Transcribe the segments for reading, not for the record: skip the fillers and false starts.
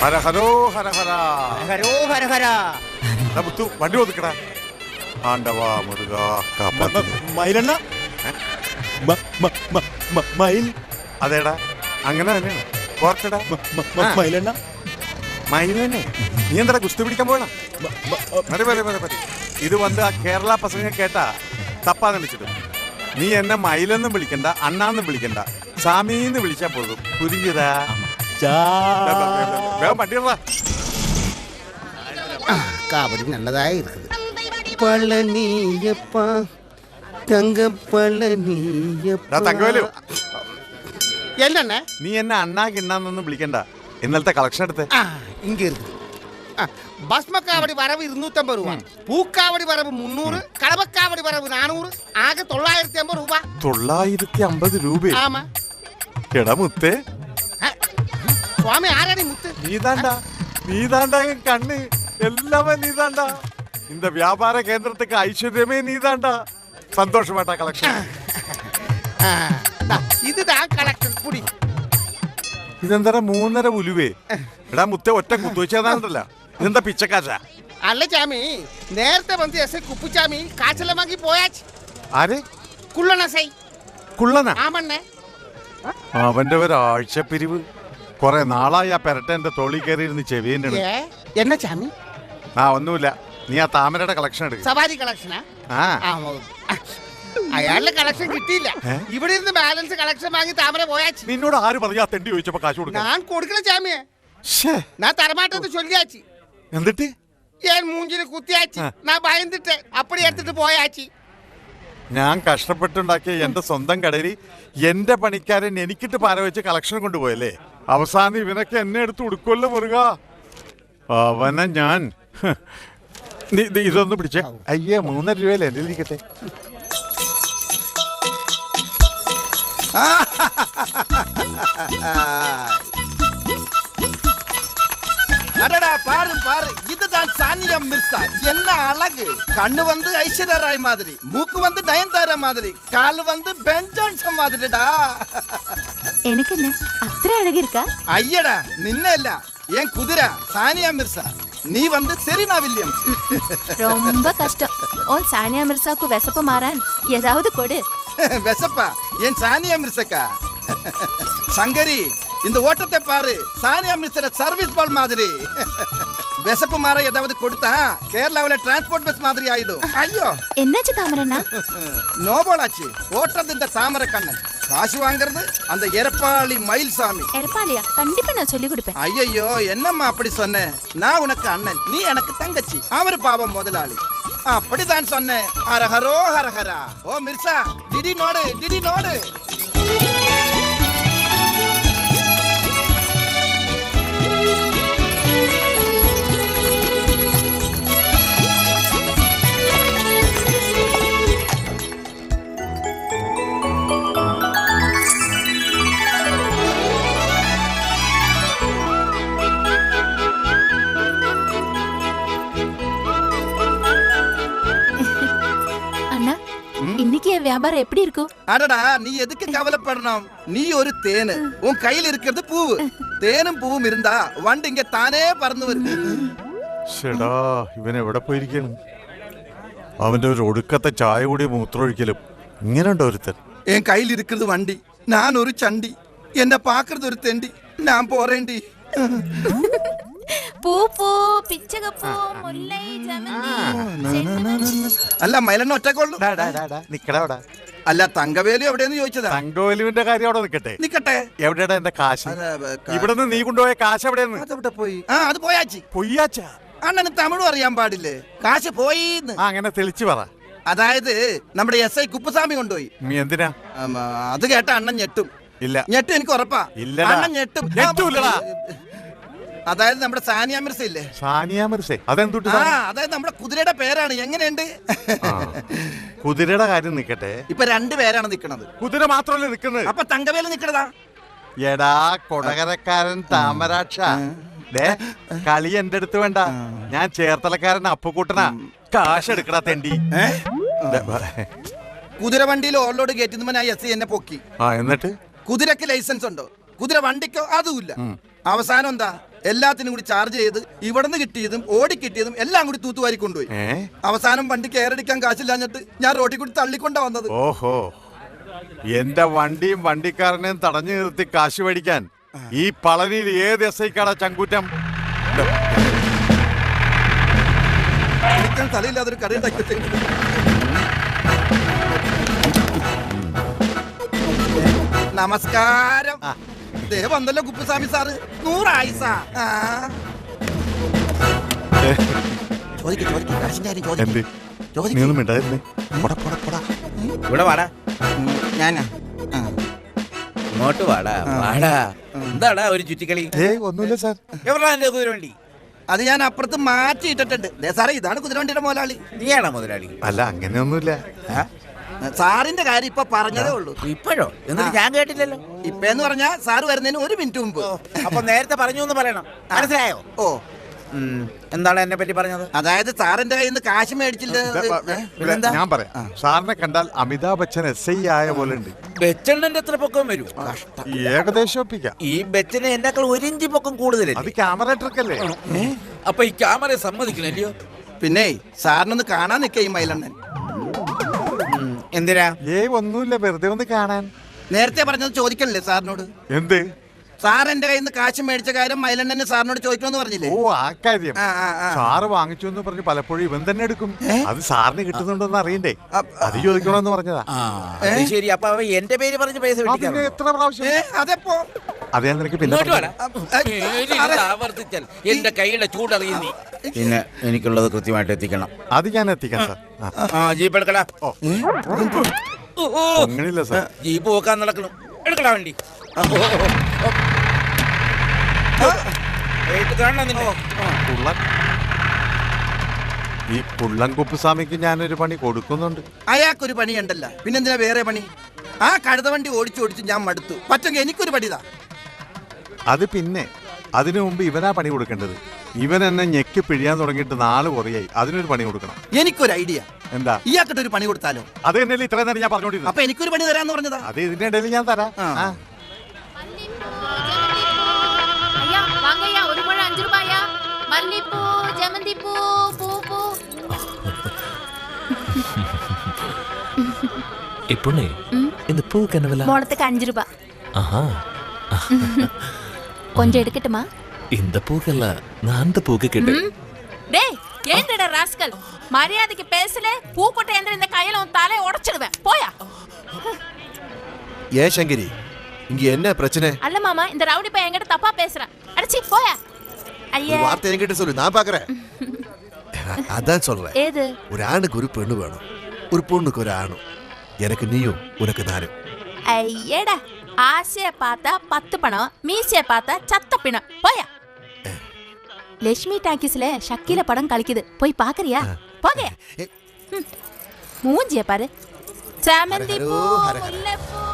ഹര ഹരോ ഹര ഹര ഹരോ ഹര ഹര. മുത്തു വണ്ടി ഒതുക്കടാ. ആണ്ടവാ മുരുക മയിലെണ്ണ മയിൽ. അതേടാ അങ്ങനെ തന്നെയാണ്. പോർച്ചടാ മയിലെണ്ണ മയിൽ തന്നെ. നീ എന്താ കുസ്തി പിടിക്കാൻ പോകണ? ഇത് വന്ന് ആ കേരള പസംഗ കേട്ടാ തപ്പാ നിളിച്ചിട്ട്. നീ എന്നെ മയിലെന്നും വിളിക്കണ്ട, അണ്ണാന്നും വിളിക്കണ്ട, സാമീന്ന് വിളിച്ചാ പോകും. പുരിഞ്ഞതാ വണ്ടിടാ. காவடி நல்லதாக இருக்குது. பழனியப்பா தங்க பழனியப்பா. തങ്കവേലു, என்னண்ண നീ എന്നെ അണ്ണാ കിണ്ണാന്നൊന്നും വിളിക്കണ്ട. ഇന്നലത്തെ കളക്ഷൻ എടുത്ത് இங்க இருக்குது. பஸ்மக்காவடி வரவு 250 ரூபா, பூக்காவடி வரவு 300, கடபக்காவடி வரவு 400, ஆக 950 ரூபா. 950 രൂപ? ஆமா. എടാ മുത്തേ, சுவாமி ஆராடி முத்து. நீதாண்டா என் கண்ணு, எல்லாமே நீதாண்டா. இந்த வியாபார கேந்திரத்துக்கு ஐஸ்வர்யமே நீதாண்டா. சந்தோஷமாட்டா கலெக்ஷன். இதுதான் கலெக்ஷன் புடி. ഇതെന്താ 3.5 ഉലുവേ? എടാ മുത്തേ, ഒറ്റ കുത്തുവെച്ചാതാണ്ടല്ല. ഇതെന്താ പിച്ചക്കാശ? അല്ല ചാമി, നേരത്തെ വന്ന് എസ് കുപ്പുചാമി കാച്ചെല്ലാം വാങ്ങി പോയാച്ച്. ആര്? കുള്ളണസൈ. കുള്ളനാ? ആമണ്ണേ. അവന്റെ ഒരാഴ്ച പിരിവ്. കൊറേ നാളായി ആ പെരട്ട എന്റെ തോളി കയറിയിരുന്ന് ചെവിയുണ്ട്. എന്നാ ചാമി? ഒന്നുമില്ല. നീ ആ താമരയുടെ കളക്ഷൻ എടുക്ക. സവാരി കളക്ഷനാ? അയാളുടെ കളക്ഷൻ കിട്ടിയില്ല. ഇവിടെ ഇരുന്ന് ബാലൻസ് കളക്ഷൻ വാങ്ങി താമര പോയാച്ച്. നിന്നോട് ആര് പറയാ തെണ്ടി ചോദിച്ചപ്പോ കാശ് കൊടുക്കാൻ? ഞാൻ കൊടുക്കണ ചാമിയെ. ഞാൻ തരമാട്ടെന്ന് ചൊല്ലിയാച്ചി. എന്നിട്ട് ഞാൻ മൂഞ്ചിന് കുത്തിയാച്ചി. ഞാൻ ഭയന്നിട്ട് അപ്പടി എടുത്തിട്ട് പോയാച്ചി. ഞാൻ കഷ്ടപ്പെട്ടുണ്ടാക്കിയ എന്റെ സ്വന്തം കടയിൽ എന്റെ പണിക്കാരൻ എനിക്കിട്ട് പാര വെച്ച് കളക്ഷൻ കൊണ്ടുപോയല്ലേ. അവസാനം ഇവനൊക്കെ എന്നെ എടുത്ത് കൊടുക്കുമല്ലോ മുരുക. അവനെ ഞാൻ ഇതൊന്ന് പിടിച്ചേ. അയ്യേ, 3.5 രൂപയല്ലേ എന്റെ ഇരിക്കട്ടെ. அடடா பாரு பாரு, இதுதான் சானியா மிர்சா. என்ன அழகு! கண்ணு வந்து ஐஸ்வர்யா ராய் மாதிரி, மூக்கு வந்து நயன்தாரா மாதிரி, கால் வந்து பென் ஜான்சன் மாதிரிடா. எனக்கு என்ன அത്ര அழகிருக்கா? ஐயடா, நின்னல்ல என் குதிரை சானியா மிர்சா. நீ வந்து செரீனா வில்லியம்ஸ். ரொம்ப கஷ்டம். உன் சானியா மிர்சாக்கு விசப்பு மாறான் ஏதாவது கொடு. விசப்பா? என் சானியா மிர்சக்கா? சங்கரி, இந்த ஓட்டத்தை பாரு. சானியா மிஸ்ர சர்வீஸ் பால் மாதிரி. விசப்பு மாற ஏதாவது கொடுத்தா கேரளாவில டிரான்ஸ்போர்ட் பஸ் மாதிரி ஆயிடும். ஐயோ, என்னாச்சு தாமரண்ணா? நோபோலாச்சு. ஓட்டுறது இந்த தாமரை கண்ணன், காசு வாங்குறது அந்த எரப்பாளி மயில்சாமி. எரப்பாளியா? கண்டிப்பா நான் சொல்லி கொடுப்பேன். ஐயோ, என்னம்மா அப்படி சொன்ன? நான் உனக்கு அண்ணன், நீ எனக்கு தங்கச்சி. அவரு பாவம் முதலாளி. அப்படிதான் சொன்னேன். ஹரஹரோ ஹரஹரா. ஓ மிர்சா, டிடி நோடு, டிடி நோடு. இன்னைக்கு வியாபாரம் எப்படி இருக்கும்? அடடா, நீ எதுக்கு கவலைப்படணும்? நீ ஒரு தேனு, உன் கையில் இருக்கிறது பூவு. தேனும் பூவும் இருந்தா வண்டு இங்க தானே பறந்து வருது. ഷെടാ, ഇവൻ എവിടെ പോയിരിക്കണം? അവന്റെ ഒരു ഒടുക്കത്തെ ചായ കൂടി മൂത്രമൊഴിക്കലും. ഇങ്ങനെയുണ്ടോ ഒരുത്തൻ? என் கையில் இருக்கிறது வண்டி, நான் ஒரு சண்டி, என்ன பாக்குறது ஒரு தெண்டி, நான் போறேன்டி. പൂ പൂ പിച്ചകപ്പൂ മുല്ലൈ ജമന്തി. അല്ല മൈലെണ്ണ ഒറ്റക്കൊള്ളു. നിക്കടാ. അല്ല തങ്കവേലു എവിടെയെന്ന് ചോദിച്ചതാ. തങ്കവേലുവിന്റെ കാര്യം അവിടെ നിക്കട്ടെ. നിക്കട്ടെ. എവിടെയാ എന്റെ കാശ്? ഇവിടുന്ന് നീ കൊണ്ടുപോയ കാശ് എവിടെയെന്ന്? അതെവിടെ പോയി? അത് പോയാച്ചി. പൊയ്യാച്ചാ? അണ്ണന് തമിഴും അറിയാൻ പാടില്ലേ? കാശ് പോയിന്ന്. അങ്ങനെ തെളിച്ചു പറ. അതായത് നമ്മുടെ എസ് ഐ കുപ്പുസ്വാമി കൊണ്ടുപോയി. നീ എന്തിനാ? അത് കേട്ട അണ്ണൻ ഞെട്ടും. ഇല്ല, ഞെട്ടും, എനിക്ക് ഉറപ്പാ. അണ്ണൻ ഞെട്ടും. അതായത് നമ്മുടെ സാനിയ മിർസ ഇല്ലേ? സാനിയ മിർസ? അതെന്തുട്ട്? അതായത് നമ്മുടെ കുതിരയുടെ പേരാണ്. എങ്ങനെയുണ്ട്? കുതിരയുടെ കാര്യം നിക്കട്ടെ. ഇപ്പൊ 2 പേരാണ് നിക്കണത്. കുതിര മാത്രമല്ലേ നിക്കുന്നത്? അപ്പൊ തങ്കവേല നിക്കണതാ? എടാ കൊടകരക്കാരൻ താമരാക്ഷ, കളി എന്റെ അടുത്ത് വേണ്ട. ഞാൻ ചേർത്തലക്കാരൻ അപ്പുകൂട്ടനാ. കാശ് എടുക്കടാ തെണ്ടി. കുതിര വണ്ടിയിൽ ഓവർലോഡ് കയറ്റുന്ന ഞാൻ എസ് എന്നെ പൊക്കി. എന്നിട്ട് കുതിരക്ക് ലൈസൻസ് ഉണ്ടോ? കുതിര വണ്ടിക്കോ അതുമില്ല. അവസാനം എന്താ? എല്ലാത്തിനും കൂടി ചാർജ് ചെയ്ത് ഇവിടുന്ന് കിട്ടിയതും ഓടിക്കിട്ടിയതും എല്ലാം കൂടി തൂത്തുവാരി കൊണ്ടുപോയി. അവസാനം വണ്ടി കയറടിക്കാൻ കാശില്ലാഞ്ഞിട്ട് ഞാൻ റോഡിൽ കൂടി തള്ളിക്കൊണ്ടാ വന്നത്. ഓഹോ, എന്റെ വണ്ടിയും വണ്ടിക്കാരനെയും തടഞ്ഞു നിർത്തി കാശ് മേടിക്കാൻ ഈ പളനിയിൽ ഏത് എസ്ഐക്കാടാ ചങ്കൂറ്റം? കുടിക്കാൻ സ്ഥലമില്ലാതൊരു കറി ഉണ്ടാക്കി വെച്ചേക്കുന്നു. നമസ്കാരം. ദേ വന്നല്ലോ കുപ്പുസ്വാമി സാറ്. 100 ആയിസ. എന്ത് നീ ഒന്നും മിണ്ടായിരുന്നേ? ഇവിടെ വാടാ, ഞാനാ ഇങ്ങോട്ട് വാടാ വാടാ. എന്താടാ ഒരു ചുറ്റിക്കളി? ഒന്നുമില്ല സാർ. എവിടാ എന്റെ കുതിരവണ്ടി? അത് ഞാൻ അപ്പുറത്ത് മാറ്റിയിട്ടിട്ടുണ്ട്. ദേ സാറേ, ഇതാണ് കുതിരവണ്ടിയുടെ മുതലാളി. നീയാണോ മുതലാളി? അല്ല, അങ്ങനെയൊന്നുമില്ല. സാറിന്റെ കാര്യം ഇപ്പൊ പറഞ്ഞതേ ഉള്ളൂ. ഇപ്പോഴോ? എന്നിട്ട് ഞാൻ കേട്ടില്ലല്ലോ. ഇപ്പെന്ന് പറഞ്ഞാ സാറ് വരുന്നതിന് 1 മിനിറ്റ് മുമ്പ്. അപ്പൊ നേരത്തെ പറഞ്ഞു എന്ന് പറയണം, മനസ്സിലായോ? ഓ, എന്താണ് എന്നെ പറ്റി പറഞ്ഞത്? അതായത് സാറിന്റെ കയ്യിൽ നിന്ന് കാശ് മേടിച്ചില്ല. പിന്നെന്താ? ഞാൻ പറയാം. സാറിനെ കണ്ടാൽ അമിതാഭ് ബച്ചൻ SI ആയ പോലെ ഉണ്ട്. ബെച്ചണ്ണന്റെ എത്ര പൊക്കം വരും? ഏകദേശം ഒപ്പിക്കാം. ഈ ബെച്ചന് എന്നെക്കാൾ 1 ഇഞ്ച് പൊക്കം കൂടുതലല്ലേ? അത് ക്യാമറ ട്രിക്കല്ലേ? അപ്പൊ ഈ ക്യാമറ സമ്മതിക്കണല്ലയോ? പിന്നെ സാറിനൊന്ന് കാണാൻ നിൽക്കേ ഈ മൈലണ്ണൻ. എന്തിനാ? ഒന്നുമില്ല, വെറുതെ ഒന്ന് കാണാൻ. നേരത്തെ പറഞ്ഞത് ചോദിക്കണില്ലേ സാറിനോട്? എന്ത്? സാർ എന്റെ കയ്യിൽ നിന്ന് കാശ് മേടിച്ച കാര്യം മൈലണ്ണന് സാറിനോട് ചോദിക്കണമെന്ന് പറഞ്ഞില്ലേ? ഓ, ആ കാര്യം. ആ. സാറ് വാങ്ങിച്ചു എന്ന് പറഞ്ഞ് പലപ്പോഴും ഇവൻ തന്നെ എടുക്കും. അത് സാറിന് കിട്ടുന്നുണ്ടോന്ന് അറിയണ്ടേ? അത് ചോദിക്കണമെന്ന് പറഞ്ഞതാ. അത് ശരി. അപ്പൊ അവ എന്റെ പേര് പറഞ്ഞ് പൈസ അതിന് എത്ര പ്രാവശ്യം? അതെപ്പോ? അതേ നിനക്ക് പിന്നെ ആവർത്തിച്ചാൽ എന്റെ കൈയുടെ ചൂടറിയുന്നീ. പിന്നെ എനിക്കുള്ളത് കൃത്യമായിട്ട് എത്തിക്കണം. അത് ഞാൻ എത്തിക്കാം സാർ. ജീപ്പ് എടുക്കടാ. അങ്ങനെയില്ല സാർ. ജീപ്പ് പോക്കാൻ നടക്കണം. എടുക്കടാ വണ്ടി. ഈ പുള്ളൻ കുപ്പുസ്വാമിക്ക് ഞാനൊരു പണി കൊടുക്കുന്നുണ്ട്. അയാൾക്കൊരു പണി ഉണ്ടല്ല, പിന്നെന്തിനാ വേറെ പണി? ആ കഴുത വണ്ടി ഓടിച്ചു ഞാൻ മടുത്തു. പറ്റുമെങ്കിൽ എനിക്കൊരു പണിതാ. അത് പിന്നെ അതിനു മുമ്പ് ഇവനാ പണി കൊടുക്കേണ്ടത്. ഇവൻ എന്നെ ഞെക്കി പിഴിയാൻ തുടങ്ങിയിട്ട് 4 കുറയായി. അതിനൊരു പണി കൊടുക്കണം. എനിക്കൊരു ഐഡിയ. എന്താ? ഇയാൾക്കിട്ട് ഒരു പണി കൊടുത്താലോ? അത് തന്നെയല്ലേ ഇത്രയും നേരം ഞാൻ പറഞ്ഞോണ്ടിരുന്നു. അപ്പൊ എനിക്കൊരു പണി തരാന്ന് പറഞ്ഞതാ. അത് ഇതിന്റെ ഇടയിൽ ഞാൻ തരാം. ஐயா வாங்கய்யா, ஒரு முழம் 5 ரூபாயா. மல்லிப்பூ, ஜமந்திப்பூ, பூ. இப்பொண்ணே இந்த பூக்கு என்ன விலை? முழத்துக்கு 5 ரூபாய். ஆஹா, கொஞ்சம் எடுக்கட்டுமா? இந்த பூக்கல்ல நான் அந்த பூக்கு கேட்டேன். டேய், ஏண்டடா ராஸ்கல், மரியாதைக்கு பேசல. பூக்கொட்டை என்ற இந்த கையில உன் தலையை உடைச்சிடுவேன். போயா. ஏன் சங்கரி, இங்க என்ன பிரச்சனை? அல்ல மாமா, இந்த ரவுடி பையன் என்கிட்ட தப்பா பேசுறான். அடிச்சி போயா. ஐயா, ஒரு வார்த்தை என்கிட்ட சொல்லு, நான் பாக்குறேன். அதான் சொல்றேன். ஏது? ஒரு ஆணுக்கு ஒரு பெண்ணு வேணும், ஒரு பொண்ணுக்கு ஒரு ஆணும். எனக்கு நீயும் உனக்கு நானும். ஐயடா, ஆசைய பார்த்தா 10 பணம், மீசைய பார்த்தா சத்த பிணம். போயா. லட்சுமி டாக்கிஸ்ல ஷக்கில படம் கலிக்குது, போய் பாக்குறியா? போக. மூஞ்சிய பாரு. சாமந்தி பூ, முல்லைப்பூ.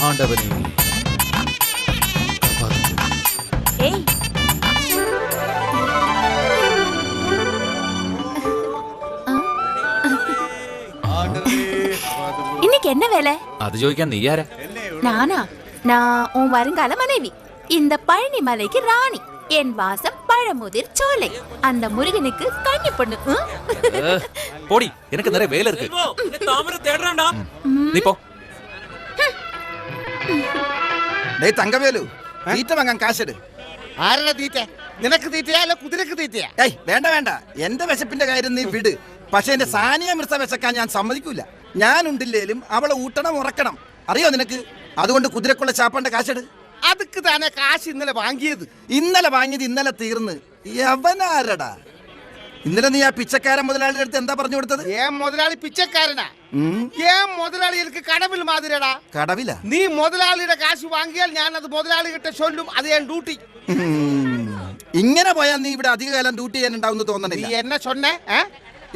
ஆண்டவனே, ஏய், இன்னைக்கு என்ன வேலை? அது ஜோதிക്കാൻ நீ யார? நானா? நான் உன் வருங்கால மனைவி. இந்த பழனி மலைக்கு ராணி. என் வாசம் பழமுதிர் சோலை. அந்த முருகனுக்கு கன்னி பொண்ணு. போடி, எனக்கு நிறைய வேலை இருக்கு. தாமரை தேடுறான்டா. நீ போ. ഡേയ് തങ്കവേലു, തീറ്റ വാങ്ങാൻ കാശെടു. ആരുടെ തീറ്റ? നിനക്ക് തീറ്റയാ അല്ല കുതിരക്ക് തീറ്റയാ? ഏയ് വേണ്ട, എന്റെ വിശപ്പിന്റെ കാര്യം നീ വിട്. പക്ഷെ എന്റെ സാനിയ മിർസ വിശക്കാൻ ഞാൻ സമ്മതിക്കൂല. ഞാനുണ്ടില്ലേലും അവളെ ഊട്ടണം ഉറക്കണം, അറിയോ നിനക്ക്? അതുകൊണ്ട് കുതിരക്കുള്ള ചാപ്പന്റെ കാശെടു. അതുക്ക് തന്നെ കാശ് ഇന്നലെ വാങ്ങിയത്. ഇന്നലെ വാങ്ങിയത് ഇന്നലെ തീർന്ന്. യവനാരടാ? ഇന്നലെ നീ ആ പിച്ചക്കാരൻ മുതലാളിയുടെ അടുത്ത് എന്താ പറഞ്ഞു കൊടുത്തത്? ഏൻ മുതലാളി പിച്ചക്കാരനാ? ഏൻ മുതലാളി എനിക്ക് കടവിൽ മാതിരടാ. കടവില നീ മുതലാളിയുടെ കാശ് വാങ്ങിയാൽ ഞാൻ അത് മുതലാളി കിட்ட ചൊല്ലും. അത് ഞാൻ ഡ്യൂട്ടി. ഇങ്ങനെ പോയാൽ നീ ഇവിടെ അധികകാലം ഡ്യൂട്ടി ചെയ്യാനുണ്ടാവും നീ തോന്നണില്ല. എന്നെ ചൊന്നെ?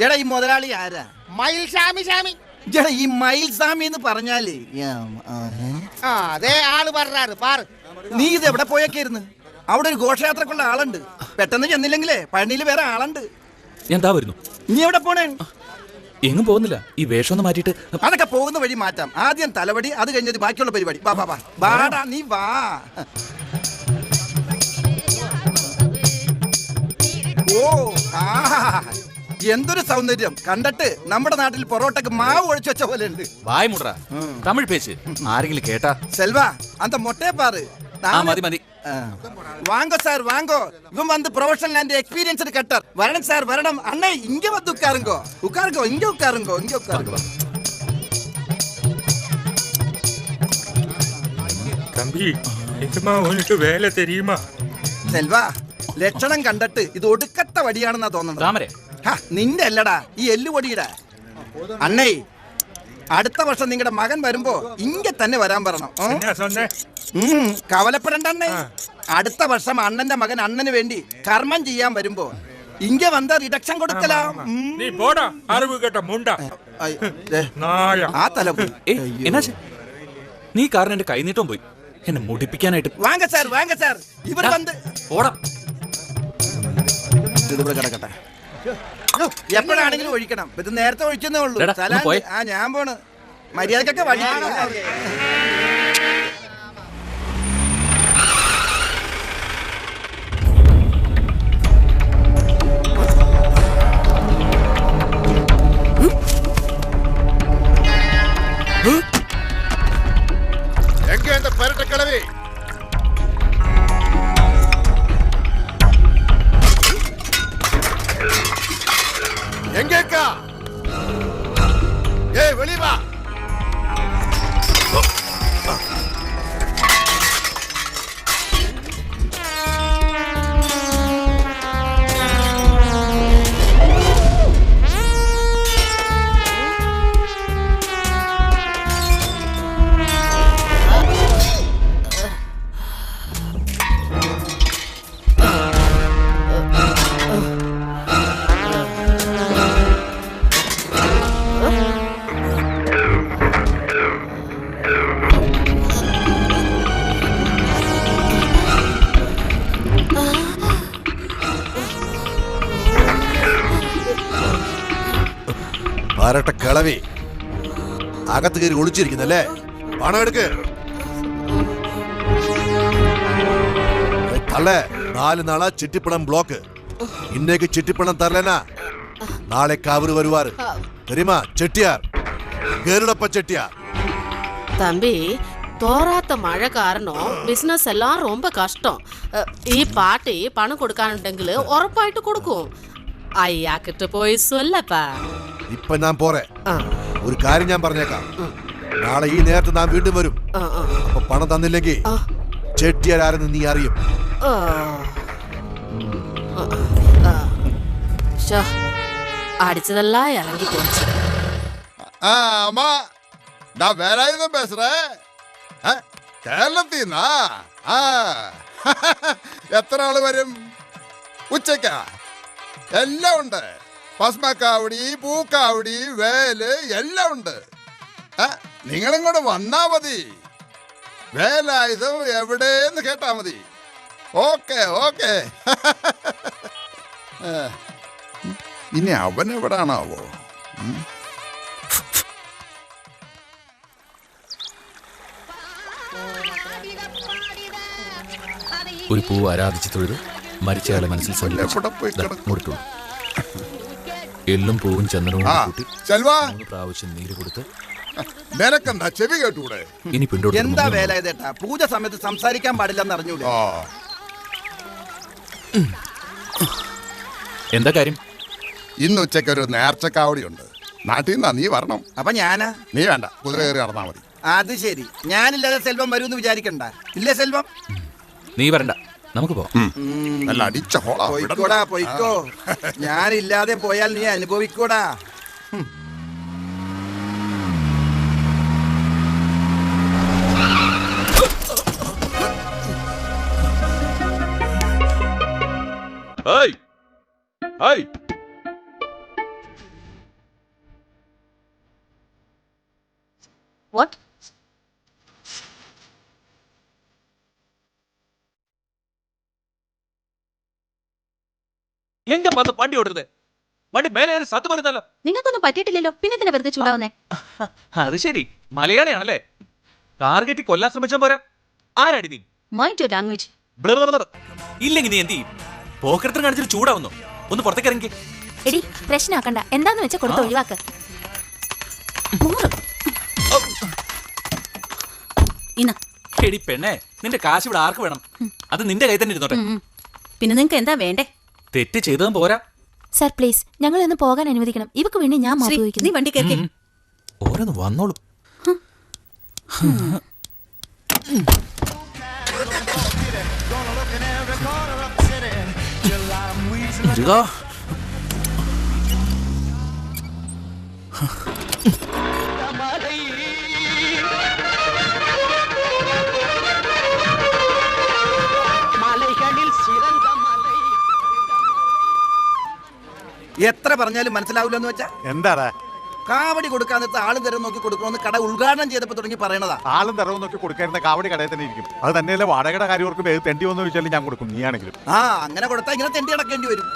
എടാ ഈ മുതലാളി ആരാ? മയിൽ ഷാമി ഷാമി. എടാ ഈ മയിൽസ്വാമി എന്ന് പറഞ്ഞാല് ആ അതേ ആള് പറഞ്ഞാറ് പാറ്. നീ ഇത് എവിടെ പോയൊക്കെയായിരുന്നു? അവിടെ ഒരു ഘോഷയാത്രക്കുള്ള ആളുണ്ട്. പെട്ടെന്ന് ചെന്നില്ലെങ്കിലേ പഴനിയിൽ വേറെ ആളുണ്ട്. ഞാൻ ദാ വരുന്നു. നീ എവിടെ പോണേ? എങ്ങും പോകുന്നില്ല. ഈ വേഷം ഒന്ന് മാറ്റിയിട്ട് അതൊക്കെ പോകുന്ന വഴി മാറ്റാം. ആദ്യം തലവടി, അത് കഴിഞ്ഞത് ബാക്കിയുള്ള പരിപാടി. വാ വാ വാ വാടാ നീ വാ. ഓ ആ എന്തൊരു സൗന്ദര്യം കണ്ടിട്ട് നമ്മുടെ നാട്ടിൽ പൊറോട്ടക്ക് മാവ് ഒഴിച്ചു വെച്ച പോലെ ഉണ്ട്. വായ മുട്ര തമിഴ് പേച്ച് ആരെങ്കിലും കേട്ടാ? செல்வா அந்த மொட்டையை பாரு. മതി മതി. வாங்கோ சார் வாங்கோ. இவன் வந்து ப்ரொஃபஷனல் அண்ட் எக்ஸ்பீரியன்ஸ்டு கட்டர். வரணும் சார் வரணும். அண்ணே இங்க வந்து உட்காருங்கோ உட்காருங்கோ இங்க உட்காருங்கோ இங்க உட்காருங்கோ. தம்பி நிஜமா உனக்கு வேலை தெரியுமா? செல்வா ലക്ഷണം കണ്ടിട്ട് ഇത് ഒടുക്കത്തെ വടിയാണെന്നാ തോന്നുന്നത്. താമരെ നിന്റെ അല്ലടാ ഈ എല്ലുപൊടിയുടെ. അണ്ണേ അടുത്ത വർഷം നിങ്ങളുടെ മകൻ വരുമ്പോ ഇങ്ങ തന്നെ വരാൻ പറയണം. என்ன சொன்ன? കവലപ്പെടണ്ട അണ്ണേ. അടുത്ത വർഷം അണ്ണന്റെ മകൻ അണ്ണന് വേണ്ടി കർമ്മം ചെയ്യാൻ വരുമ്പോ ഇങ്ങ വന്ന റിഡക്ഷൻ കൊടുക്കലാം. நீ போடா அறிவு கேட்ட முண்டா நாயா. ആ തല പോയി. എന്നാ നീ കാരണം എന്റെ കൈനീട്ടം പോയി എന്നെ മുടിപ്പിക്കാനായിട്ട്. വാങ്ങ സാർ വാങ്ങ സാർ. ഇവർ വന്ന് ഓടാ. ഇതിവിടെ കിടക്കട്ടെ. എപ്പോഴാണെങ്കിലും ഒഴിക്കണം. ഇത് നേരത്തെ ഒഴിച്ചെന്നേ ഉള്ളൂ. എടാ, ഒന്ന് പോയെ. ആ ഞാൻ പോണ്. മര്യാദക്കൊക്കെ വഴി. எங்க இந்த பரட்ட கிளவி? எங்கேக்கா? ஏய் வெளிய வா. പാരട്ട കിളവി അകത്ത് കയറി ഒളിച്ചിരിക്കുന്നല്ലേ? പണം എടുക്ക്. തള്ള 4 നാളാ ചിട്ടിപ്പണം ബ്ലോക്ക്. இன்னைக்கு சிட்டிப்பணம் தரலனா நாளைக்கு அவரு வருவாரு தெரியுமா? செட்டியார், கருடப்ப செட்டியார். தம்பி, തോരാത്ത മഴ കാരണം ബിസിനസ് എല്ലാം ரொம்ப കഷ്ടം. ഈ പാർട്ടി പണം കൊടുക്കാനുണ്ടെങ്കിൽ ഉറപ്പായിട്ട് കൊടുക്കും. അയ്യാക്കിട്ട് പോയി സൊല്ലപ്പാ. ഇപ്പൊ ഞാൻ പോറേ. ഒരു കാര്യം ഞാൻ പറഞ്ഞേക്കാം. നാളെ ഈ നേരത്തെ ഞാൻ വീണ്ടും വരും. അപ്പൊ പണം തന്നില്ലെങ്കിൽ ചെട്ടിയാർ ആരെന്ന് നീ അറിയും. അടിച്ചതെല്ലാം ഇറങ്ങി പോച്ചു. ஆமா, நான் வேலாயுதம் பேசுறேன். കേരളത്തിന്നാ? എത്ര ആള് വരും? ഉച്ചക്കാ? എല്ലാം ഉണ്ട്. ഭസ്മക്കാവടി, പൂക്കാവടി, വേല് എല്ലാം ഉണ്ട്. നിങ്ങളും കൂടെ വന്നാ മതി. വേലായുധം എവിടെയെന്ന് കേട്ടാ മതി. Okay okay. ഇനി അവൻ എവിടാണാവോ? ഒരു പൂവ് ആരാധിച്ച് തൊഴുത് മരിച്ചയാളെ മനസ്സിൽ മുറിട്ടുള്ളൂ. എല്ലും പൂവും ചന്ദനവും കൂട്ടി 3 പ്രാവശ്യം നീര് കൊടുത്ത് നിനക്കെന്താ ചെവി കേട്ടൂടെ? ഇനി പിന്നോട്ട് എന്താ വേല ഇതേട്ടാ? പൂജ സമയത്ത് സംസാരിക്കാൻ പാടില്ലെന്ന് അറിഞ്ഞൂടെ? എന്താ കാര്യം? ഇന്ന് ഉച്ചയ്ക്ക് ഒരു നേർച്ചക്കാവടി ഉണ്ട്. നാട്ടിൽ നിന്നാ, നീ വരണം. അപ്പൊ ഞാനാ? നീ വേണ്ട, കുതിര കയറി നടന്നാ മതി. അത് ശരി. ഞാനില്ലാതെ സെൽവം വരൂന്ന് വിചാരിക്കണ്ട. ഇല്ലേ സെൽവം? നീ വരണ്ട. നമുക്ക് പോവാം. നല്ല അടിച്ച ഹോളാ. പോയിക്കോടാ പോയിക്കോ. ഞാനില്ലാതെ പോയാൽ നീ അനുഭവിക്കോടാ. Hey hey what? എങ്ക பார்த்து വണ്ടി ഓടുന്നത്? വണ്ടി മേലെ സത്തു പറഞ്ഞല്ലോ. നിങ്ങൾക്കൊന്നും പറ്റിയിട്ടില്ലല്ലോ, പിന്നെ എന്തിനാ വെറുതെ ചൂടാവുന്നേ? അത് ശരി, മലയാളിയാണല്ലേ. ടാർഗറ്റ് കൊല്ലാൻ ശ്രമിച്ചാൽ പോരാ. ആരാടി നീ? Mind your language. ഇല്ലെങ്കിൽ നീ എന്ത് ചെയ്യും? പോക്കരത്തിന് കാണിച്ചിട്ട് ചൂടാവുന്നു. ഒന്ന് പുറത്തേക്ക് ഇറങ്ങി. എടി പ്രശ്നമാക്കണ്ട, എന്താന്ന് വെച്ചാ കൊടുത്ത് ഒഴിവാക്ക്. എടി പെണ്ണേ, നിന്റെ കാശ് ഇവിടെ ആർക്ക് വേണം? അത് നിന്റെ കയ്യിൽ തന്നെ ഇരുന്നോട്ടെ. പിന്നെ നിങ്ങൾക്ക് എന്താ വേണ്ടേ? തെറ്റ് ചെയ്തതും പോരാ. സർ പ്ലീസ്, ഞങ്ങളെ ഒന്ന് പോകാൻ അനുവദിക്കണം. ഇവക്ക് വേണ്ടി ഞാൻ മാപ്പ് ചോദിക്കുന്നു. നീ വണ്ടി കേൾക്കേ. ഓരോന്ന് വന്നോളും. എത്ര പറഞ്ഞാലും മനസ്സിലാവില്ലെന്ന് വെച്ചാ എന്താടാ കാവടി കൊടുക്കാൻ നേരത്തെ ആളും തരം നോക്കി കൊടുക്കണമെന്ന് കട ഉദ്ഘാടനം ചെയ്തപ്പോ തുടങ്ങി പറയണതാ. ആളും തരവും നോക്കി കൊടുക്കായിരുന്ന കാവടി കടയിൽ തന്നെ ഇരിക്കും. അത് തന്നെയല്ലേ വാടകയുടെ കാര്യം ഓർക്കും. ഏത് തെണ്ടി വന്നു ചോദിച്ചാലും ഞാൻ കൊടുക്കും. നീയാണെങ്കിലും അങ്ങനെ കൊടുത്താൽ ഇങ്ങനെ തെണ്ടി അടക്കേണ്ടി വരും.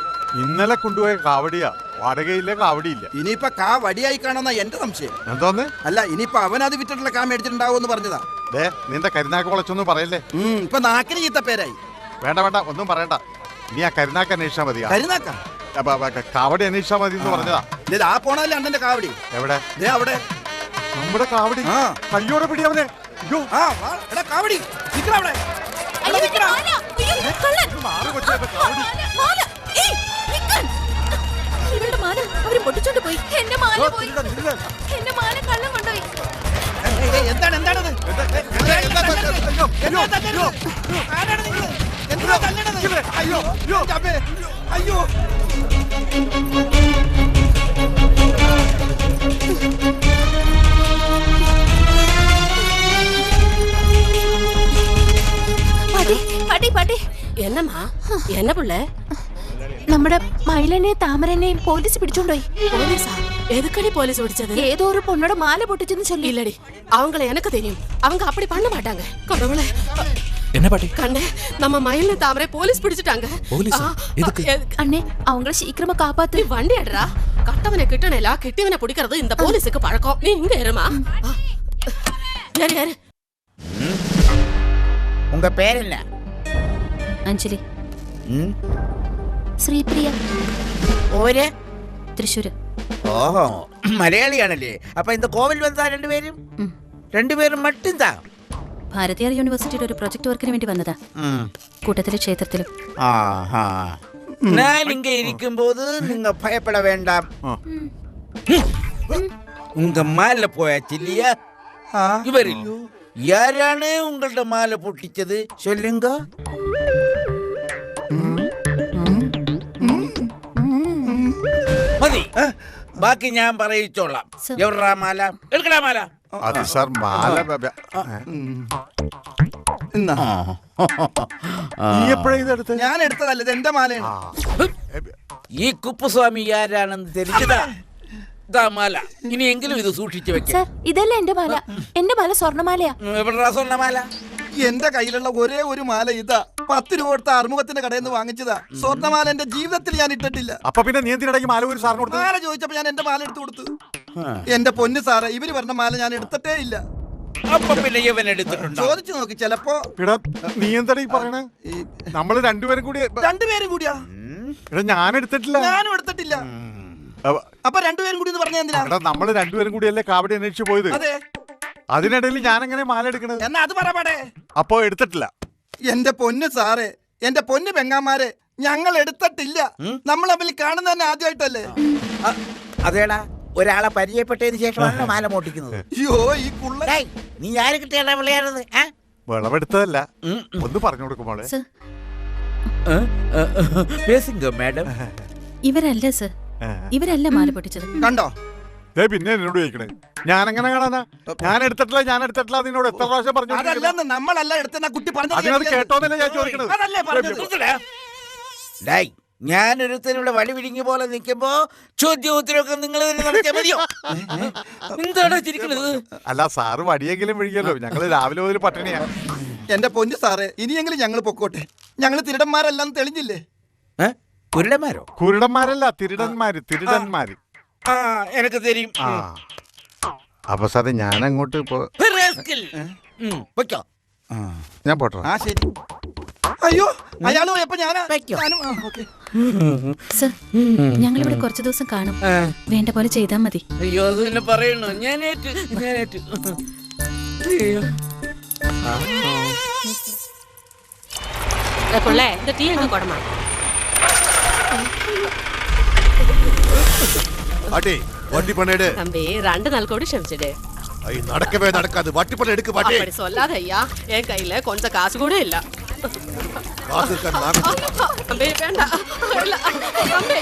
ഇന്നലെ കൊണ്ടുപോയ കാവടിയാ, വാടകയില്ല കാവടിയില്ല. ഇനിയിപ്പൊ കാ വടിയായി കാണുന്ന എന്റെ സംശയം. എന്തോന്ന്? അല്ല ഇനിയിപ്പൊ അവനത് വിറ്റിട്ടുള്ള കാ മേടിച്ചിട്ടുണ്ടാവുമെന്ന് പറഞ്ഞതാ. നിന്റെ കരുനാക്ക് കുളച്ചൊന്നും പറയല്ലേ. ഇപ്പൊ നാക്കിന് ചീത്ത പേരായി. വേണ്ട വേണ്ട, ഒന്നും പറയണ്ട. നീ ആ കരുനാക്ക് അന്വേഷിച്ചാ മതിയാ. കരുനാക്ക കാവടി അന്വേഷിച്ചാ മതി എന്ന് പറഞ്ഞതാ. ആ പോണല്ലേ അണ്ണന്റെ കാവടി. എവിടെ? അവിടെ നമ്മുടെ കാവടി. കയ്യോടെ പിടി അവനെ. കാവടി അവിടെ. എന്താണത്? അയ്യോ അയ്യോ എന്നമ്മാ എന്നെ പിള്ളേ? നമ്മുടെ മയിലനെയും താമരനെയും പോലീസ് പിടിച്ചോണ്ടോയി. പോലീസാ? എതുക്കടി പോലീസ് പിടിച്ചത്? ഏതോ ഒരു പൊണ്ണോട് മാല പൊട്ടിച്ചെന്ന് ചൊല്ലി. ഇല്ലടി, അവങ്ങളെ എനക്ക് தெரியும். அவங்க அப்படி பண்ண மாட்டாங்க. கடவுளே, என்ன பாட்டி? கண்ணே, நம்ம மயில தாமரை போலீஸ் பிடிச்சிட்டாங்க. போலீஸ் எதுக்கு? அண்ணே, அவங்கள சீக்கிரமா காப்பாத்து. நீ வண்டி அடறா. கட்டவனை கிட்டனேல கிட்டவனை பிடிக்கிறது இந்த போலீஸுக்கு பழக்கம். நீ இங்க இருமா. யாரு யாரு? உங்க பேர் என்ன? അഞ്ജലി. ശ്രീപ്രിയ. ഓര്? തൃശ്ശൂര്. ഓഹോ, മലയാളിയാണല്ലേ. അപ്പൊ இந்த கோவில் வந்தா രണ്ടുപേരും മട്ടുംതാ? ഭാരതീയർ യൂണിവേഴ്സിറ്റിയുടെ ഒരു പ്രൊജക്ട് വർക്കിന് വേണ്ടി വന്നതാ. കൂട്ടത്തിലെ ക്ഷേത്രത്തിലും. நான் இங்க இருக்கும்போது நீங்க பயப்பட வேண்டாம். உங்க மாலை போயாச்சு இல்லையா? இவரில் யாரானே உங்களோட மாலை பொட்டிச்சது சொல்லுங்க. മതി, ബാക്കി ഞാൻ പറയിച്ചോളാം. എവിടാ മാല? എടുക്കടാ മാല. അത് സാർ മാല. ഞാൻ എടുത്തതല്ല, ഇത് എന്റെ മാലയാണ്. ഈ കുപ്പുസ്വാമി ആരാണെന്ന് தெரிஞ்சதா? ഇതാ മാല. ഇനിയെങ്കിലും ഇത് സൂക്ഷിച്ചു വെക്കാം. ഇതല്ല എന്റെ മാല. എന്റെ മാല സ്വർണ്ണമാലയാ. എവിടാ സ്വർണ്ണമാല? എന്റെ കയ്യിലുള്ള ഒരേ ഒരു മാല ഇതാ. 10 രൂപ കൊടുത്ത അറുമുഖത്തിന്റെ കടയിൽ നിന്ന് വാങ്ങിച്ചതാ. സ്വർണ്ണമാല എന്റെ ജീവിതത്തിൽ ഞാൻ ഇട്ടിട്ടില്ല. അപ്പൊ പിന്നെ നീ എന്തിനിടയ്ക്ക് മാല ഒരു സാറിന് കൊടുത്തു? മാല ചോദിച്ചപ്പോ ഞാൻ എന്റെ മാല എടുത്തു കൊടുത്തു. എന്റെ പൊന്ന് സാറേ, ഇവര് പറഞ്ഞ മാല ഞാൻ എടുത്തിട്ടേ ഇല്ല. അപ്പൊ പിന്നെ ഇവൻ എടുത്തിട്ടുണ്ടോ? ചോദിച്ചു നോക്കി. ചിലപ്പോ. നീ എന്താ ഈ പറയണേ? നമ്മള് രണ്ടുപേരും കൂടിയാ? ഞാൻ എടുത്തിട്ടില്ല. ഞാനും എടുത്തിട്ടില്ല. അപ്പൊ രണ്ടുപേരും കൂടി പറഞ്ഞ എന്തിനാ? നമ്മള് രണ്ടുപേരും കൂടിയല്ലേ കാവടി അന്വേഷിച്ചു പോയത്. അതിനിടയിൽ ഞാൻ എങ്ങനെ മാല എടുക്കണത്? എന്നാ അത് പറയട്ടെ. അപ്പൊ എടുത്തിട്ടില്ല. എന്റെ പൊന്ന് സാറേ, എന്റെ പൊന്ന് പെങ്ങാമാരെ, ഞങ്ങൾ എടുത്തിട്ടില്ല. നമ്മൾ തമ്മിൽ കാണുന്ന തന്നെ ആദ്യമായിട്ടല്ലേ? അതേടാ, ഒരാളെ പരിചയപ്പെട്ടതിന് ശേഷമാണ് മാല മോട്ടിക്കുന്നത്. അയ്യോ, ഈ കുള്ള നീ ആര് കിട്ടിയാ വിളയാടുന്നത്? വിളവെടുത്തതല്ല, ഒന്ന് പറഞ്ഞു കൊടുക്കുമ്പോളെ. പേസിംഗോ മാഡം? ഇവരല്ല സർ, ഇവരല്ല മാല പൊട്ടിച്ചത്. കണ്ടോ? പിന്നെ എന്നോട് ചോദിക്കണേ, ഞാൻ എങ്ങനെ കാണാനാ? ഞാൻ എടുത്തിട്ടില്ല നിന്നോട് എത്ര പ്രാവശ്യം പറഞ്ഞു? അതല്ലെന്ന് നമ്മളല്ല എടുത്തെന്ന കുട്ടി അതിനത് കേട്ടോന്നല്ലേ ഞാൻ ചോദിക്കണത്. അതല്ലേ പറഞ്ഞത്? ഡേയ്, ഞാനൊരുത്തരുടെ വടി പിടിങ്ങിയ പോലെ നിൽക്കുമ്പോ ചോദ്യം ഉത്തരവൊക്കെ നിങ്ങൾ തന്നെ നടത്തിയാൽ മതിയോ? എന്താണ് ചിരിക്കണത്? അല്ല സാറ് വടിയെങ്കിലും വിഴിക്കല്ലോ, ഞങ്ങള് രാവിലെ മുതൽ പട്ടിണിയാ. എന്റെ പൊന്നു സാറേ, ഇനിയെങ്കിലും ഞങ്ങൾ പൊക്കോട്ടെ. ഞങ്ങൾ തിരുടന്മാരല്ലാന്ന് തെളിഞ്ഞില്ലേ? കുരുടന്മാരോ? കുരുടന്മാരല്ല, തിരുടന്മാര്. എനക്ക് തരും. അപ്പൊ സാറേ ഞാൻ അങ്ങോട്ട് ഞാൻ പോട്ടോ. ആ ശരി. അയ്യോ, അയാളോ എപ്പോ ഞാനും. സർ, ഞങ്ങളിവിടെ കുറച്ചു ദിവസം കാണും. വേണ്ട പോലെ ചെയ്താൽ മതി. അയ്യോ, അത് തന്നെ പറയണോ? ഞാനേറ്റു. അയ്യോ, പിള്ളേ, இந்த டீ எங்க கொடமா? பாட்டி வட்டி பண்ணிடு. தம்பி, 2 நாள் கூட ക്ഷമിച്ചിடு. ஐ நடக்கவே நடக்காது. வட்டி பண்ண எடுக்கு பாட்டி. அப்படி சொல்லாத ஐயா, என் கையில கொஞ்சம் காசு கூட இல்ல. காசு இருக்கா? நான் தம்பி வேண்டாம். இல்ல தம்பி.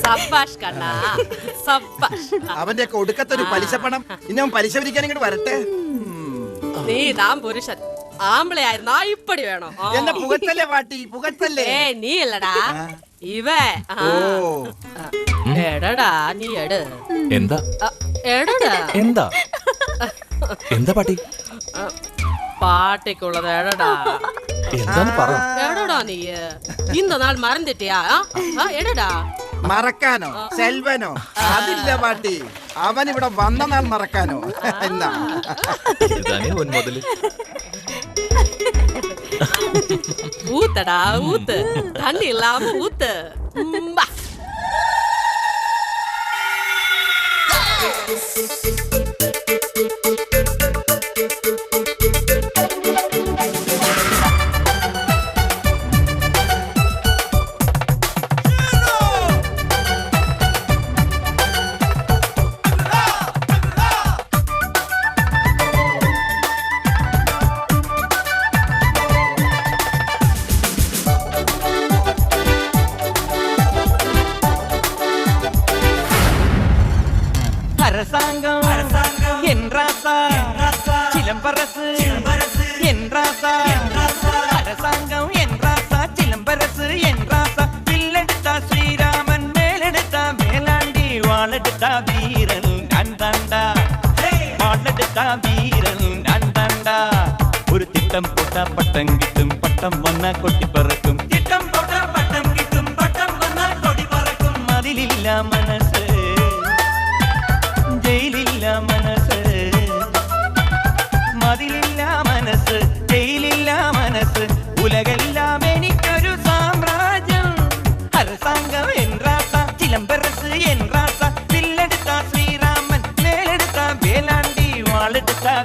സബ്ബാഷ് കണ്ണാ, സബ്ബാഷ്. അവന്റെ ഒക്കെ ഒടുക്കത്തൊരു പലിശ പണം. ഇനി അവൻ പലിശ പിരിക്കാൻ ഇങ്ങോട്ട് വരട്ടെ. നീ താൻ പുരുഷൻ. ആമ്പിളെ ആയിരുന്നാ ഇപ്പടി വേണോ? എന്നെ പുകത്തല്ലേ പാട്ടി, പുകത്തല്ലേ? നീ അല്ലടാ ഇവ. എടടാ നീ എട്. എന്താ എടടാ എന്താ എന്താ പാട്ടി? പാട്ടിക്കുള്ളത് എടടാ. എന്താന്ന് പറ. എടടാ നീ இந்த நாள் മറന്നിട്ടിയാ? എടടാ. മറക്കാനോ? സെൽവനോ? അതില്ല പാട്ടി. അവൻ ഇവിടെ വന്ന നാൾ മറക്കാനോ? എന്നാ ஊத்தடா ஊத்து, தண்ணி இல்லாம ஊத்து. அரசாங்கம் என்றாசா சிலம்பரசு என்றாசா அரசாங்கம் என்றாசா சிலம்பரசு என்றாசா வில்லெடுத்தா ஸ்ரீராமன் மேலெடுத்தா மேலாண்டி வாழெடுத்தா வீரன் நான் தாண்டா வாழெடுத்தா வீரன் நான் தாண்டா ஒரு திட்டம் போட்டா பட்டம் கிட்டும் பட்டம் வந்தா கொட்டி பறக்கும் திட்டம் போட்டா பட்டம் கிட்டும் பட்டம் வந்தா கொடி பறக்கும் மதிலில்லா மனசு ஜெயிலில்லா மனசு மதில்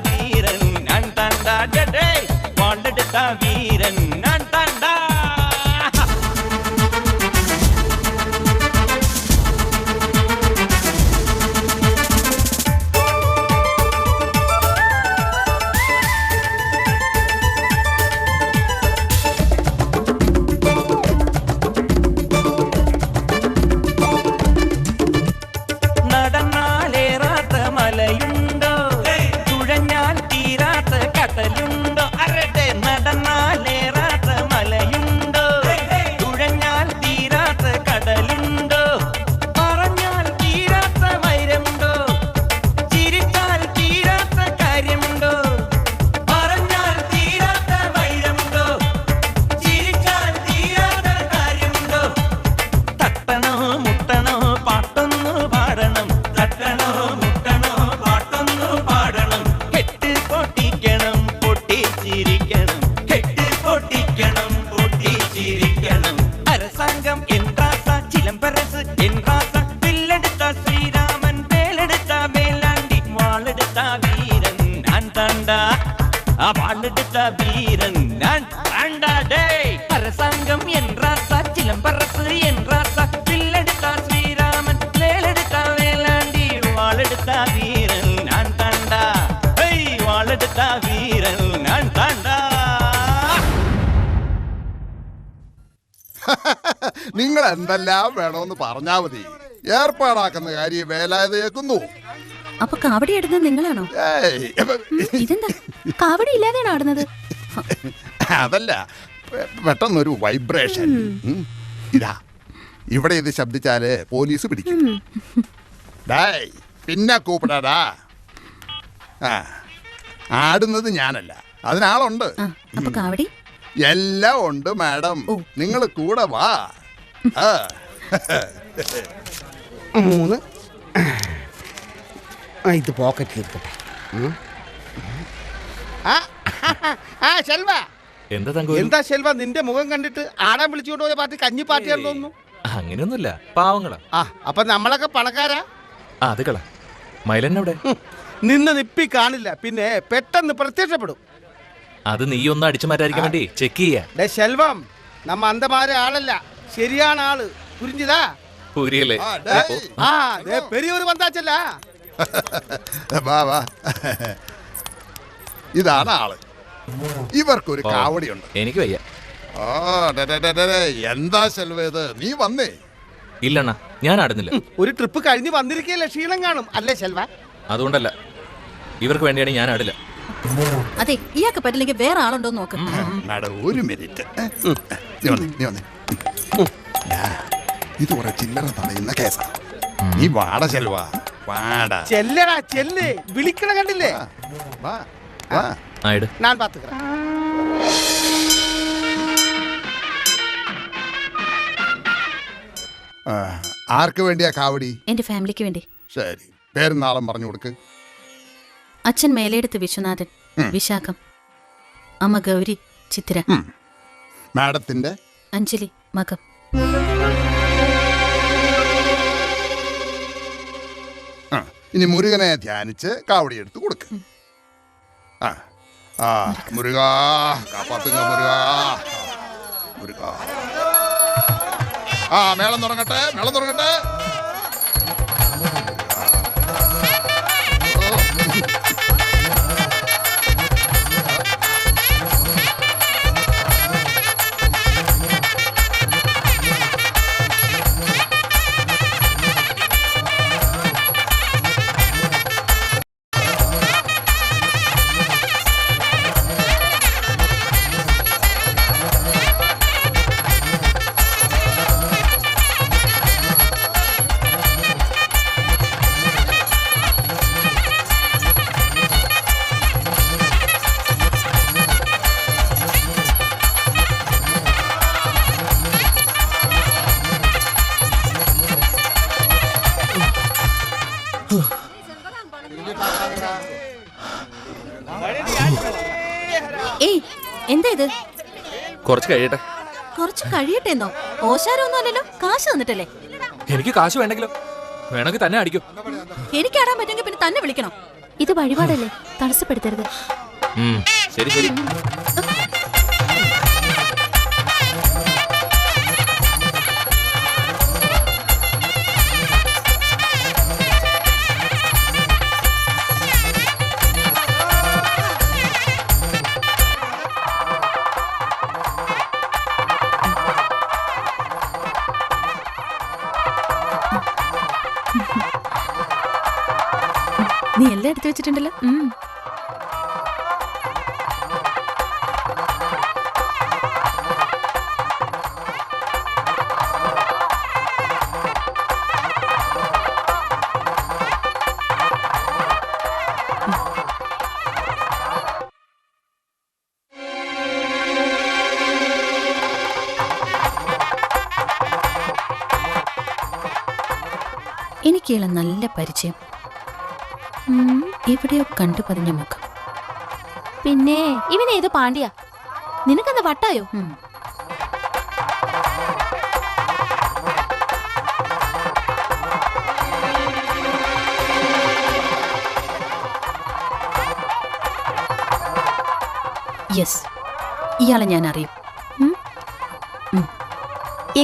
வீரன் நான் தாண்டா டே வாழெடுத்த வீரன் நான் தாண்டா നടന്നാലേറാത്ത മലയുണ്ടോ തുഴഞ്ഞാൽ തീരാത്ത കടലുണ്ടോ അരട്ടെ നടന്നാലേറാത്ത മലയുണ്ടോ തുഴഞ്ഞാൽ തീരാത്ത കടലുണ്ടോ പറഞ്ഞാൽ തീരാത്ത വൈരമുണ്ടോ ചിരിച്ചാൽ തീരാത്ത കാര്യമുണ്ടോ പറഞ്ഞാൽ തീരാത്ത വൈരമുണ്ടോ ചിരിച്ചാൽ തീരാത്ത കാര്യമുണ്ടോ തട്ടണോ മുട്ടണോ പാട്ടൊന്നു പാടണം തട്ടണോ മുട്ടണോ പാട്ടൊന്നു പാടണം കെട്ട് പൊട്ടിക്കണം പൊട്ടിച്ചിരിക്കണം കെട്ട് പൊട്ടിക്കണം പൊട്ടിച്ചിരിക്കണം அரசாங்கம் என்றாசா சிலம்பரசு என்றாசா வில்லெடுத்தா ஸ்ரீராமன் வேலெடுத்தா வேலாண்டி வாழெடுத்தா வீரன் நான் தாண்டா வாழெடுத்தா வீரன் நான் தாண்டா டேய் அரசாங்கம் என்றாசா சிலம்பரசு என்றாசா வில்லெடுத்தா ஸ்ரீராமன் வேலெடுத்தா வேலாண்டி வாழெடுத்தா வீரன் நான் தாண்டா வாழெடுத்தா வீரன் நான் தாண்டா നിങ്ങൾ എന്തെല്ലാം വേണമെന്ന് പറഞ്ഞാ മതി, ഏർപ്പാടാക്കുന്ന കാര്യം വേലായത് കേൾക്കുന്നു. അപ്പൊ കാവടി ഇടുന്നത് നിങ്ങളാണോ? ഏയ്, ഇതെന്താ കാവടി ഇല്ലാതെയാണ് ആടുന്നത്? അതല്ല, പെട്ടെന്നൊരു വൈബ്രേഷൻ. ഇതാ ഇവിടെ ഇത് ശബ്ദിച്ചാല് പോലീസ് പിടിക്കും. ഡേയ്, പിന്നെ കൂപ്പിടാടാ. ആടുന്നത് ഞാനല്ല, അതിനാളുണ്ട്. അപ്പൊ കാവടി എല്ലാം ഉണ്ട് മാഡം, നിങ്ങൾ കൂടെ വാ. 3 ഇത് പോക്കറ്റിൽ ഇരിക്കട്ടെ. ശെൽവ, എന്താ ശെൽവ നിന്റെ മുഖം കണ്ടിട്ട് ആടാൻ വിളിച്ചുകൊണ്ട് പോയ പാർട്ടി കഞ്ഞി പാർട്ടിയാണെന്ന് തോന്നുന്നു. അങ്ങനെയൊന്നുമില്ല, പാവങ്ങളാ. അപ്പൊ നമ്മളൊക്കെ പണക്കാരാ. അത് കള മൈലന്നവിടെ നിന്ന് നിപ്പി കാണില്ല, പിന്നെ പെട്ടെന്ന് പ്രത്യക്ഷപ്പെടും. അത് നീ ഒന്ന് അടിച്ചു മാറ്റാതിരിക്കാൻ വേണ്ടി ചെക്ക് ചെയ്യാ. ശെൽവം, നമ്മ അന്തമാരെ ആളല്ല, ശരിയാണ് ആള്. പുരിഞ്ചിതാ പൂരിയല്ലേ? പെരിയൊരു വന്നാച്ചല്ല. ഇതാണ് ആള്. ഇവർക്കൊരു കാവടിയുണ്ട്. എനിക്ക് വയ്യ. എന്താ ശെൽവേത്, നീ വന്നേ? ഇല്ലണ്ണ, ഞാൻ ആടുന്നില്ല. ഒരു ട്രിപ്പ് കഴിഞ്ഞ് വന്നിരിക്കല്ലേ, ക്ഷീണം കാണും അല്ലേ ശെൽവ? അതുകൊണ്ടല്ല, ഇവർക്ക് വേണ്ടിയാണ് ഞാൻ ആടില്ല. അതെ, ഇയാൾക്ക് പറ്റില്ലെങ്കിൽ വേറെ ആളുണ്ടോ നോക്ക്. ഒരു മിനിറ്റ്, നീ വന്നേ. ഇത് കുറെ ചില്ലറ തടയുന്ന കേസാ. നീ വാട ശെൽവ, വാട. ചെല്ലടാ ചെല്ല്, വിളിക്കണ കണ്ടില്ലേ? ഞാൻ പാത്തുக்கிறேன். ആർക്ക് വേണ്ടിയാ കാവടി? എന്റെ ഫാമിലിക്ക് വേണ്ടി. ശരി, പേരും നാളും പറഞ്ഞു കൊടുക്ക്. അച്ഛൻ മേലെടുത്ത് വിശ്വനാഥൻ, വിശാഖം. അമ്മ ഗൗരി, ചിത്തിര. മാഡത്തിന്റെ അഞ്ജലി, മകം. ഇനി മുരുകനെ ധ്യാനിച്ച് കാവടി എടുത്ത് കൊടുക്ക്. മുരുകാ കാപ്പാത്തുക, മുരുകാ മുരുകാ. മേളം തുടങ്ങട്ടെ, മേളം തുടങ്ങട്ടെ. ഏയ്, എന്താ ഇത്? കുറച്ച് കഴിയട്ടെ. കുറച്ച് കഴിയട്ടെന്നോ? ഓശാരൊന്നും അല്ലല്ലോ, കാശ് തന്നിട്ടല്ലേ? എനിക്ക് കാശ് വേണ്ടെങ്കിലോ? വേണമെങ്കിൽ തന്നെ അടിക്കും. എനിക്ക് ആടാൻ പറ്റുമെങ്കിൽ പിന്നെ തന്നെ വിളിക്കണം. ഇത് വഴിപാടല്ലേ, തടസ്സപ്പെടുത്തരുത്. ശരി ശരി. നീ എല്ലാം എടുത്തു വെച്ചിട്ടുണ്ടല്ലോ. എനിക്കുള്ള നല്ല പരിചയം, എവിടെയോ കണ്ടു പതിഞ്ഞ മുഖം. പിന്നെ ഇവനേത് പാണ്ഡ്യ? നിനക്കെന്താ വട്ടായോ? യെസ്, ഇയാളെ ഞാൻ അറിയും.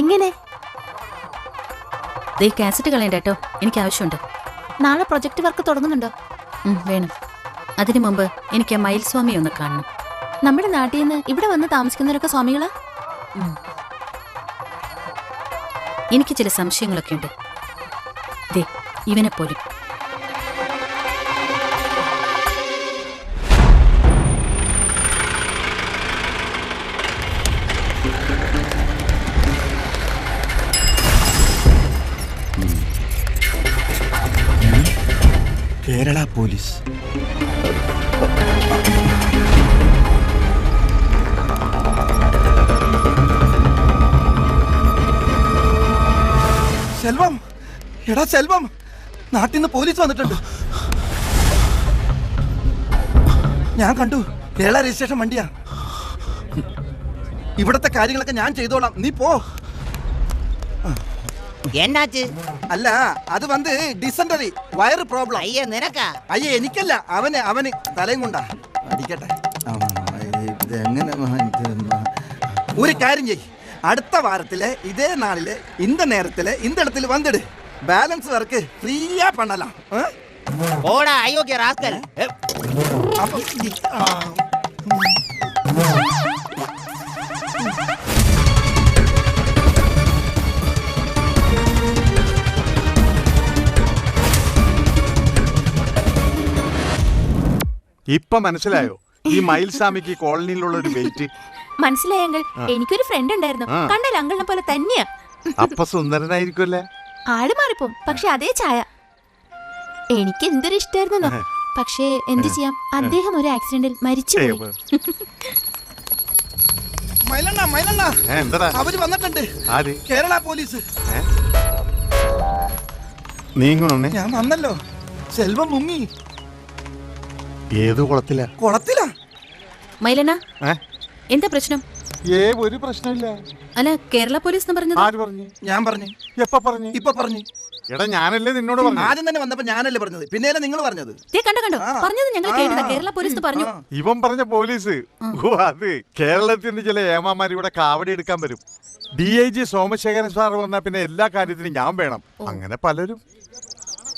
എങ്ങനെ? ദേ കാസറ്റ് കളയണ്ട കേട്ടോ, എനിക്ക് ആവശ്യമുണ്ട്. നാളെ പ്രൊജക്ട് വർക്ക് തുടങ്ങുന്നുണ്ടോ? വേണം. അതിനു മുമ്പ് എനിക്ക് ആ മയിൽ സ്വാമി ഒന്ന് കാണണം. നമ്മുടെ നാട്ടിൽ നിന്ന് ഇവിടെ വന്ന് താമസിക്കുന്നവരൊക്കെ സ്വാമികളാ? എനിക്ക് ചില സംശയങ്ങളൊക്കെ ഉണ്ട്. ദേ ഇവനെ പോലും. കേരള പോലീസ്. സെൽവം, എടാ സെൽവം, നാട്ടിൽ നിന്ന് പോലീസ് വന്നിട്ടുണ്ട്. ഞാൻ കണ്ടു, കേരള രജിസ്ട്രേഷൻ വണ്ടിയാ. ഇവിടത്തെ കാര്യങ്ങളൊക്കെ ഞാൻ ചെയ്തോളാം, നീ പോ. എന്നാച്ച്? അല്ല, അത് വന്ന് ഡിസെൻട്രി വയറ് പ്രോബ്ലം. അയ്യ നിനക്കാ? അയ്യേ എനിക്കല്ല, അവന് തലയും കൊണ്ടാ. അടിക്കട്ടെ. എങ്ങനെ ഒരു കാര്യം ചെയ്, അടുത്ത വാരത്തില് ഇതേ നാളില് இந்த நேரത്തില് இந்த இடத்துல வந்துடு. ബാലൻസ് വർക്ക് ഫ്രീയാ പണലാം. ഓടാ അയോഗ്യ റാസ്കൽ. ഇപ്പൊ മനസ്സിലായോ ഈ മയിൽസ്വാമിക്ക് കോളനിയിലുള്ള ഒരു വെയിറ്റ്? മനസ്സിലായെങ്കിൽ എനിക്കൊരു ഫ്രണ്ട് ഉണ്ടായിരുന്നു, കണ്ടാൽ അങ്കിളിനെ പോലെ തന്നെയാ. അപ്പൊ സുന്ദരനായിരിക്കുമല്ലേ? ആട് മാറിപ്പോം, പക്ഷെ അതേ ചായ. എനിക്ക് എന്തൊരു ഇഷ്ടായിരുന്നു. പക്ഷേ എന്ത് ചെയ്യാം, അദ്ദേഹം ഒരു ആക്സിഡന്റിൽ മരിച്ചുപോയി. അവര് വന്നിട്ടുണ്ട്, കേരള പോലീസ്. നീങ്ങണേ, ഞാൻ വന്നല്ലോ. സെൽവം മുങ്ങി. ഏത് കുളത്തിലാ? കുളത്തിലാ. മൈലന, എന്താ പ്രശ്നം? ഒരു പ്രശ്നമില്ല. അല്ല, കേരള പോലീസ് എന്ന് പറഞ്ഞത്? ആര് പറഞ്ഞു? ഞാൻ പറഞ്ഞു. എപ്പ പറഞ്ഞു? ഇപ്പൊ പറഞ്ഞു. എടാ ഞാനല്ലേ നിന്നോട് പറഞ്ഞു. ആദ്യം തന്നെ വന്നപ്പോ ഞാനല്ലേ പറഞ്ഞത്, പിന്നെയല്ലേ നിങ്ങൾ പറഞ്ഞത്? കണ്ടോ പറഞ്ഞത് ഞങ്ങൾ കേട്ടതാ. കേരള പോലീസ് പറഞ്ഞു. ഇവൻ പറഞ്ഞ പോലീസ്? ഓ, അത് കേരളത്തിന്റെ ചില ഏമാമാർ ഇവിടെ കാവടി എടുക്കാൻ വരും. DIG സോമശേഖരൻ സാർ വന്നാ പിന്നെ എല്ലാ കാര്യത്തിനും ഞാൻ വേണം. അങ്ങനെ പലരും.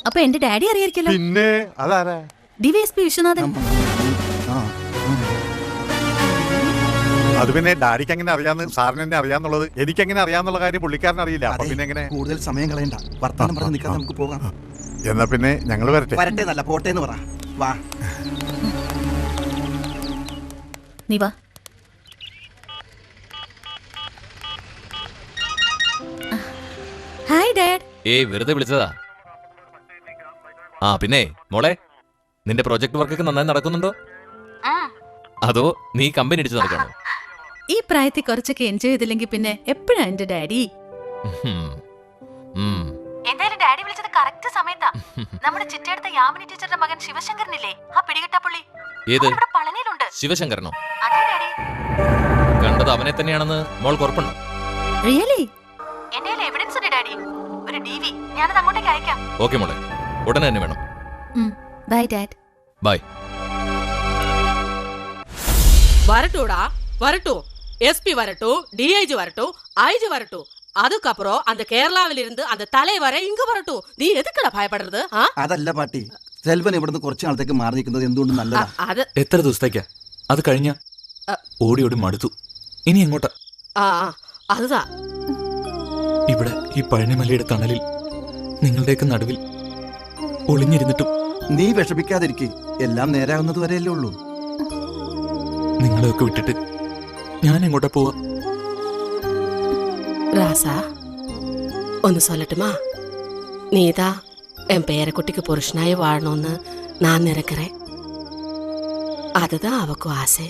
അപ്പൊ എന്റെ ഡാഡി അറിയായിരിക്കല്ലോ. പിന്നെ അതാരാ? DYSP വിശ്വനാഥൻ. അത് പിന്നെ ഡാഡിക്ക് എങ്ങനെ അറിയാന്ന്, സാറിന് എന്നെ അറിയാന്നുള്ളത് എനിക്ക് എങ്ങനെ അറിയാന്നുള്ള കാര്യം പുള്ളിക്കാരൻ അറിയില്ല. അപ്പൊ പിന്നെ എങ്ങനെ? കൂടുതൽ സമയം കളയണ്ട, വർത്തമാനം പറഞ്ഞ് നിൽക്കാൻ നമുക്ക് പോകാം. എന്നാ പിന്നെ ഞങ്ങൾ വരട്ടെ. വരട്ടെ നല്ല പോട്ടെ എന്ന് പറ. വാ, നീ വാ. Hi dad. വെറുതെ വിളിച്ചതാ. പിന്നെ മോളെ, നിന്റെ പ്രൊജക്ട് വർക്കൊക്കെ നന്നായി നടക്കുന്നുണ്ടോ? അതോ നീ കമ്പനി അടിച്ച് നടക്കണോ? ഈ പ്രായത്തിൽ കുറച്ചൊക്കെ എൻജോയ് ചെയ്തില്ലെങ്കിൽ പിന്നെ എപ്പോഴാ എന്റെ ഡാഡി? എന്തായാലും ഡാഡി വിളിച്ചത് കറക്റ്റ് സമയത്താ. നമ്മുടെ ചിറ്റയെടുത്ത യാമിനി ടീച്ചറുടെ മകൻ ശിവശങ്കരനില്ലേ, ആ പിടികിട്ടാപ്പുള്ളി? ഏത് പളനിയിലുണ്ട്. ശിവശങ്കരനോ? അതെ ഡാഡി. കണ്ടത് അവനെ തന്നെയാണെന്ന് മോൾ ഉറപ്പുണ്ടോ? റിയലി? എന്റെ എവിഡൻസ് ഉണ്ട് ഡാഡി, ഒരു DV. ഞാനത് അങ്ങോട്ടേക്ക് അയക്കാം. ഓക്കെ മോളെ, ഉടനെ തന്നെ വേണം. By dad. ബൈ. வரட்டும்டா வரட்டும். எஸ்பி வரட்டும், டிஐஜி வரட்டும், ஐஜி வரட்டும். அதுக்கப்புறம் அந்த கேரளாவில் இருந்து அந்த தலைவரை இங்க வரட்டும். നീ എതുക്കടാ ഭയപ്പെടുന്നത്? അതല്ല പാട്ടി, സെൽവൻ ഇവിടുന്ന് കുറച്ച് നാളത്തേക്ക് മാറി നിൽക്കുന്നത് എന്തുകൊണ്ട് നല്ലതാ? അത് എത്ര ദിവസത്തേക്കാ? അത് കഴിഞ്ഞ ഓടി ഓടി മടുത്തു. ഇനി എങ്ങോട്ടാ? അതുതാ ഇവിടെ ഈ പഴനിമലയുടെ തണലിൽ നിങ്ങളുടെയൊക്കെ നടുവിൽ ഒളിഞ്ഞിരുന്നിട്ടും നീ വിഷമിക്കാതിരിക്കെ, എല്ലാം നേരാകുന്നത് വരെയല്ലേ ഉള്ളൂ. നിങ്ങളെയൊക്കെ വിട്ടിട്ട് ഞാൻ എങ്ങോട്ടാ പോവാ? ராசா ഒന്ന് சொல்லட்டுமா? நீதா என் பேரக்குட்டிக்கு புருஷனாய் வாழணும்னு நான் நினைக்கிறேன். அதுதான் அவக்கும் ஆசை.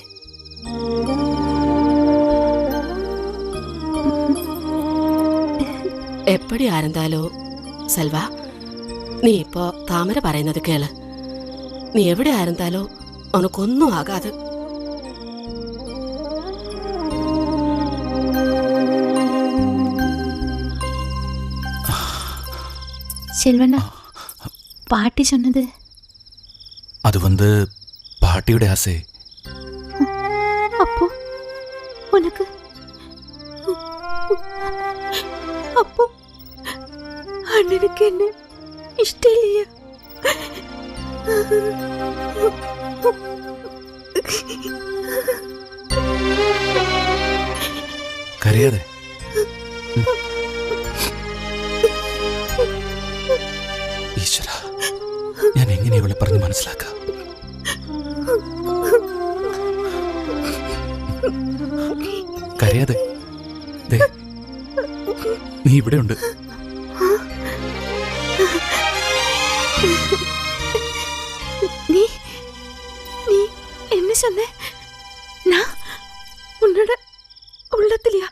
എപ്പടിയാ இருந்தாலும் സെൽവാ, നീ ഇപ്പോ താമര പറയുന്നത് കേള്. നീ എവിടെ ആയിരുന്നാലോ ഉനക്കൊന്നും ആകാതെ. செல்வண்ணா, பாட்டி சொன்னது அது பாட்டியோட ஆசை. அப்போ உனக்கு அப்போ அண்ணனுக்கு என்ன இஷ்டம் இல்லையா? കരയാതെ. ഈശ്വര, ഞാൻ എങ്ങനെ ഇവളെ പറഞ്ഞ് മനസ്സിലാക്കാം? കരയാതെ. നീ ഇവിടെ ഉണ്ട്. நீ நீ என்ன சொன்ன? நான் உன்னோட உள்ளத்திலையா?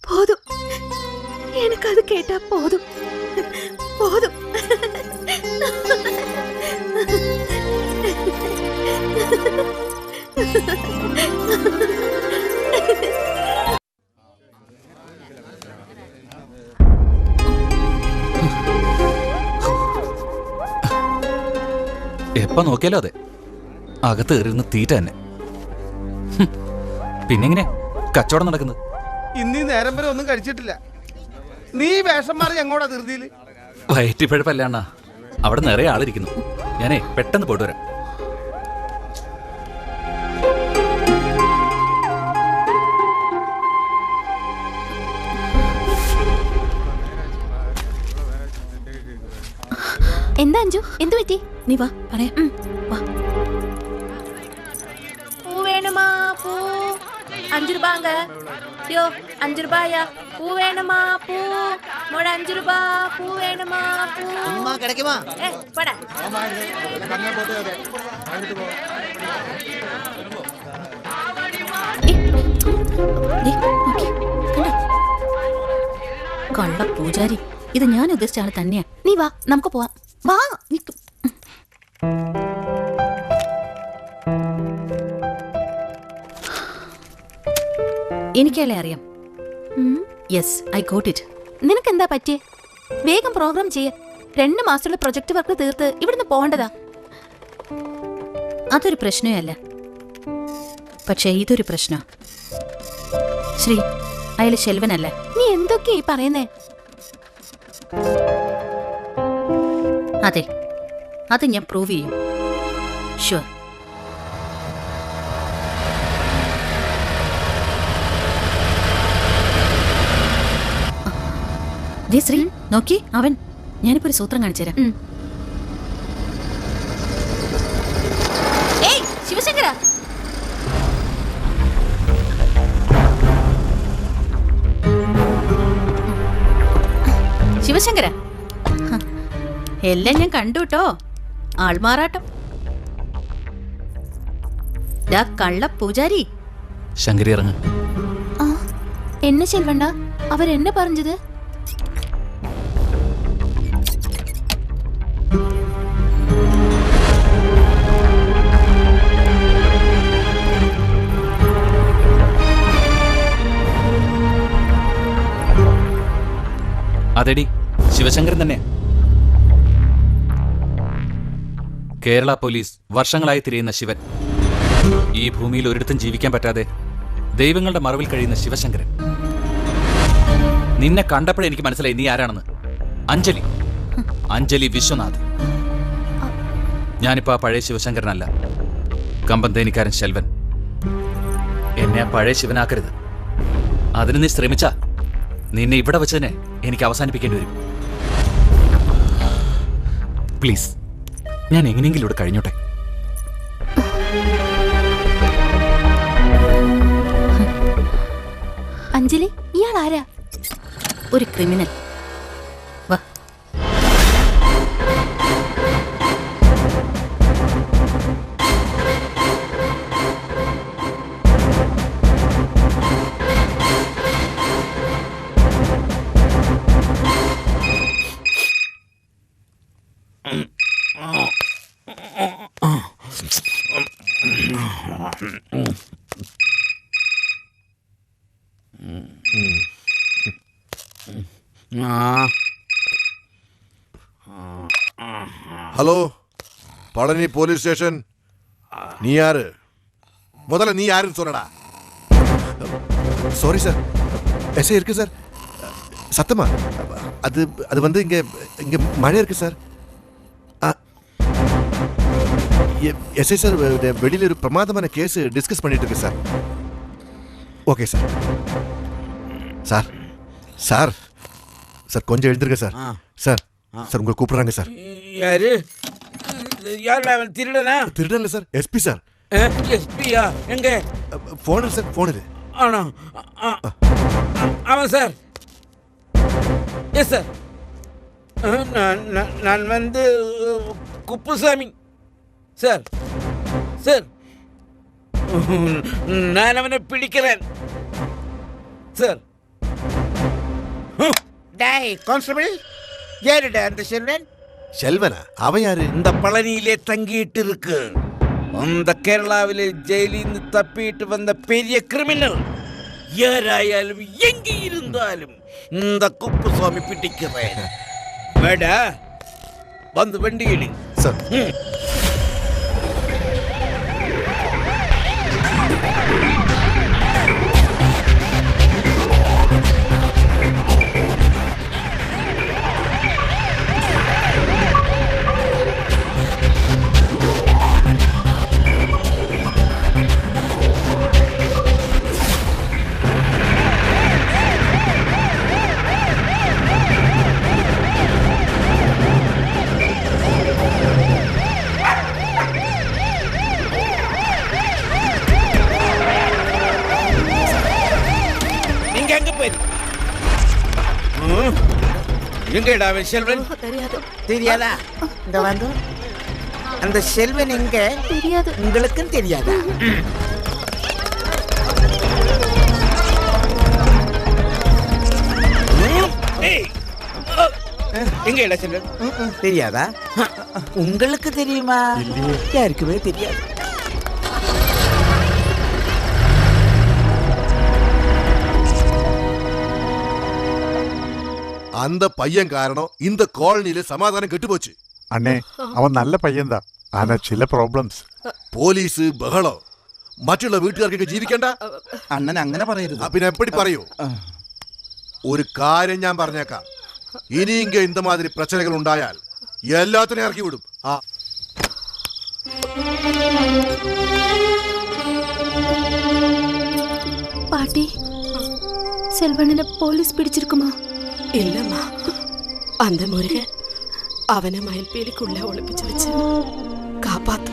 போதும், எனக்கு அது கேட்டா போதும் போதும். എപ്പ നോക്കിയാലോ അതെ, അകത്ത് കയറിയിരുന്ന് തീറ്റ തന്നെ. പിന്നെങ്ങനെയാ കച്ചവടം നടക്കുന്നത്? ഇന്നീ നേരം വരെ ഒന്നും കഴിച്ചിട്ടില്ല. നീ വേഷം മാറി എങ്ങോട്ടാ ധൃതിയില്? വയറ്റിപ്പഴപ്പല്ല അണ്ണാ, അവിടെ നിറയെ ആളിരിക്കുന്നു. ഞാനേ പെട്ടെന്ന് പോയിട്ട് വരാം. എന്താ അഞ്ജു, എന്തു പറ്റി? നീ വാ പറയാം. വാ. பூ வேணுமா? பூ 5 ரூபாங்க. யோ 5 ரூபாயா? பூ வேணுமா? பூ மோட 5 ரூபா. பூ வேணுமா? பூ അമ്മ കിടക്കുമാ? பட കള്ള പൂജാരി, ഇത് ഞാൻ ഉദ്ദേശിച്ച ആള് തന്നെയാ. നീ വാ, നമുക്ക് പോവാം. വാ. എനിക്കല്ലേ അറിയാം. Yes, I got it. നിനക്കെന്താ പറ്റിയേ? വേഗം പ്രോഗ്രാം ചെയ്യ. 2 മാസമുള്ള പ്രൊജക്ട് വർക്ക് തീർത്ത് ഇവിടുന്ന് പോകേണ്ടതാ. അതൊരു പ്രശ്നമേ അല്ല, പക്ഷേ ഇതൊരു പ്രശ്നം. ശ്രീ, അയാൾ ശെൽവനല്ലേ? നീ എന്തൊക്കെയാ ഈ പറയുന്നേ? അതെ, അത് ഞാൻ പ്രൂവ് ചെയ്യും. ഷുവർ. ശ്രീ നോക്കി, അവൻ. ഞാനിപ്പോ ഒരു സൂത്രം കാണിച്ചു തരാം. ഏയ് ശിവശങ്കര, ശിവശങ്കര, എല്ലാം ഞാൻ കണ്ടു കേട്ടോ. ആൾമാറാട്ടം. കള്ള പൂജാരി. ശങ്കരി ഇറങ്ങ. എന്നെ ചെൽവണ്ട, അവരെന്നെ പറഞ്ഞത്. അതെടി, ശിവശങ്കരൻ തന്നെ. കേരള പോലീസ് വർഷങ്ങളായി തിരയുന്ന ശിവൻ. ഈ ഭൂമിയിൽ ഒരിടത്തും ജീവിക്കാൻ പറ്റാതെ ദൈവങ്ങളുടെ മറവിൽ കഴിയുന്ന ശിവശങ്കരൻ. നിന്നെ കണ്ടപ്പോഴേ എനിക്ക് മനസ്സിലായി നീ ആരാണെന്ന്. അഞ്ജലി, അഞ്ജലി വിശ്വനാഥ്. ഞാനിപ്പോ ആ പഴയ ശിവശങ്കരനല്ല, കമ്പന്തേനിക്കാരൻ ശെൽവൻ. എന്നെ ആ പഴയ ശിവനാക്കരുത്. അതിന് നീ ശ്രമിച്ചാ നിന്നെ ഇവിടെ വെച്ച് തന്നെ എനിക്ക് അവസാനിപ്പിക്കേണ്ടി വരും. പ്ലീസ്, ഞാൻ എങ്ങനെയെങ്കിലും ഇവിടെ കഴിഞ്ഞോട്ടെ. അഞ്ജലി, ഇയാൾ ആരാ? ഒരു ക്രിമിനൽ. വാ. Hello, Palani police station. நீ யாரு? முதல்ல நீ யாருன்னு சொல்லடா. சாரி சார், எஸ்ஐ இருக்கு சார். சத்தமா? அது அது வந்து இங்க இங்க மழை இருக்கு சார். எஸ்ஐ சார், வெளியில் ஒரு பிரமாதமான கேஸ் டிஸ்கஸ் பண்ணிட்டு இருக்கு sir. Okay sir. Sir sir sir கொஞ்சம் எழுந்திருக்க சார். சார் சார் உங்களை கூப்பிடுறாங்க சார். யாரு? யாருடா அவன்? திருடனா? திருடன் இல்லை சார், எஸ்பி சார். எஸ்பியா? எங்க? போன் சார், போன் இது. ஆனா அவன் சார். Yes sir. நான் வந்து குப்புசாமி சார். சார், நான் அவனை பிடிக்கிறேன் சார். டேய் கான்ஸ்டபிள், யாருடா அந்த செல்வன்? செல்வனா? அவன் யாரு? இந்த பழனியிலே தங்கிட்டு இருக்கு. அந்த கேரளாவிலே ஜெயிலில் இருந்து தப்பிட்டு வந்த பெரிய கிரிமினல். யாராயாலும் எங்க இருந்தாலும் இந்த குப்புசாமி பிடிக்கிறேன். வேடா வந்து வண்டியிடு சார். எங்கடா அவன் செல்வன்? தெரியாதா? இந்த வந்து அந்த செல்வன் எங்க? தெரியாது. உங்களுக்கும் தெரியாதா? எங்கடா செல்வன்? தெரியாதா? உங்களுக்கு தெரியுமா? யாருக்குமே தெரியாது. அந்த பையன் காரணம் இந்த காலனியில சமாதானம் கெட்டு போச்சு. അണ്ണേ, അവൻ നല്ല പയ്യന്താ. ആന ചില പ്രോബ്ലംസ്. പോലീസ് ബഹളം, മറ്റുള്ള വീട്ടുകാർക്കൊക്കെ ജീവിക്കണ്ട. അണ്ണൻ അങ്ങനെ പറയരുത്. പിന്നെ എപ്പടി പറയൂ? ഒരു കാര്യം ഞാൻ പറഞ്ഞേക്കാം, ഇനിയെങ്ക இந்த மாதிரி பிரச்சனைகள் ഉണ്ടായാൽ എല്ലാത്തിനെയും ഇറക്കി വിടും. பாட்டி, செல்வனனை போலீஸ் பிடிச்சிருக்குமா? இல்லம்மா, அந்த முருகன் அவனை மயில்பீலிக்குள்ள ஒளிப்பிச்சு வச்சு காப்பாத்து.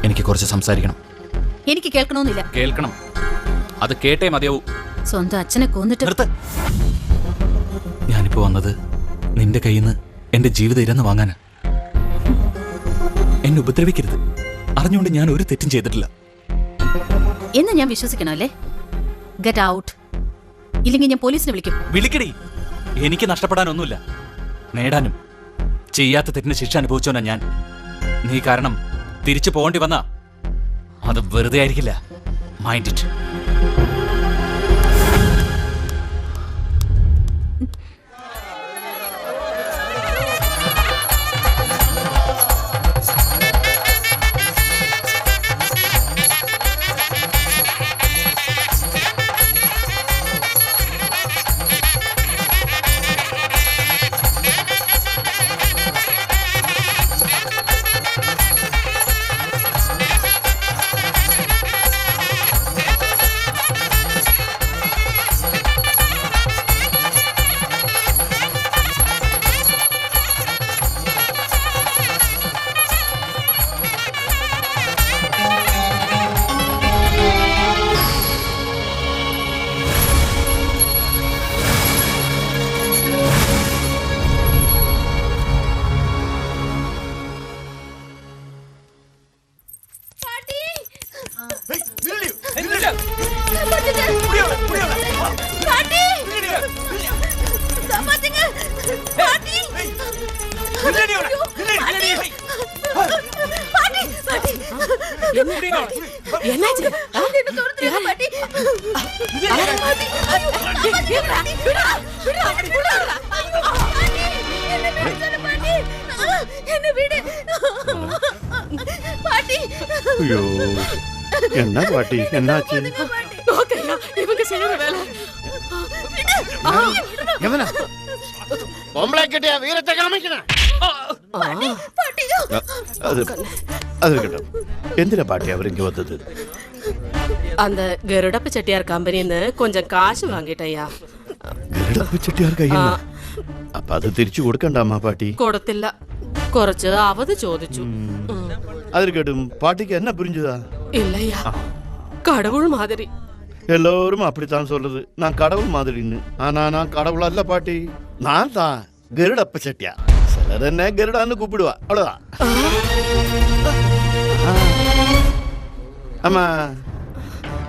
എനിക്ക് കുറച്ച് സംസാരിക്കണം. എനിക്ക് കേൾക്കണമെന്നില്ല. കേൾക്കണം, അത് കേട്ടേ മതിയാവൂ. സ്വന്തം അച്ഛനെ കൊന്നിട്ട്. നിർത്ത്. ഞാനിപ്പോ വന്നത് നിന്റെ കയ്യിൽ നിന്ന് എന്റെ ജീവിതം ഇരന്ന് വാങ്ങാനാ. എന്നെ ഉപദ്രവിക്കരുത്. അറിഞ്ഞുകൊണ്ട് ഞാൻ ഒരു തെറ്റും ചെയ്തിട്ടില്ല എന്ന് ഞാൻ വിശ്വസിക്കണോ അല്ലേ? ഗെറ്റ് ഔട്ട്, ഇല്ലെങ്കിൽ ഞാൻ പോലീസിനെ വിളിക്കും. വിളിക്കടി. എനിക്ക് നഷ്ടപ്പെടാനൊന്നുമില്ല, നേടാനും. ചെയ്യാത്ത തെറ്റിന് ശിക്ഷ അനുഭവിച്ചോനാ ഞാൻ. നീ കാരണം തിരിച്ചു പോകേണ്ടി വന്നാ അത് വെറുതെ ആയിരിക്കില്ല. Mind it. ஐயோ, என்ன பாட்டி, என்னாச்சு? இவங்க செய்யற வேலை எவனா பொம்பளை கிட்ட வீரத்தை காமிக்கணும். அது அது இருக்கட்டும். എന്തിനാ பாட்டி அவர் இங்க வந்தது? அந்த கருடப்ப செட்டியார் கம்பெனின்னு கொஞ்சம் காசு வாங்கிட்டயா. ഗരുഡപ്പ ചെട്ടിയാർ കയ്യിൽ അപ്പൊ അത് തിരിച്ചു കൊടുക്കണ്ടാമാ പാട്ടി? കൊടുത്തില്ല, കുറച്ച് അവധി ചോദിച്ചു. അതിൽ കേട്ടും പാട്ടിക്ക് എന്നാ പുരിഞ്ചതാ? இல்லையா, கடவுள் மாதிரி. எல்லோரும் அப்படித்தான் சொல்றது, நான் கடவுள் மாதிரின்னு. ஆனா நான் கடவுள் அல்ல பாட்டி, நான் தான் கருடப்ப செட்டியா. சிலர் என்ன கருடான்னு கூப்பிடுவா, அவ்வளவுதான். ஆமா,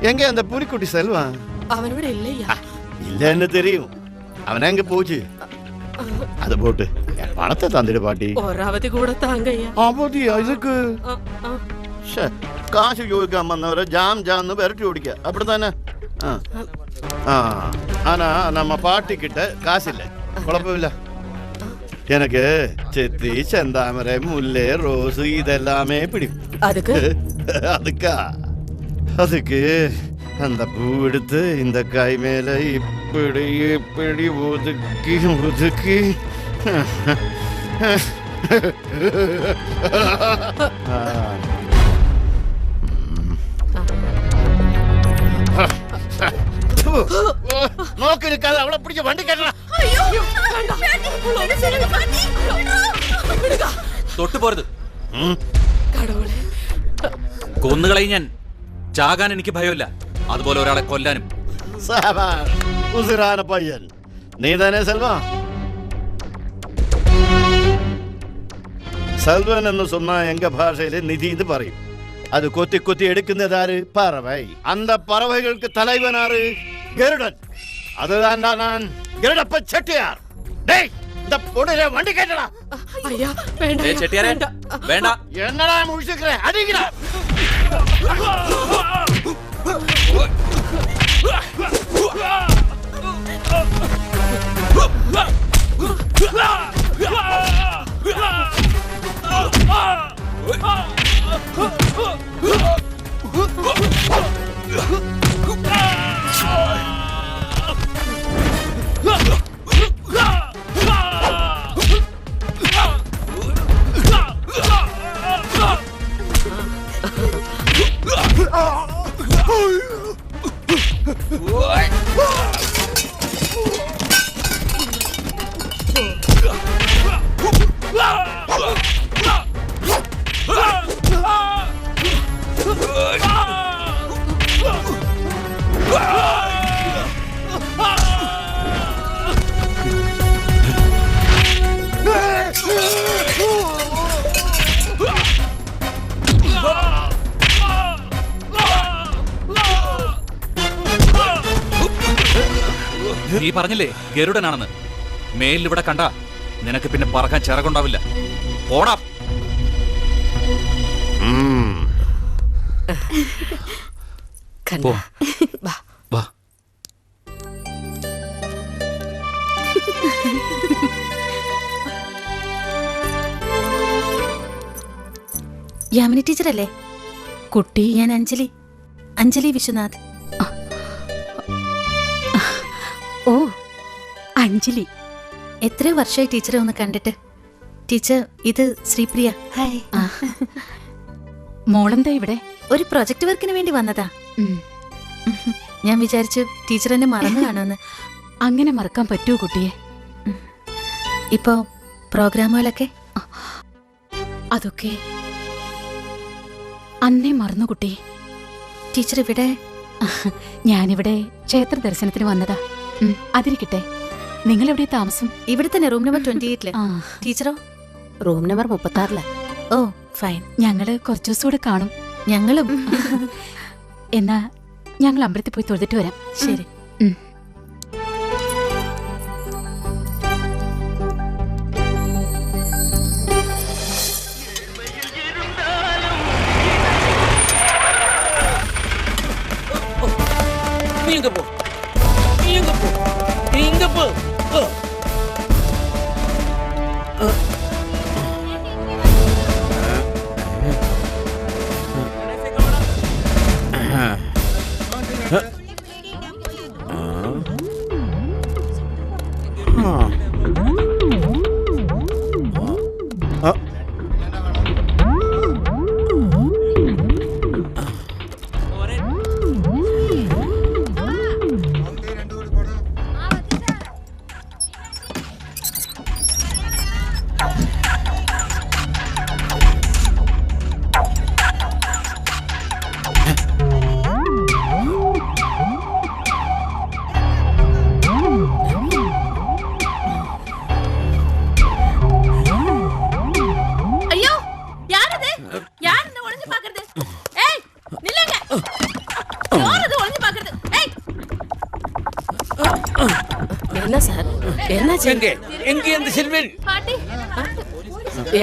எங்க அந்த புலிக்குட்டி செல்வம்? அவனோட இல்லையா? இல்லன்னு தெரியும், அவன் எங்க போச்சு? அது போட்டு என் பணத்தை தந்துடு பாட்டி. ஒரு அவதி கூட தாங்கய்யா. அவதியா இதுக்கு? കാശ് ചോദിക്കാൻ വന്നവരെ ജാം ജാന്ന് വിരട്ടി ഓടിക്കുക, അപ്പടിത്തന്നെ. ஆனா நம்ம பாட்டிக்கிட்ட காசு இல்லை, குழப்பமில்ல. எனக்கு செத்தி, செந்தாமரை, முல்லை, ரோஸு இதெல்லாமே பிடிக்கும். அதுக்கா அதுக்கு அந்த பூ எடுத்து இந்த கை மேல இப்படி இப்படி ஒதுக்கி ஒதுக்கி നോക്കി നിൽക്കാതെ അവളെ പിടിച്ച് വണ്ടി കയറ്റണം. തൊട്ടു പോരുത്. കൊന്നുകളയും ഞാൻ. ചാകാൻ എനിക്ക് ഭയമില്ല, അതുപോലെ ഒരാളെ കൊല്ലാനും. ഉസിറാന പയ്യൻ നീ തന്നെ സെൽവാ. സെൽവൻ എന്ന് சொன்னா எங்க ഭാഷയില് நிதி എന്ന് പറയും. அது கொத்தி கொத்தி எடுക്കുന്നதாரு? பறவை. அந்த பறவைகளுக்கு தலைவனாரு? கருடன். அதுதான் நான் கருடப்ப செட்டியார். டேய், இந்த பொண்ணுல வண்டி கேட்டடா. ஐயா வேண்டாம். ஏய் செட்டியாரே, வேண்டாம். என்னடா முழிச்சுக்கிற? அடிங்கடா. നീ പറഞ്ഞില്ലേ ഗരുഡനാണെന്ന്. മേലിൽ ഇവിടെ കണ്ട നിനക്ക് പിന്നെ പറക്കാൻ ചിറകുണ്ടാവില്ല. ഓടാ. പോ. വാ. യാമിനി ടീച്ചറല്ലേ? കുട്ടി, ഞാൻ അഞ്ജലി വിശ്വനാഥ്. ഓ, അഞ്ജലി. എത്രയോ വർഷമായി ടീച്ചറെ ഒന്ന് കണ്ടിട്ട്. ടീച്ചർ, ഇത് ശ്രീപ്രിയ. ഹായ്. മോളെന്താ ഇവിടെ? ഒരു പ്രൊജക്ട് വർക്കിന് വേണ്ടി വന്നതാ. ഞാൻ വിചാരിച്ചു ടീച്ചർ എന്നെ മറന്നു കാണുമെന്ന്. അങ്ങനെ മറക്കാൻ പറ്റുമോ കുട്ടിയെ? ഇപ്പോ പ്രോഗ്രാമുകളൊക്കെ അതൊക്കെ അന്നേ മറന്നു കുട്ടി. ടീച്ചർ ഇവിടെ? ഞാനിവിടെ ക്ഷേത്ര ദർശനത്തിന് വന്നതാ. അതിരിക്കട്ടെ, നിങ്ങൾ എവിടെ താമസം? ഇവിടെ തന്നെ, റൂം നമ്പർ 28. ടീച്ചറോ? Room number 36. Oh, fine. ഞങ്ങള് കുറച്ചു ദിവസം കൂടെ കാണും. ഞങ്ങളും. എന്നാ ഞങ്ങൾ അമ്പലത്തിൽ പോയി തൊഴുതിട്ട് വരാം. ശരി.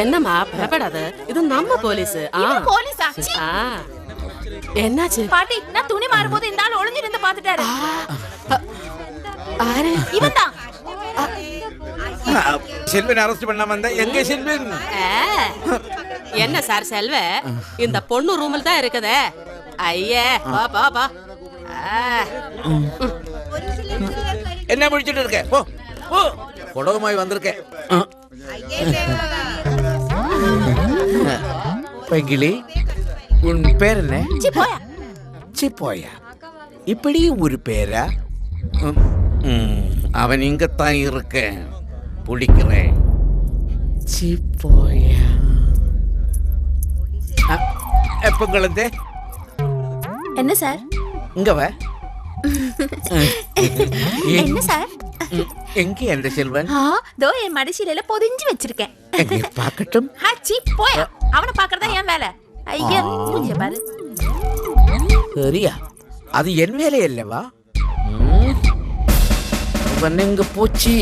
என்னம்மா பயப்படாத, இது நம்ம போலீஸ். என்னாச்சு பாட்டி? நான் துணி மாறும்போது இந்த ஆள் ஒளிஞ்சிருந்து பாத்துட்டாரு. இவன் தான் செல்வன் அரெஸ்ட் பண்ண வந்த. எங்க செல்வன்? என்ன சார் செல்வ, இந்த பொண்ணு ரூமில் தான் இருக்குதே. ஐயே, பா பா பா. என்ன முடிச்சிட்டு இருக்க? போ போ. புடகமாய் வந்திருக்கேன். பைகிலி, உன் பேர் என்ன? சிப்போயா. சிப்போயா? இப்படி ஒரு பேரா? அவன் இங்கத்தான் இருக்கேன், பிடிக்கிறேன். சிப்போயா. எப்ப குழந்தை? என்ன சார்? இங்க வா. என்ன சார்? எங்க அந்த செல்வன்? தோ என் மடிசில பொதிஞ்சு வச்சிருக்கேன். பாக்கட்டும். போயா, அவனை பாக்குறதா என் வேலை. ஐயா, மூஞ்சிய பாரு. சரியா? அது என் வேலை அல்லவா? அவன் எங்க போச்சு?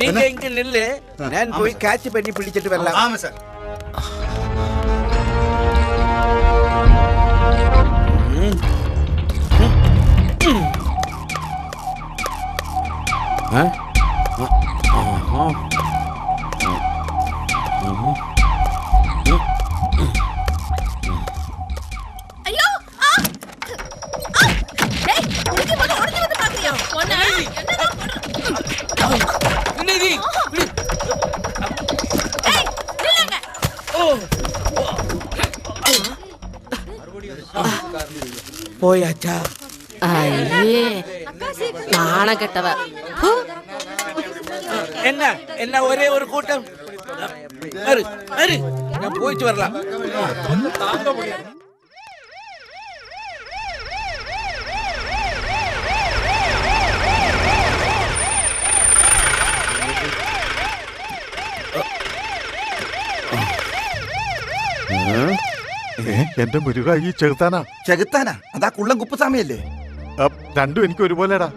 நீங்க இங்க நில்லு, நான் போய் கேட்ச் பண்ணி பிடிச்சிட்டு வரலாம். ஆமா சார். ஐயோ, டேய், உனக்கு வந்து உடைஞ்சு வந்து பாக்குறியா? ஒண்ணே என்னடா நில்லு. ஏய், நில்லுங்க. போயாச்சா? ஐயே, நாண கெட்டவ. என்ன என்ன ஒரே ஒரு கூட்டம்? நான் போயிட்டு வரலாம். എന്റെ മുരുക ഈ ചെറുത്താനാ. ചെകുത്താനാ? അതാ കുള്ളം കുപ്പുസ്വാമിയല്ലേ? രണ്ടും എനിക്ക് ഒരുപോലെടാ.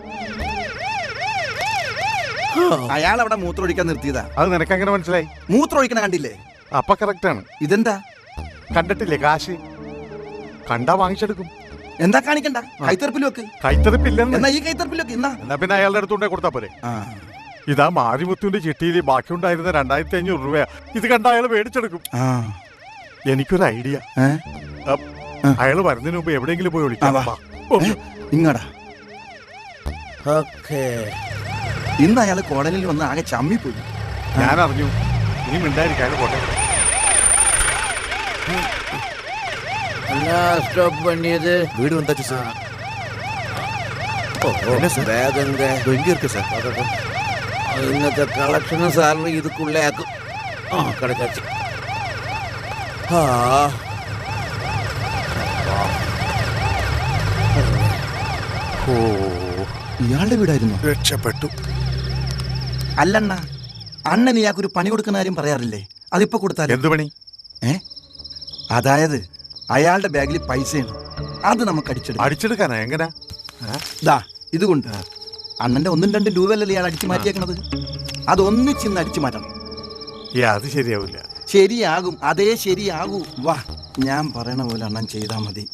അയാൾ അവിടെ മൂത്രമൊഴിക്കാൻ നിർത്തിയതാ. അത് നിനക്കെങ്ങനെ മനസ്സിലായി? മൂത്രമൊഴിക്കണ കണ്ടില്ലേ? അപ്പൊ കറക്റ്റ് ആണ്. ഇതെന്താ കണ്ടിട്ടില്ലേ? കാശ് കണ്ടാ വാങ്ങിച്ചെടുക്കും. എന്താ കാണിക്കണ്ട, കൈത്തെറുപ്പിൽ വെക്ക്. കൈത്തറിപ്പില്ലെന്ന്. എന്നാ ഈ കൈത്തെറുപ്പിൽ വെക്ക്. എന്നാ പിന്നെ അയാളുടെ അടുത്തുകൊണ്ടേ കൊടുത്താ പോരെ. ഇതാ മാരിമുത്തുവിന്റെ ചിട്ടിയിൽ ബാക്കിയുണ്ടായിരുന്ന 2500 രൂപ. ഇത് കണ്ട അയാൾ മേടിച്ചെടുക്കും. എനിക്കൊരു ഐഡിയ. അയാൾ വരുന്നതിന് മുമ്പ് എവിടെയെങ്കിലും പോയി വിളിക്കാം. ഇങ്ങടാ. ഇന്ന് അയാൾ കോടതിയിൽ വന്ന് ആകെ ചമ്മിപ്പോയി. ഞാൻ അറിഞ്ഞു. ഇനി മിണ്ടായിരിക്കും. പോട്ടെ. സ്റ്റോപ്പ് പണിയത് വീട് വந்தாச்சு சார். என்ன சார் வேகங்க எங்க இருக்கு சார்? ഇന്നത്തെ കളക്ഷനും സാലറി ഇതുക്കുള്ളേ ആക്കും. കിടക്കാച്ച്. ഇയാളുടെ വീടായിരുന്നു. രക്ഷപ്പെട്ടു. അല്ലണ്ണ, അണ്ണൻ ഇയാൾക്കൊരു പണി കൊടുക്കുന്ന കാര്യം പറയാറില്ലേ? അതിപ്പോ കൊടുത്താൽ എന്ത് പണി? അതായത് അയാളുടെ ബാഗിൽ പൈസയാണ്. അത് നമുക്ക് അടിച്ചെടുക്കാനാ? എങ്ങനെ? ഇതുകൊണ്ട് അണ്ണന്റെ 1-2 രൂപയല്ലേ ഇയാൾ അടിച്ചു മാറ്റിയേക്കണത്. അതൊന്നിച്ചിന്ന് അടിച്ചു മാറ്റണം. അത് ശരിയാവില്ല. ശരിയാകും. അതേ ശരിയാകൂ. വാ, ഞാൻ പറയണ പോലെ അണ്ണൻ ചെയ്താ മതി.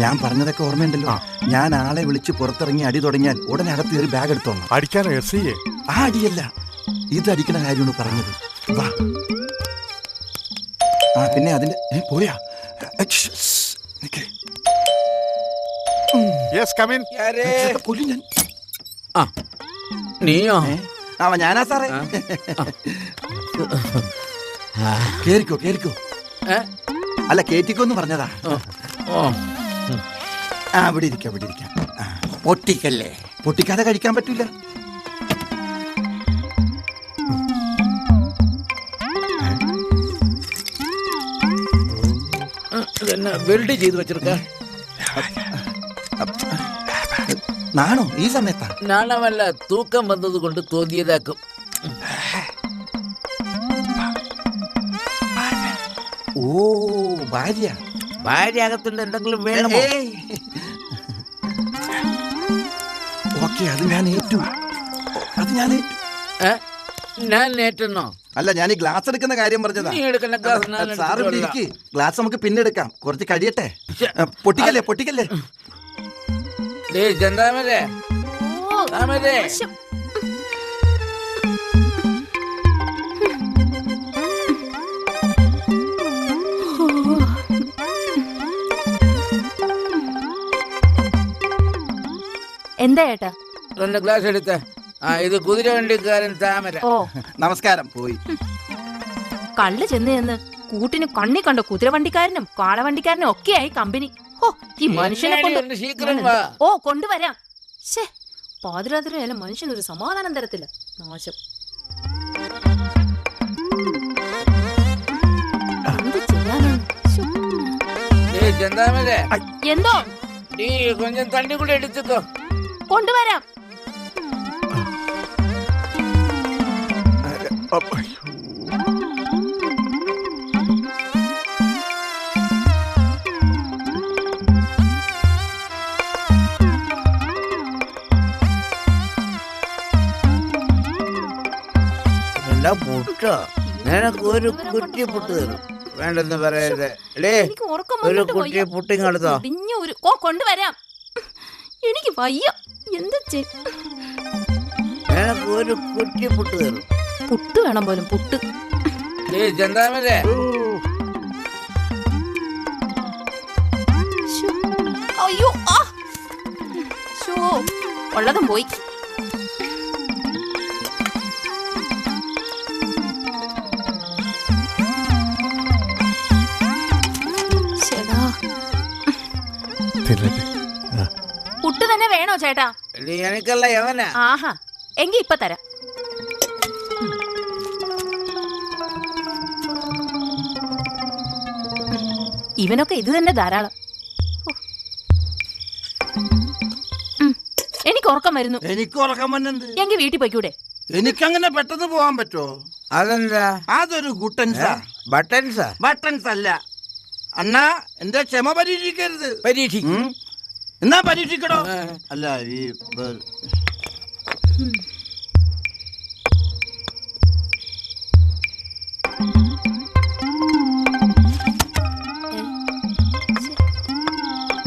ഞാൻ പറഞ്ഞതൊക്കെ ഓർമ്മയുണ്ടല്ലോ. ഞാൻ ആളെ വിളിച്ച് പുറത്തിറങ്ങി അടി തുടങ്ങിയാൽ ഉടനെ അകത്ത് കയറി ബാഗ് എടുത്തോണം. അടിക്കാനോ? ആ അടിയല്ല, ഇത് അടിക്കണ കാര്യമാണ് പറഞ്ഞത്. വാ. പിന്നെ അതിന്റെ പോയാ കൊല്ലു ഞാൻ. നീയോ? ഞാനാ സാറേ. കേറിക്കോ കേറിക്കോ. അല്ല, കേറ്റിക്കോന്ന് പറഞ്ഞതാ. അവിടെ ഇരിക്കാം, അവിടെ ഇരിക്കാം. പൊട്ടിക്കല്ലേ? പൊട്ടിക്കാതെ കഴിക്കാൻ പറ്റൂല. വെൽഡ് ചെയ്ത് വെച്ചിരിക്ക. നാണോ ഈ സമയത്താ? നാണമല്ല, തൂക്കം വന്നത് കൊണ്ട് തോന്നിയതാക്കും. ഓ, ഭാര്യ. ഭാര്യ അകത്തുണ്ട്. എന്തെങ്കിലും വേണമോ? ഓക്കെ, അത് ഞാൻ ഏറ്റു. ഞാൻ ഏറ്റെന്നോ? അല്ല, ഞാൻ ഈ ഗ്ലാസ് എടുക്കുന്ന കാര്യം പറഞ്ഞതാ. സാർ ഇവിടെ ഇരിക്ക്. ഗ്ലാസ് നമുക്ക് പിന്നെ എടുക്കാം. കുറച്ച് കഴിയട്ടെ. പൊട്ടിക്കല്ലേ പൊട്ടിക്കല്ലേ. ചെന്താമരേ, എന്താ ഏട്ടാ? 2 ഗ്ലാസ് എടുത്ത. ഇത് കുതിര വണ്ടിക്കാരൻ താമര. ഓ, നമസ്കാരം. പോയി കള്ള് ചെന്ന് കൂട്ടിന് കണ്ണി കണ്ട കുതിരവണ്ടിക്കാരനും കാളവണ്ടിക്കാരനും ഒക്കെയായി കമ്പനി. ഈ മനുഷ്യനെ കൊണ്ട്. ഓ, കൊണ്ടുവരാം. പാതിരാത്രി ആയാലും മനുഷ്യനൊരു സമാധാനം തരത്തില്ല. നാശം. എന്ത് ചെയ്യാനാണ്? എന്തോ? നീ കൊഞ്ചം തണ്ണി കൂടെ എടുത്തോ. കൊണ്ടുവരാം. പുട്ടോ? നിനക്ക് ഒരു കുറ്റി പുട്ട് തരും. വേണ്ടെന്ന് പറയരുത്. ഒരു കുറ്റി പുട്ടിങ്ങെടുത്തോ. കൊണ്ടുവരാം. എനിക്ക് വയ്യ. എന്താ നിനക്ക് ഒരു കുറ്റി പുട്ട് തരും. പുട്ട് വേണം പോലും. പുട്ട്. ചെന്താമരേ, അയ്യോ, ഉള്ളതും പോയി. പുട്ട് തന്നെ വേണോ ചേട്ടാ? എനിക്കല്ല, യവനാ. ആഹാ, എങ്കി ഇപ്പൊ തരാം. ഇവനൊക്കെ ഇത് തന്നെ ധാരാളം. എനിക്ക് ഉറക്കം വരുന്നു. എനിക്ക് ഉറക്കം വരുന്നുണ്ട്. എങ്കിൽ വീട്ടിൽ പോയിക്കൂടെ? എനിക്കങ്ങനെ പെട്ടെന്ന് പോവാൻ പറ്റുമോ? അതെന്താ? അതൊരു ഗുട്ടൻസാ. ബട്ടൻസാ? ബട്ടൻസ് അല്ല, അണ്ണാ എന്റെ ക്ഷമ പരീക്ഷിക്കരുത്. പരീക്ഷിക്കും. എന്നാ പരീക്ഷിക്കണോ? അല്ല ഈ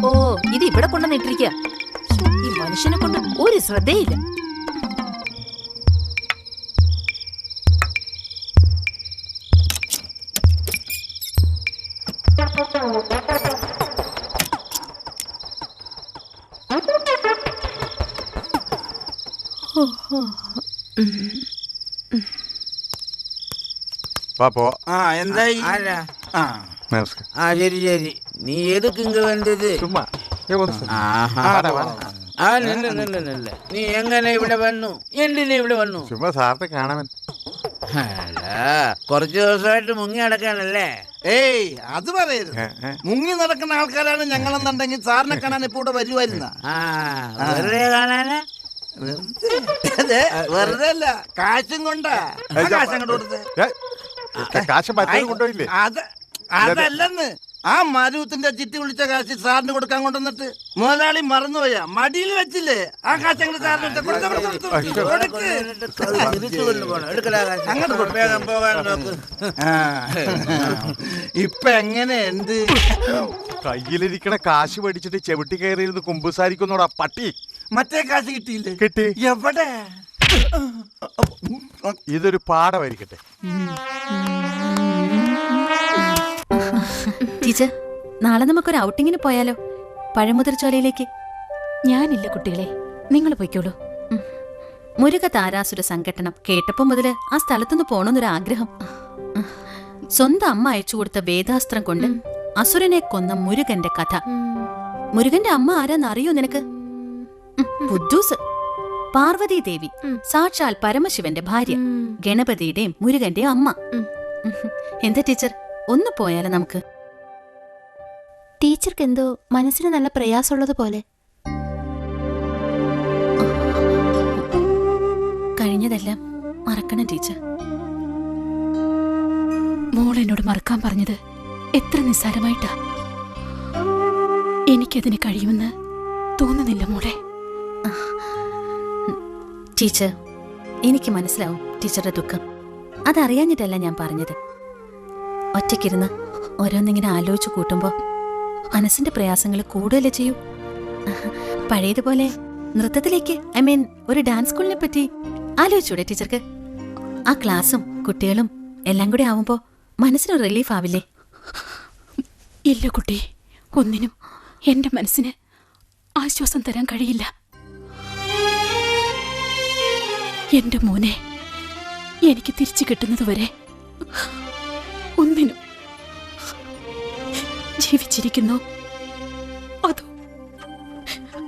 ഓ ഇത് ഇവിടെ കൊണ്ടുവന്നിട്ടിരിക്കുക. ഈ മനുഷ്യനെ കൊണ്ട് ഒരു ശ്രദ്ധയില്ല. പാപ്പോ ആ എന്തായി? ആരാ? ആ നമസ്കാരം. ആ ശരി ശരി. നീ ഏത് കിങ്ക വേണ്ടത്? ചുമ്മാ ആ നില്ല. നീ എങ്ങനെ ഇവിടെ വന്നു? എന്തിനാ ഇവിടെ വന്നു? ചുമ്മാ സാറിനെ കാണാൻ. അല്ല, കുറച്ചു ദിവസമായിട്ട് മുങ്ങി നടക്കാണല്ലേ? ഏയ് അത് പറയരുത്. മുങ്ങി നടക്കുന്ന ആൾക്കാരാണ് ഞങ്ങളെന്നുണ്ടെങ്കിൽ സാറിനെ കാണാൻ ഇപ്പൊ ഇവിടെ വരുമായിരുന്ന. വെറുതെ കാണാനാ? വെറുതെ അല്ല, കാശും കൊണ്ടാ. കാശങ്ങോട്ട് കൊടുത്തേ. കാശ് മറ്റേ കൊണ്ടുപോയില്ലേ? അതല്ലെന്ന്, ആ മരുവത്തിന്റെ ചിട്ടി വിളിച്ച കാശ് സാറിന് കൊടുക്കാൻ കൊണ്ടുവന്നിട്ട് മുതലാളി മറന്നുപോയാ മടിയിൽ വെച്ചില്ലേ? ആ കാശ് അങ്ങനെ സാറിന് അങ്ങോട്ട് വേഗം പോകാൻ നോക്ക്. ഇപ്പൊ എങ്ങനെ എന്ത്? കയ്യിലിരിക്കണ കാശ് മേടിച്ചിട്ട് ചെവിട്ടി കയറിയിരുന്ന് കുമ്പുസാരിക്കുന്നോടാ പട്ടി. മറ്റേ കാശ് കിട്ടിയില്ലേ? കിട്ടി. എവിടെ? ഇതൊരു പാഠമായിരിക്കട്ടെ. ടീച്ചർ, നാളെ നമുക്കൊരു ഔട്ടിങ്ങിന് പോയാലോ? പഴമുതിർച്ചോലയിലേക്ക്. ഞാനില്ല കുട്ടികളെ, നിങ്ങൾ പോയിക്കോളൂ. മുരുക താരാസുര സംഘട്ടനം കേട്ടപ്പോ മുതല് ആ സ്ഥലത്തുനിന്ന് പോണമെന്നൊരു ആഗ്രഹം. സ്വന്തം അമ്മ അയച്ചു കൊടുത്ത വേദാസ്ത്രം കൊണ്ട് അസുരനെ കൊന്ന മുരുകന്റെ കഥ. മുരുകന്റെ അമ്മ ആരാന്നറിയോ നിനക്ക്? ബുദ്ധൂസ്. പാർവതി ദേവി, സാക്ഷാൽ പരമശിവന്റെ ഭാര്യ, ഗണപതിയുടെയും മുരുകന്റെയും അമ്മ. എന്താ ടീച്ചർ, ഒന്ന് പോയാലോ നമുക്ക്? ടീച്ചർക്ക് എന്തോ മനസ്സിന് നല്ല പ്രയാസമുള്ളത് പോലെ. കഴിഞ്ഞതെല്ലാം മറക്കണം ടീച്ചർ. മോൾ എന്നോട് മറക്കാൻ പറഞ്ഞത് എത്ര നിസ്സാരമായിട്ടാ. എനിക്കതിന് കഴിയുമെന്ന് തോന്നുന്നില്ല മോളെ. ടീച്ചർ, എനിക്ക് മനസ്സിലാവും ടീച്ചറുടെ ദുഃഖം. അതറിയാഞ്ഞിട്ടല്ല ഞാൻ പറഞ്ഞത്. ഒറ്റയ്ക്കിരുന്ന് ഓരോന്നിങ്ങനെ ആലോചിച്ചു കൂട്ടുമ്പോൾ മനസ്സിന്റെ പ്രയാസങ്ങൾ കൂടുതലേ ചെയ്യൂ. പഴയതുപോലെ നൃത്തത്തിലേക്ക്, ഐ മീൻ ഒരു ഡാൻസ് സ്കൂളിനെ പറ്റി ആലോചിച്ചൂടെ ടീച്ചർക്ക്? ആ ക്ലാസ്സും കുട്ടികളും എല്ലാം കൂടി ആവുമ്പോ മനസ്സിന് റിലീഫ് ആവില്ലേ? ഇല്ല കുട്ടി, ഒന്നിനും എന്റെ മനസ്സിന് ആശ്വാസം തരാൻ കഴിയില്ല. എന്റെ മോനെ എനിക്ക് തിരിച്ചു കിട്ടുന്നതുവരെ ഒന്നിനും. ജീവിച്ചിരിക്കുന്നു അതോ?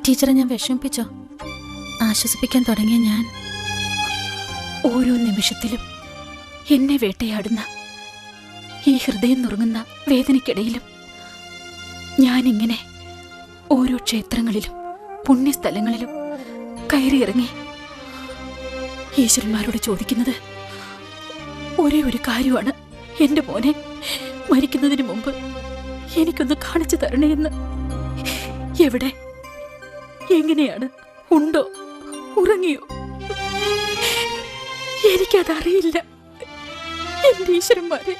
ടീച്ചറെ ഞാൻ വിഷമിപ്പിച്ചോ? ആശ്വസിപ്പിക്കാൻ തുടങ്ങിയ ഞാൻ ഓരോ നിമിഷത്തിലും എന്നെ വേട്ടയാടുന്ന ഈ ഹൃദയം നുറുങ്ങുന്ന വേദനയ്ക്കിടയിലും ഞാനിങ്ങനെ ഓരോ ക്ഷേത്രങ്ങളിലും പുണ്യസ്ഥലങ്ങളിലും കയറിയിറങ്ങി ഈശ്വരന്മാരോട് ചോദിക്കുന്നത് ഒരേ ഒരു കാര്യമാണ്. എന്റെ മോനെ മരിക്കുന്നതിന് മുമ്പ് എനിക്കൊന്ന് കാണിച്ചു തരണേന്ന്. എവിടെ, എങ്ങനെയാണ്, ഉണ്ടോ, ഉറങ്ങിയോ? എനിക്കതറിയില്ല എന്റെ ഈശ്വരന്മാരെ.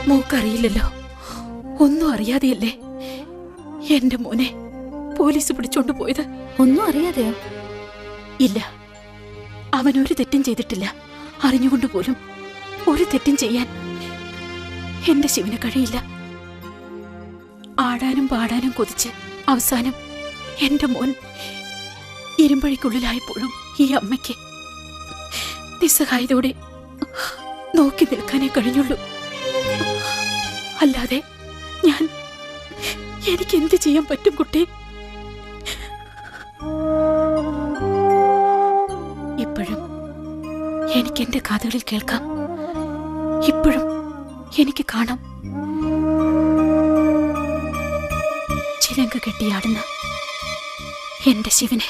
മോക്കറിയില്ലല്ലോ, ഒന്നും അറിയാതെയല്ലേ എന്റെ മോനെ പോലീസ് പിടിച്ചോണ്ട് പോയത്? ഒന്നും അറിയാതെയോ? ഇല്ല, അവനൊരു തെറ്റും ചെയ്തിട്ടില്ല. അറിഞ്ഞുകൊണ്ട് പോലും ഒരു തെറ്റും ചെയ്യാൻ എന്റെ ശിവന് കഴിയില്ല. ആടാനും പാടാനും കൊതിച്ച് അവസാനം എന്റെ മോൻ ഇരുമ്പഴിക്കുള്ളിലായപ്പോഴും ഈ അമ്മയ്ക്ക് നിസ്സഹായതയോടെ നോക്കി നിൽക്കാനേ കഴിഞ്ഞുള്ളൂ. അല്ലാതെ എനിക്ക് എന്ത് ചെയ്യാൻ പറ്റും കുട്ടി? ഇപ്പോഴും എനിക്ക് എന്റെ കാതുകളിൽ കേൾക്കാം, ഇപ്പോഴും എനിക്ക് കാണാം. ചിലങ്ക കെട്ടിയാടുന്ന എന്റെ ശിവനെ.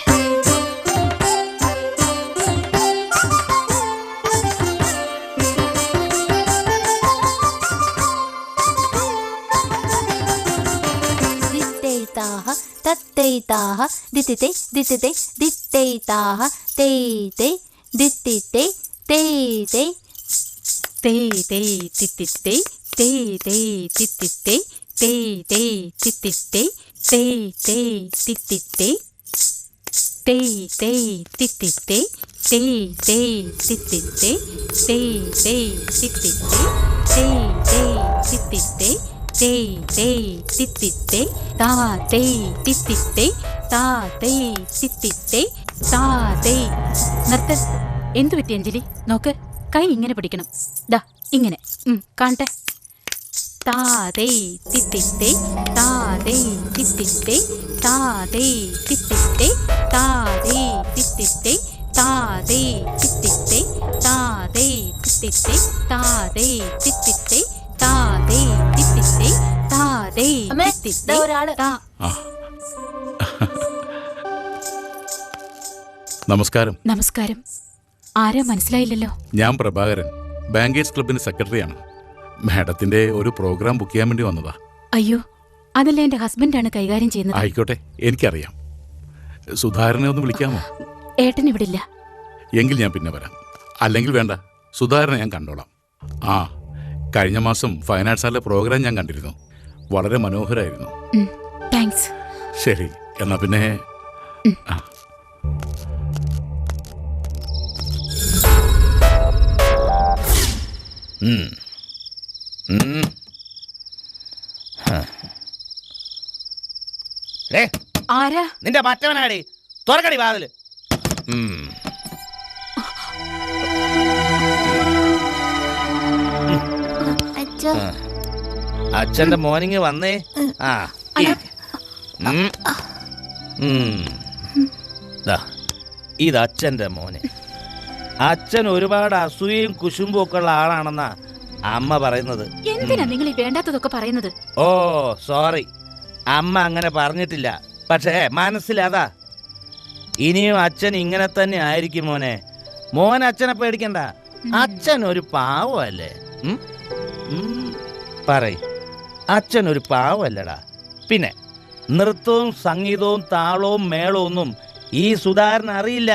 തത്തൈതാഹ ദിത്തിത്തെ ദിത്തിത്തെ ദിത്തൈതാഹ തേതേ ദിത്തിത്തെ തേതേ തേതേ തിത്തിത്തെ തേതേ തിത്തിത്തെ തേതേ തിത്തിത്തെ തേതേ തിത്തിത്തെ തേതേ തിത്തിത്തെ തേതേ തിത്തിത്തെ തേതേ തിത്തിത്തെ തേതേ തിത്തിത്തെ തേതേ തിത്തിത്തെ താതേ തിത്തിത്തെ താതേ തിത്തിത്തെ താതേ. നിർത്ത്. എന്തു പറ്റി അഞ്ജലി? നോക്ക്, കൈ ഇങ്ങനെ പിടിക്കണം. ദാ ഇങ്ങനെ. കാണട്ടെ. താതേ തിത്തിത്തെ താതേ തിത്തിത്തെ താതേ തിത്തിത്തെ താതേ തിത്തിത്തെ താതേ തിത്തിത്തെ താതേ തിത്തിത്തെ താതേ തിത്തിത്തെ താതേ തിത്തിത്തെ താതേ തിത്തിത്തെ ഒരാള്. നമസ്കാരം. നമസ്കാരം. ആരാ മനസ്സിലായില്ലല്ലോ? ഞാൻ പ്രഭാകരൻ, ബാങ്കേഴ്സ് ക്ലബിന്റെ സെക്രട്ടറിയാണ്. മാഡത്തിന്റെ ഒരു പ്രോഗ്രാം ബുക്ക് ചെയ്യാൻ വേണ്ടി വന്നതാ. അയ്യോ, അതല്ല, എന്റെ ഹസ്ബൻഡാണ് കൈകാര്യം ചെയ്യുന്നത്. ആയിക്കോട്ടെ, എനിക്കറിയാം. സുധാകരനെ ഒന്ന് വിളിക്കാമോ? ഏട്ടൻ ഇവിടെ ഇല്ല. എങ്കിൽ ഞാൻ പിന്നെ വരാം. അല്ലെങ്കിൽ വേണ്ട, സുധാകരനെ ഞാൻ കണ്ടോളാം. ആ, കഴിഞ്ഞ മാസം ഫൈൻ ആർട്സ് ഹാളിലെ പ്രോഗ്രാം ഞാൻ കണ്ടിരുന്നു. വളരെ മനോഹരമായിരുന്നു. താങ്ക്സ്. ശരി, എന്നാ പിന്നെ ആരാ? നിന്റെ മറ്റവനാടി. തുറക്കടി വാതില്. അച്ഛന്റെ മോർണിംഗ് വന്നേ. ആ, ഇത് അച്ഛന്റെ മോന്. അച്ഛൻ ഒരുപാട് അസൂയയും കുശുമ്പും ഒക്കെ ഉള്ള ആളാണെന്നാ അമ്മ പറയുന്നത്. എന്തിനാ നിങ്ങൾ ഈ വേണ്ടാത്തതൊക്കെ പറയുന്നത്? ഓ സോറി, അമ്മ അങ്ങനെ പറഞ്ഞിട്ടില്ല. പക്ഷേ മനസ്സിലതാ. ഇനിയും അച്ഛൻ ഇങ്ങനെ തന്നെ ആയിരിക്കും മോനെ. മോൻ അച്ഛനെ പേടിക്കണ്ട. അച്ഛൻ ഒരു പാവമല്ലേ? പറയ്, അച്ഛൻ ഒരു പാവമല്ലടാ. പിന്നെ നൃത്തവും സംഗീതവും താളവും മേളവും ഒന്നും ഈ സുധാകരൻ അറിയില്ല.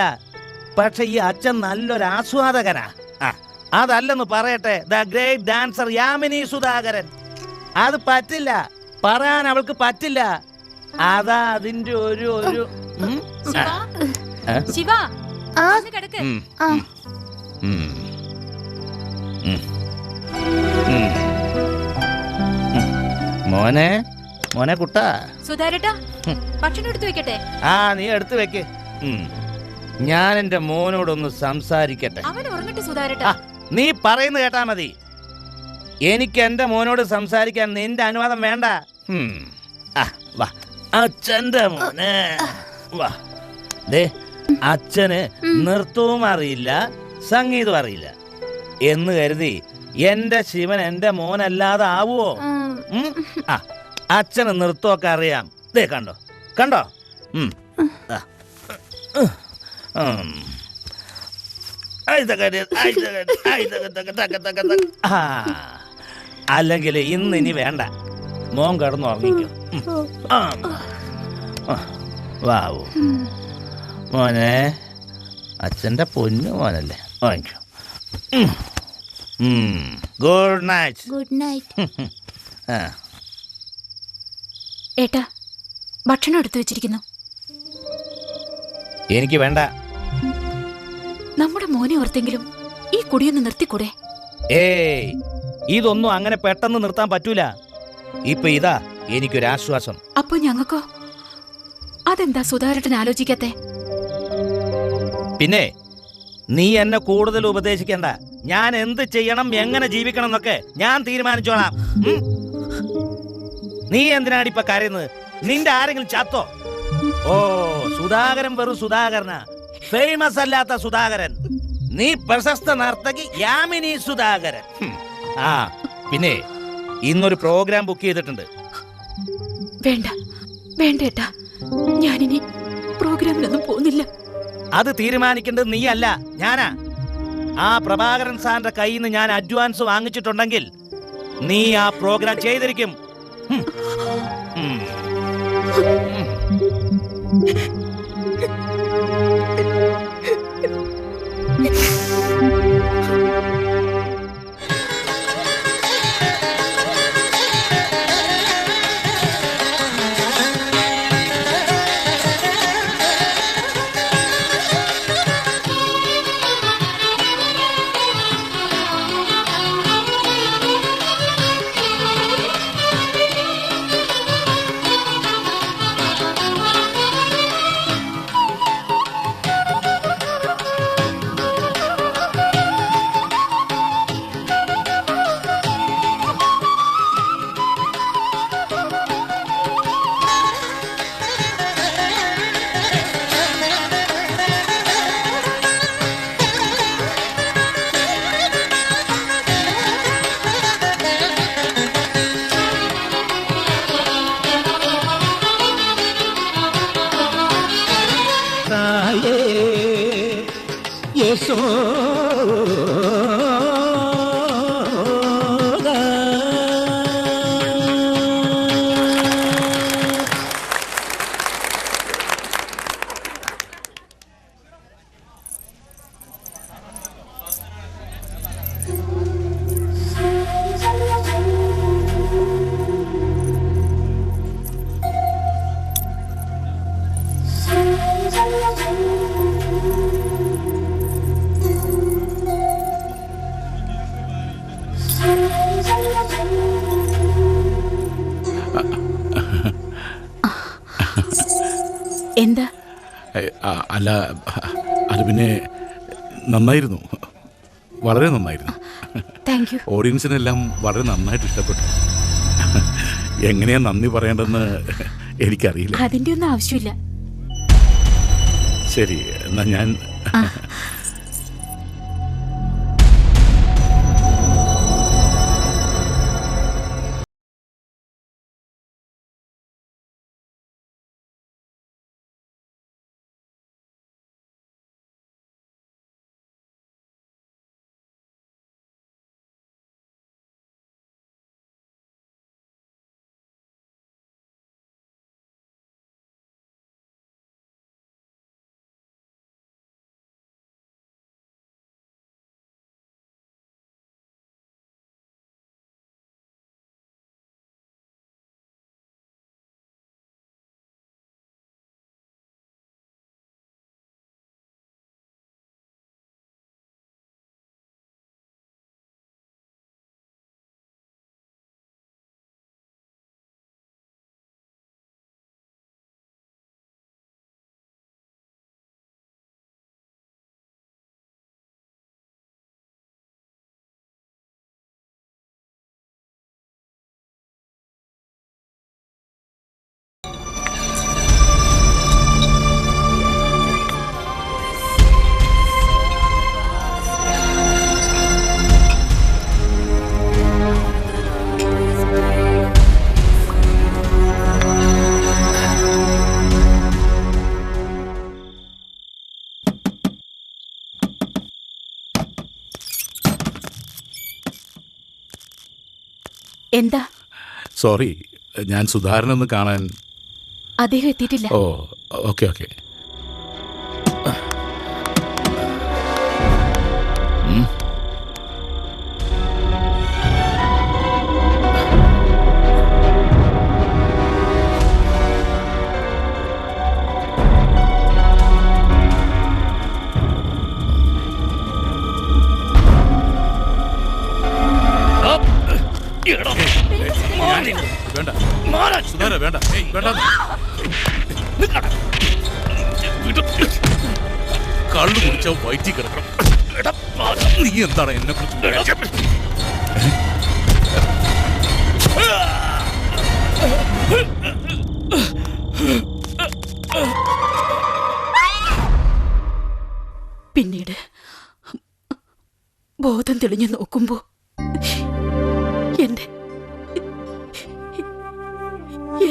പക്ഷെ ഈ അച്ഛൻ നല്ലൊരു ആസ്വാദകനാ. അതല്ലെന്ന് പറയട്ടെ, the great dancer Yamini Sudhakaran. അത് പറ്റില്ല, പറയാൻ അവൾക്ക് പറ്റില്ല. അതാ അതിന്റെ ഒരു ശിവ, കിടക്ക്. മോനെ, മോനെ കുട്ടാ. സുധാരേട്ടാ, ഭക്ഷണം എടുത്തു വെക്കട്ടെ? ആ, നീ എടുത്തു വെക്ക്. ഞാൻ എന്റെ മോനോടൊന്ന് സംസാരിക്കട്ടെ. അവൻ ഉറങ്ങട്ടെ സുധാരേട്ടാ. നീ പറയുന്നത് കേട്ടാ മതി. എനിക്ക് എന്റെ മോനോട് സംസാരിക്കാൻ നിന്റെ അനുവാദം വേണ്ട. വാ, അച്ഛന്റെ മോനെ വാ. ദേ, അച്ഛന് നൃത്തവും അറിയില്ല, സംഗീതവും അറിയില്ല എന്ന് കരുതി എന്റെ ശിവൻ എന്റെ മോനല്ലാതെ ആവുമോ? അച്ഛന് നൃത്തമൊക്കെ അറിയാം. ദേ കണ്ടോ, കണ്ടോ? അല്ലെങ്കിൽ ഇന്ന് ഇനി വേണ്ട, മോൻ കിടന്നു ഉറങ്ങിക്കും. വാവു മോനെ, അച്ഛന്റെ പൊന്നു മോനല്ലേ. വാങ്ങിക്കോ. Good night. Good night. ഏട്ടാ, ഭക്ഷണം എടുത്തു വെച്ചിരിക്കുന്നു. എനിക്ക് വേണ്ട. നമ്മുടെ മോനെ ഓർത്തെങ്കിലും ഈ കുടിയൊന്ന് നിർത്തിക്കൂടെ? ഏയ്, ഇതൊന്നും അങ്ങനെ പെട്ടെന്ന് നിർത്താൻ പറ്റൂല. ഇപ്പൊ ഇതാ എനിക്കൊരാശ്വാസം. അപ്പൊ ഞങ്ങൾക്കോ? അതെന്താ സുധാകരൻ ആലോചിക്കത്തെ? പിന്നെ നീ എന്നെ കൂടുതൽ ഉപദേശിക്കണ്ട. ഞാൻ എന്ത് ചെയ്യണം, എങ്ങനെ ജീവിക്കണം എന്നൊക്കെ ഞാൻ തീരുമാനിച്ചോളാം. നീ എന്തിനാണ് ഇപ്പൊ കരയുന്നത്? നിന്റെ ആരെങ്കിലും ചത്തോ? ഓ, സുധാകരൻ വെറും സുധാകരനാ, ഫേമസ് അല്ലാത്ത സുധാകരൻ. നീ പ്രശസ്ത നർത്തകി യാമിനി സുധാകരൻ. ആ, പിന്നെ ഇന്നൊരു പ്രോഗ്രാം ബുക്ക് ചെയ്തിട്ടുണ്ട്. വേണ്ട വേണ്ട ഏട്ടാ, ഞാനിനി പ്രോഗ്രാമിനൊന്നും പോകുന്നില്ല. അത് തീരുമാനിക്കേണ്ടത് നീ അല്ല, ഞാനാ. ആ പ്രഭാകരൻ സാറിന്റെ കയ്യിൽ നിന്ന് ഞാൻ അഡ്വാൻസ് വാങ്ങിച്ചിട്ടുണ്ടെങ്കിൽ നീ ആ പ്രോഗ്രാം ചെയ്തിരിക്കും. എന്താ? അല്ല, അത് പിന്നെ നന്നായിരുന്നു, വളരെ നന്നായിരുന്നു. Thank you. ഓഡിയൻസിനെല്ലാം വളരെ നന്നായിട്ട് ഇഷ്ടപ്പെട്ടു. എങ്ങനെയാ നന്ദി പറയേണ്ടെന്ന് എനിക്കറിയില്ല. അതിന്റെ ഒന്നും ആവശ്യമില്ല. ശരി, എന്നാ ഞാൻ എന്താ? സോറി, ഞാൻ സുധാകരനൊന്ന് കാണാൻ. അദ്ദേഹം എത്തിയിട്ടില്ല. ഓ, ഓക്കെ ഓക്കെ. വേണ്ട സുധാര, വേണ്ട വേണ്ട. കള്ളു കുടിച്ച വയറ്റി കിടക്കണം. നീ എന്താണ് എന്നെ കുറിച്ച്? പിന്നീട് ബോധം തെളിഞ്ഞു നോക്കുമ്പോ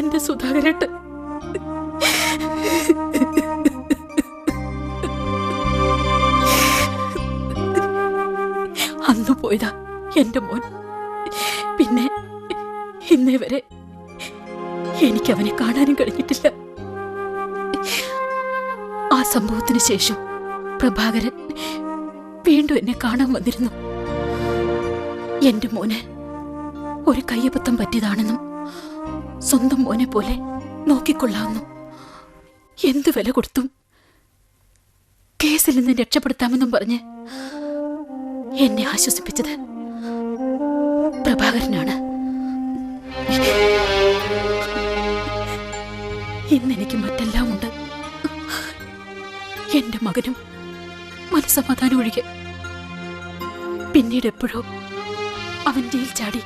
എന്റെ സുധാകരട്ട് അന്നു പോയതാ എന്റെ മോൻ. പിന്നെ ഇന്നേ വരെ എനിക്കവനെ കാണാനും കഴിഞ്ഞിട്ടില്ല. സംഭവത്തിന് ശേഷം പ്രഭാകരൻ വീണ്ടും എന്നെ കാണാൻ വന്നിരുന്നു. എന്റെ മോന് ഒരു കയ്യബദ്ധം പറ്റിയതാണെന്നും സ്വന്തം മോനെ പോലെ നോക്കിക്കൊള്ളാമെന്നും എന്തു വില കൊടുത്തും കേസിൽ നിന്ന് രക്ഷപ്പെടുത്താമെന്നും പറഞ്ഞ് എന്നെ ആശ്വസിപ്പിച്ചത് പ്രഭാകരനാണ്. ഇന്നെനിക്ക് മറ്റെല്ലാം ഉണ്ട്. എന്റെ മകനും മനസ്സമാധാനം ഒഴികെ. പിന്നീട് എപ്പോഴോ അവൻ ജയിൽ ചാടി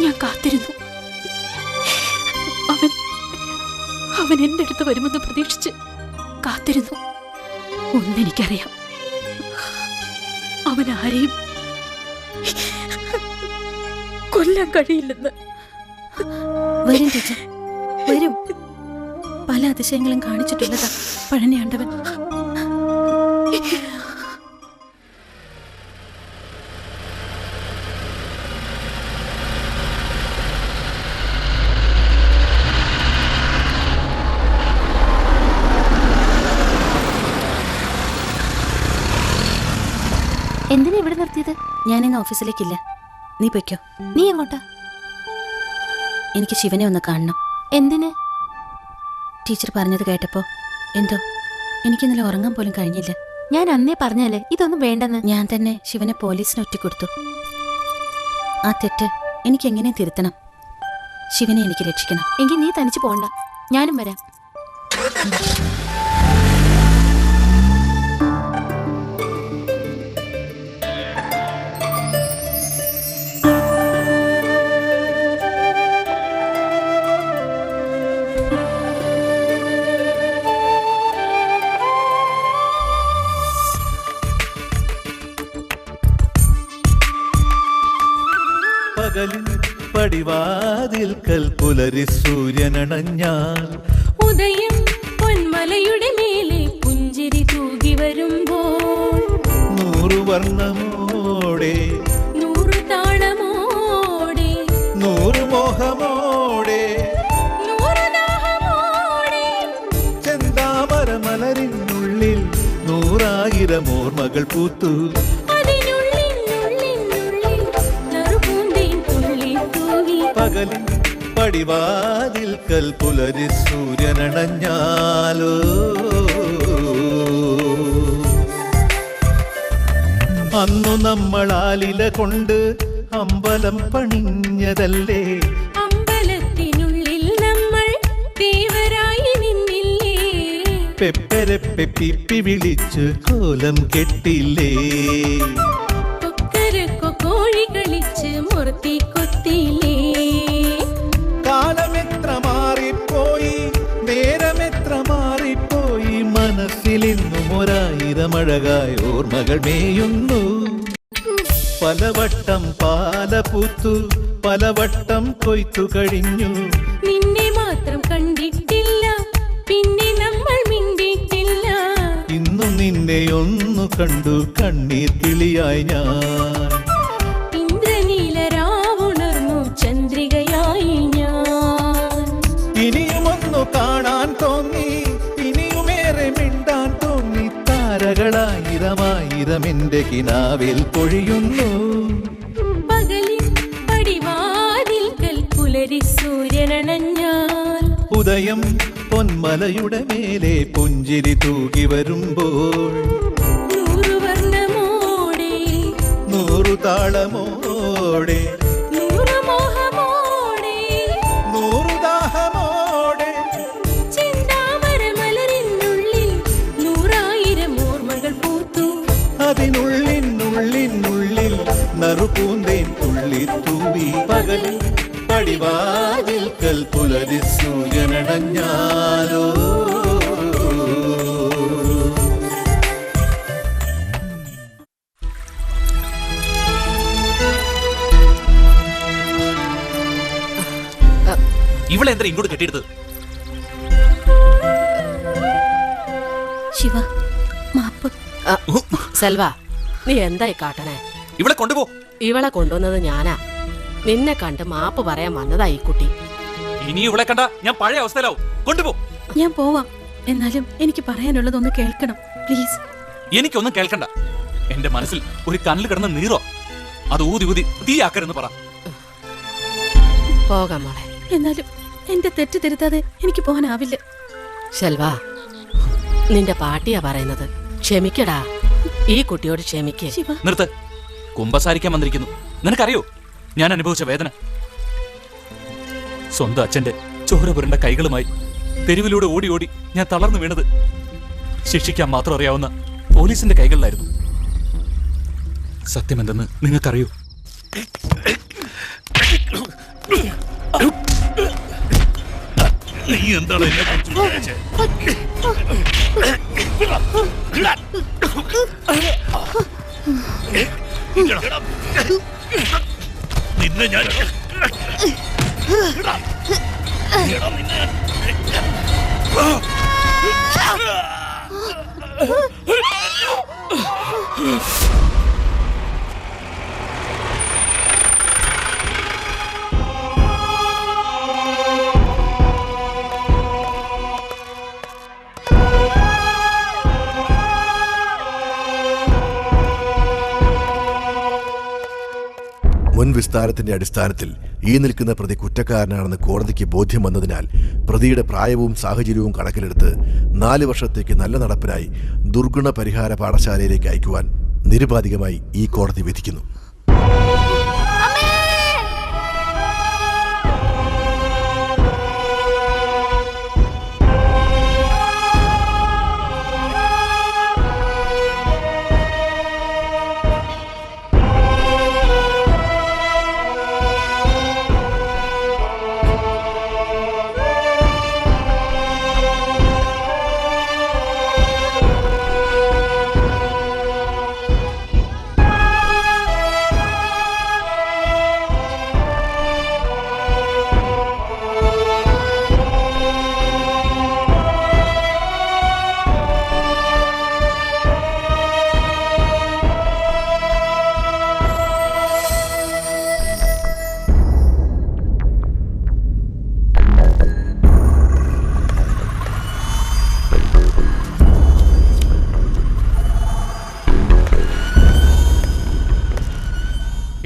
ഞാൻ കാത്തിരുന്നു. അവൻ എന്റെ അടുത്ത് വരുമെന്ന് പ്രതീക്ഷിച്ച് കാത്തിരുന്നു. ഒന്നെനിക്കറിയാം, അവൻ ആരെയും കൊല്ലാൻ കഴിയില്ലെന്ന്. വരും ടീച്ചർ, വരും. പല അതിശയങ്ങളും കാണിച്ചിട്ടുള്ളതാ പഴനിയാണ്ടവൻ. എന്തിനാ ഇവിടെ നിർത്തിയത്? ഞാനിന്ന് ഓഫീസിലേക്കില്ല. നീ പൊയ്ക്കോ. നീ എങ്ങോട്ടാ? എനിക്ക് ശിവനെ ഒന്ന് കാണണം. എന്തിന്? ടീച്ചർ പറഞ്ഞത് കേട്ടപ്പോ എന്തോ എനിക്കിന്നലെ ഉറങ്ങാൻ പോലും കഴിഞ്ഞില്ല. ഞാൻ അന്നേ പറഞ്ഞല്ലേ ഇതൊന്നും വേണ്ടെന്ന്. ഞാൻ തന്നെ ശിവനെ പോലീസിന് ഒറ്റിക്കൊടുത്തു. ആ തെറ്റ് എനിക്ക് എങ്ങനെ തിരുത്തണം? ശിവനെ എനിക്ക് രക്ഷിക്കണം. എങ്കിൽ നീ തനിച്ച് പോണ്ട, ഞാനും വരാം. പകലിൽ പടിവാതിൽക്കൽ പുലരി സൂര്യനണഞ്ഞാൽ ഉദയം പൊന്മലയുടെ മേലെ പുഞ്ചിരി തൂകി വരുമ്പോൾ 100 വർണ്ണമോടെ 100 താളമോടെ 100 മോഹമോടെ 100 ദാഹമോടെ ചെന്താമര മലരിനുള്ളിൽ 100,000 ഓർമ്മകൾ പൂത്തു. പകലിൽ പടിവാതിൽക്കൽ പുലരി സൂര്യനണഞ്ഞാലോ അന്നു നമ്മളാലില കൊണ്ട് അമ്പലം പണിഞ്ഞതല്ലേ? അമ്പലത്തിനുള്ളിൽ നമ്മൾ ദേവരായി നിന്നില്ലേ? പെപ്പരെ പെപ്പിപ്പി വിളിച്ച് കോലം കെട്ടില്ലേ? കൊക്കരക്കൊ കോഴി കളിച്ച് മുറത്തി കൊത്തില്ലേ? കാലമെത്ര മാറിപ്പോയി, നേരമെത്ര മാറിപ്പോയി, മനസ്സിലിന്നും 1000 അഴകായ ഓർമ്മകൾ മേയുന്നു. പലവട്ടം പാലപൂത്തു, പലവട്ടം കൊയ്ത്തു കഴിഞ്ഞു. നിന്നെ മാത്രം കണ്ടിട്ടില്ല, പിന്നെ നമ്മൾ മിണ്ടിട്ടില്ല. ഇന്നും നിന്നെ ഒന്നു കണ്ടു കണ്ണീർ കിളിയായി ഞാൻ. ഇന്ദ്രനീലരാവുണർന്നു ചന്ദ്രികയായി ഞാൻ. ഇനിയുമൊന്നു കാണാൻ തോന്നി, ഇനിയുമേറെ മിണ്ടാൻ തോന്നി. താരകളായിരമായിരം എന്റെ കിനാവിൽ പൊഴിയുന്നു. പകലിൽ പടിവാതിൽക്കൽ പുലരി സൂര്യനണഞ്ഞാൽ ഉദയം പൊന്മലയുടെ മേലെ പുഞ്ചിരി തൂകി വരുമ്പോൾ 100 വർണ്ണമോടെ 100 താളമോടെ 100 മോഹമോടെ 100 ദാഹമോടെ ചെന്താമര മലരിനുള്ളിൽ 100,000 ഓർമ്മകൾ പൂത്തു. അതിനുള്ളിനുള്ളിനുള്ളിൽ നറുപൂന്തേൻ തുള്ളി തൂവി. പകലിൽ പടിവാതിൽക്കൽ പുലരി സൂര്യനണഞ്ഞാലോ ഇവളെന്താ ഇങ്ങോട്ട് കെട്ടിയെടുത്തത്? ശിവ, മാപ്പ്. സെൽവ, നീ എന്തായി കാട്ടണേ? ഇവളെ കൊണ്ടുപോ. ഇവളെ കൊണ്ടുവന്നത് ഞാനാ. നിന്നെ കണ്ട് മാപ്പ് പറയാൻ വന്നതാ ഈ കുട്ടി. ഇനി ഇവളെ കണ്ട ഞാൻ പഴയ അവസ്ഥയിലാവും. കൊണ്ടുപോ. ഞാൻ പോവാം. എന്നാലും എനിക്ക് പറയാനുള്ളതൊന്ന് കേൾക്കണം പ്ലീസ്. എനിക്കൊന്നും കേൾക്കണ്ട. എന്റെ മനസ്സിൽ ഒരു കണ്ണിൽ കിടന്ന നീറോ, അത് ഊതി ഊതി തീയാക്കരുന്ന് പറ. പോകാം മോളെ. എന്നാലും എന്റെ തെറ്റ് തിരുത്താതെ എനിക്ക് പോകാനാവില്ല. ശെൽവ, നിന്റെ പാട്ടിയാ പറയുന്നത്. ക്ഷമിക്കടാ, ഈ കുട്ടിയോട് ക്ഷമിക്കേ. നിർത്ത്. കുമ്പസാരിക്കാൻ വന്നിരിക്കുന്നു. നിനക്കറിയോ ഞാൻ അനുഭവിച്ച വേദന? സ്വന്തം അച്ഛന്റെ ചോര പുരണ്ട കൈകളുമായി തെരുവിലൂടെ ഓടി ഓടി ഞാൻ തളർന്നു വീണത് ശിക്ഷിക്കാൻ മാത്രം അറിയാവുന്ന പോലീസിന്റെ കൈകളിലായിരുന്നു. സത്യമെന്തെന്ന് നിങ്ങൾക്കറിയോ? നീ എന്താണ് എന്നെ കുറിച്ച് വിചാരിച്ചേ? നിന്നെ ഞാൻ മുൻ വിസ്താരത്തിന്റെ അടിസ്ഥാനത്തിൽ ഈ നിൽക്കുന്ന പ്രതി കുറ്റക്കാരനാണെന്ന് കോടതിക്ക് ബോധ്യം വന്നതിനാൽ പ്രതിയുടെ പ്രായവും സാഹചര്യവും കണക്കിലെടുത്ത് 4 വർഷത്തേക്ക് നല്ല നടപ്പിനായി ദുർഗുണ പരിഹാര പാഠശാലയിലേക്ക് അയക്കുവാൻ നിരുപാധികമായി ഈ കോടതി വിധിക്കുന്നു.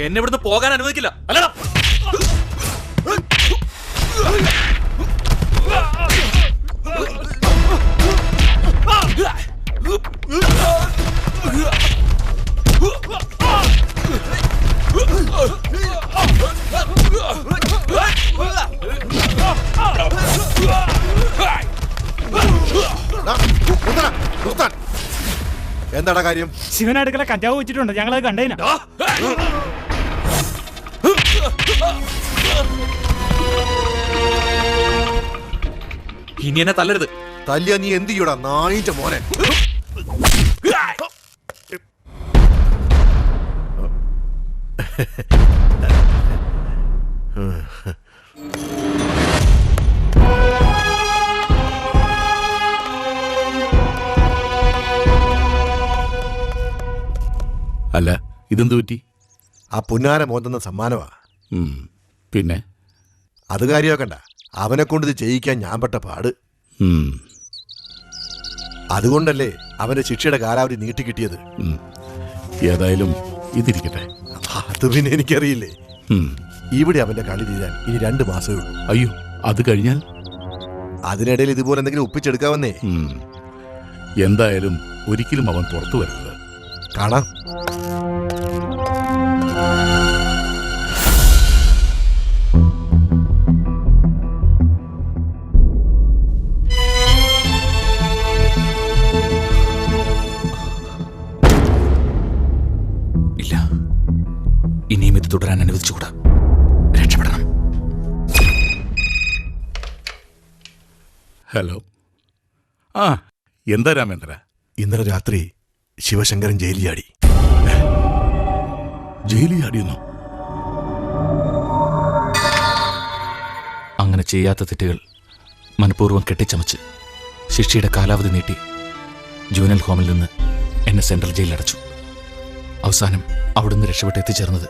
എന്നെ ഇവിടുന്ന് പോകാൻ അനുവദിക്കില്ല. അല്ലടാ, എന്താടാ കാര്യം? ശിവനടുക്കള കഞ്ചാവ് വെച്ചിട്ടുണ്ട്, ഞങ്ങളത് കണ്ടേനാ. ഇനി എന്നെ തല്ലരുത്. തല്ലിയ നീ എന്ത് ചെയ്യൂടാ നായിന്റെ മോനെ? അല്ല, ഇതെന്തു പറ്റി? ആ പുന്നാര മോന്തെന്ന സമ്മാനമാ. പിന്നെ അത് കാര്യമാക്കണ്ട, അവനെ കൊണ്ട് ഇത് ചെയ്യിക്കാൻ ഞാൻ പെട്ട പാട്. അതുകൊണ്ടല്ലേ അവന്റെ ശിക്ഷയുടെ കാലാവധി നീട്ടിക്കിട്ടിയത്. ഏതായാലും ഇതിരിക്കട്ടെ. അത് പിന്നെ എനിക്കറിയില്ലേ. ഇവിടെ അവന്റെ കളി തീരാൻ ഇനി 2 മാസമേ ഉള്ളൂ. അയ്യോ, അത് കഴിഞ്ഞാൽ? അതിനിടയിൽ ഇതുപോലെ എന്തെങ്കിലും ഒപ്പിച്ചെടുക്കാവന്നേ. എന്തായാലും ഒരിക്കലും അവൻ പുറത്തു വരരുത്. കാണാം. ഇല്ല, ഇനിയും ഇത് തുടരാൻ അനുവദിച്ചുകൂടാ. രക്ഷപ്പെടണം. ഹലോ. ആ, എന്താ രാമേന്ദ്ര? ഇന്നലെ രാത്രി ശിവശങ്കരൻ ജയിലിൽ ചാടി. ജയിലിൽ ചാടിയെന്നോ? അങ്ങനെ ചെയ്യാത്ത തെറ്റുകൾ മനഃപൂർവ്വം കെട്ടിച്ചമച്ച് ശിക്ഷയുടെ കാലാവധി നീട്ടി ജൂനൽ ഹോമിൽ നിന്ന് എന്നെ സെൻട്രൽ ജയിലിൽ അടച്ചു. അവസാനം അവിടുന്ന് രക്ഷപ്പെട്ട് എത്തിച്ചേർന്നത്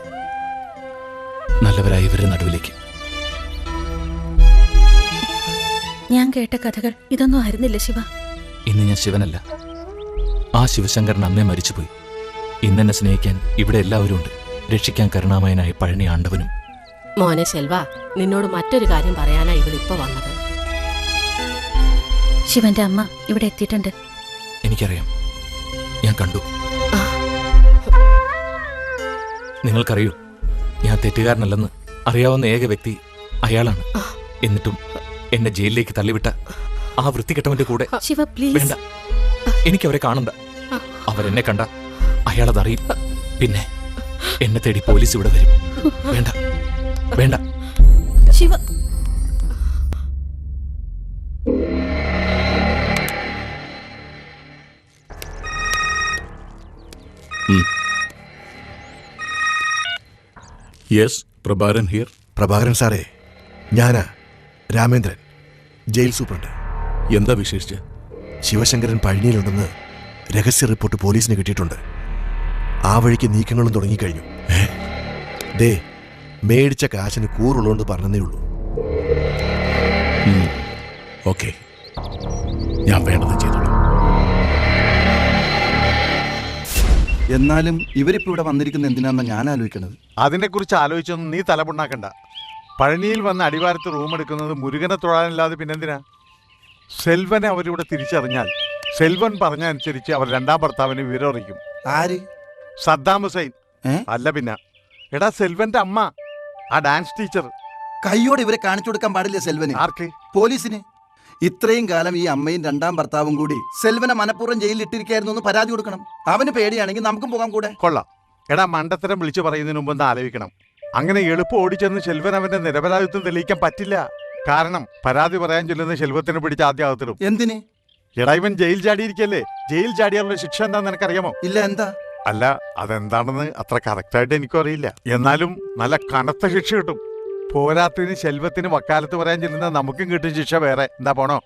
നല്ലവരായ ഇവരുടെ നടുവിലേക്ക്. ഞാൻ കേട്ട കഥകൾ ഇതൊന്നും ആയിരുന്നില്ല ശിവ. ഇന്ന് ഞാൻ ശിവനല്ല, ആ ശിവശങ്കരൻ അന്നേ മരിച്ചുപോയി. ഇന്നെന്നെ സ്നേഹിക്കാൻ ഇവിടെ എല്ലാവരും ഉണ്ട്. രക്ഷിക്കാൻ കരുണാമയനായ പഴനി ആണ്ടവനും. മോനെ ശെൽവ, നിന്നോട് മറ്റൊരു കാര്യം പറയാനാ ഇവളിപ്പോ വന്നത്. ശിവന്റെ അമ്മ ഇവിടെ എത്തിയിട്ടുണ്ട്. എനിക്കറിയാം, ഞാൻ കണ്ടു. നിങ്ങൾക്കറിയൂ, ഞാൻ തെറ്റുകാരനല്ലെന്ന് അറിയാവുന്ന ഏക വ്യക്തി അയാളാണ്. എന്നിട്ടും എന്നെ ജയിലിലേക്ക് തള്ളിവിട്ട ആ വൃത്തികെട്ടവന്റെ കൂടെ ശിവ പ്ലീസ്. വേണ്ട, എനിക്കവരെ കാണണ്ട. അവരെന്നെ കണ്ട അയാളതറിയും. പിന്നെ എന്നെ തേടി പോലീസ് ഇവിടെ വരും. വേണ്ട വേണ്ട ശിവ. Yes, Prabhakaran here. പ്രഭാകരൻ സാറേ, ഞാനാ രാമേന്ദ്രൻ, ജയിൽ സൂപ്രണ്ട്. എന്താ വിശേഷിച്ച്? ശിവശങ്കരൻ പഴനിയിലുണ്ടെന്ന് രഹസ്യ റിപ്പോർട്ട് പോലീസിന് കിട്ടിയിട്ടുണ്ട്. ആ വഴിക്ക് നീക്കങ്ങളും തുടങ്ങിക്കഴിഞ്ഞു. ദേ, മേടിച്ച കാശിന് കൂറുള്ളോണ്ട് പറഞ്ഞതേ ഉള്ളൂ. ഓക്കെ, ഞാൻ വേണ്ടത് ചെയ്തോളാം. എന്നാലും ഇവരിപ്പോ ഇവിടെ വന്നിരിക്കുന്നത് എന്തിനാണെന്ന് ഞാൻ ആലോചിക്കണത്. അതിനെക്കുറിച്ച് ആലോചിച്ചൊന്നും നീ തലപുണ്ണാക്കണ്ട. പഴനിയിൽ വന്ന് അടിവാരത്ത് റൂം എടുക്കുന്നത് മുരുകനെ തൊഴാനില്ലാതെ പിന്നെന്തിനാ? സെൽവനെ അവരിവിടെ തിരിച്ചറിഞ്ഞാൽ സെൽവൻ പറഞ്ഞ അനുസരിച്ച് അവർ രണ്ടാം ഭർത്താവിനെ വിവരം അറിയിക്കും. ആര്? സദ്ദാം ഹുസൈൻ. അല്ല പിന്നെ, എടാ സെൽവന്റെ അമ്മ, ആ ഡാൻസ് ടീച്ചർ. കൈയോടെ ഇവരെ കാണിച്ചു കൊടുക്കാൻ പാടില്ല സെൽവന്. ആർക്ക്? പോലീസിന്. ഇത്രയും കാലം ഈ അമ്മയും രണ്ടാം ഭർത്താവും കൂടി സെൽവനെ മനഃപൂർവ്വം ജയിലിൽ ഇട്ടിരിക്കായിരുന്നു എന്ന് പരാതി കൊടുക്കണം. അവന് പേടിയാണെങ്കിൽ നമുക്കും പോകാൻ കൂടെ. കൊള്ളാം. എടാ, മണ്ടത്തരം വിളിച്ചു പറയുന്നതിന് മുമ്പ് ഒന്ന് ആലോചിക്കണം. അങ്ങനെ എളുപ്പം ഓടിച്ചെന്ന് ശെൽവൻ അവന്റെ നിരപരാധിത്വം തെളിയിക്കാൻ പറ്റില്ല. കാരണം പരാതി പറയാൻ ചൊല്ലുന്ന ശെൽവത്തിനെ പിടിച്ച് ആദ്യം അകത്തിടും. എന്തിന്? എടാ, ഇവൻ ജയിൽ ചാടിയിരിക്കല്ലേ. ജയിൽ ചാടിയാലുള്ള ശിക്ഷ എന്താന്ന് നിനക്കറിയാമോ? ഇല്ല. എന്താ? അല്ല, അതെന്താണെന്ന് അത്ര കറക്റ്റായിട്ട് എനിക്കും അറിയില്ല. എന്നാലും നല്ല കനത്ത ശിക്ഷ കിട്ടും. പോരാത്തതിന് ശെൽവത്തിന് വക്കാലത്ത് പറയാൻ ചെല്ലുന്ന നമുക്കും കിട്ടും ശിക്ഷ വേറെ. എന്താ പോണോ?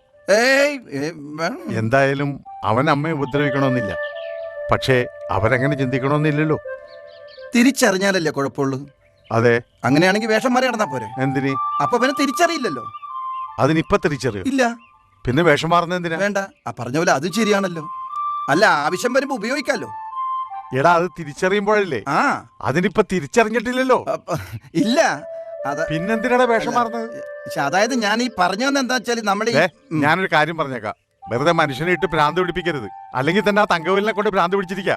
എന്തായാലും അവൻ അമ്മയെ ഉപദ്രവിക്കണമെന്നില്ല. പക്ഷേ അവരങ്ങനെ ചിന്തിക്കണമെന്നില്ലല്ലോ. തിരിച്ചറിഞ്ഞാലല്ലേ കുഴപ്പമുള്ളൂ. അതെ. അങ്ങനെയാണെങ്കിൽ വേഷം മാറി നടന്നാ പോരെ. എന്തിന്? അപ്പൊ പിന്നെ തിരിച്ചറിയില്ലല്ലോ. അതിനിപ്പൊ തിരിച്ചറിയോ? ഇല്ല. പിന്നെ വേഷം മാറുന്ന എന്തിനാ? വേണ്ട, ആ പറഞ്ഞ പോലെ അത് ശരിയാണല്ലോ. അല്ല, ആവശ്യം വരുമ്പോ ഉപയോഗിക്കാലോ. എടാ, അത് തിരിച്ചറിയുമ്പോഴല്ലേ. അതിനിപ്പൊ തിരിച്ചറിഞ്ഞിട്ടില്ലല്ലോ. ഇല്ല. പിന്നെന്തിനാ വേഷം മാറുന്നത്? അതായത് ഞാൻ ഈ പറഞ്ഞതെന്ന് എന്താ വെച്ചാൽ നമ്മുടെ ഞാനൊരു കാര്യം പറഞ്ഞേക്കാം. വെറുതെ മനുഷ്യനെ ഇട്ട് ഭ്രാന്ത് പിടിപ്പിക്കരുത്. അല്ലെങ്കിൽ തന്നെ ആ തങ്കവേലിനെ കൊണ്ട് ഭ്രാന്ത് പിടിച്ചിരിക്ക.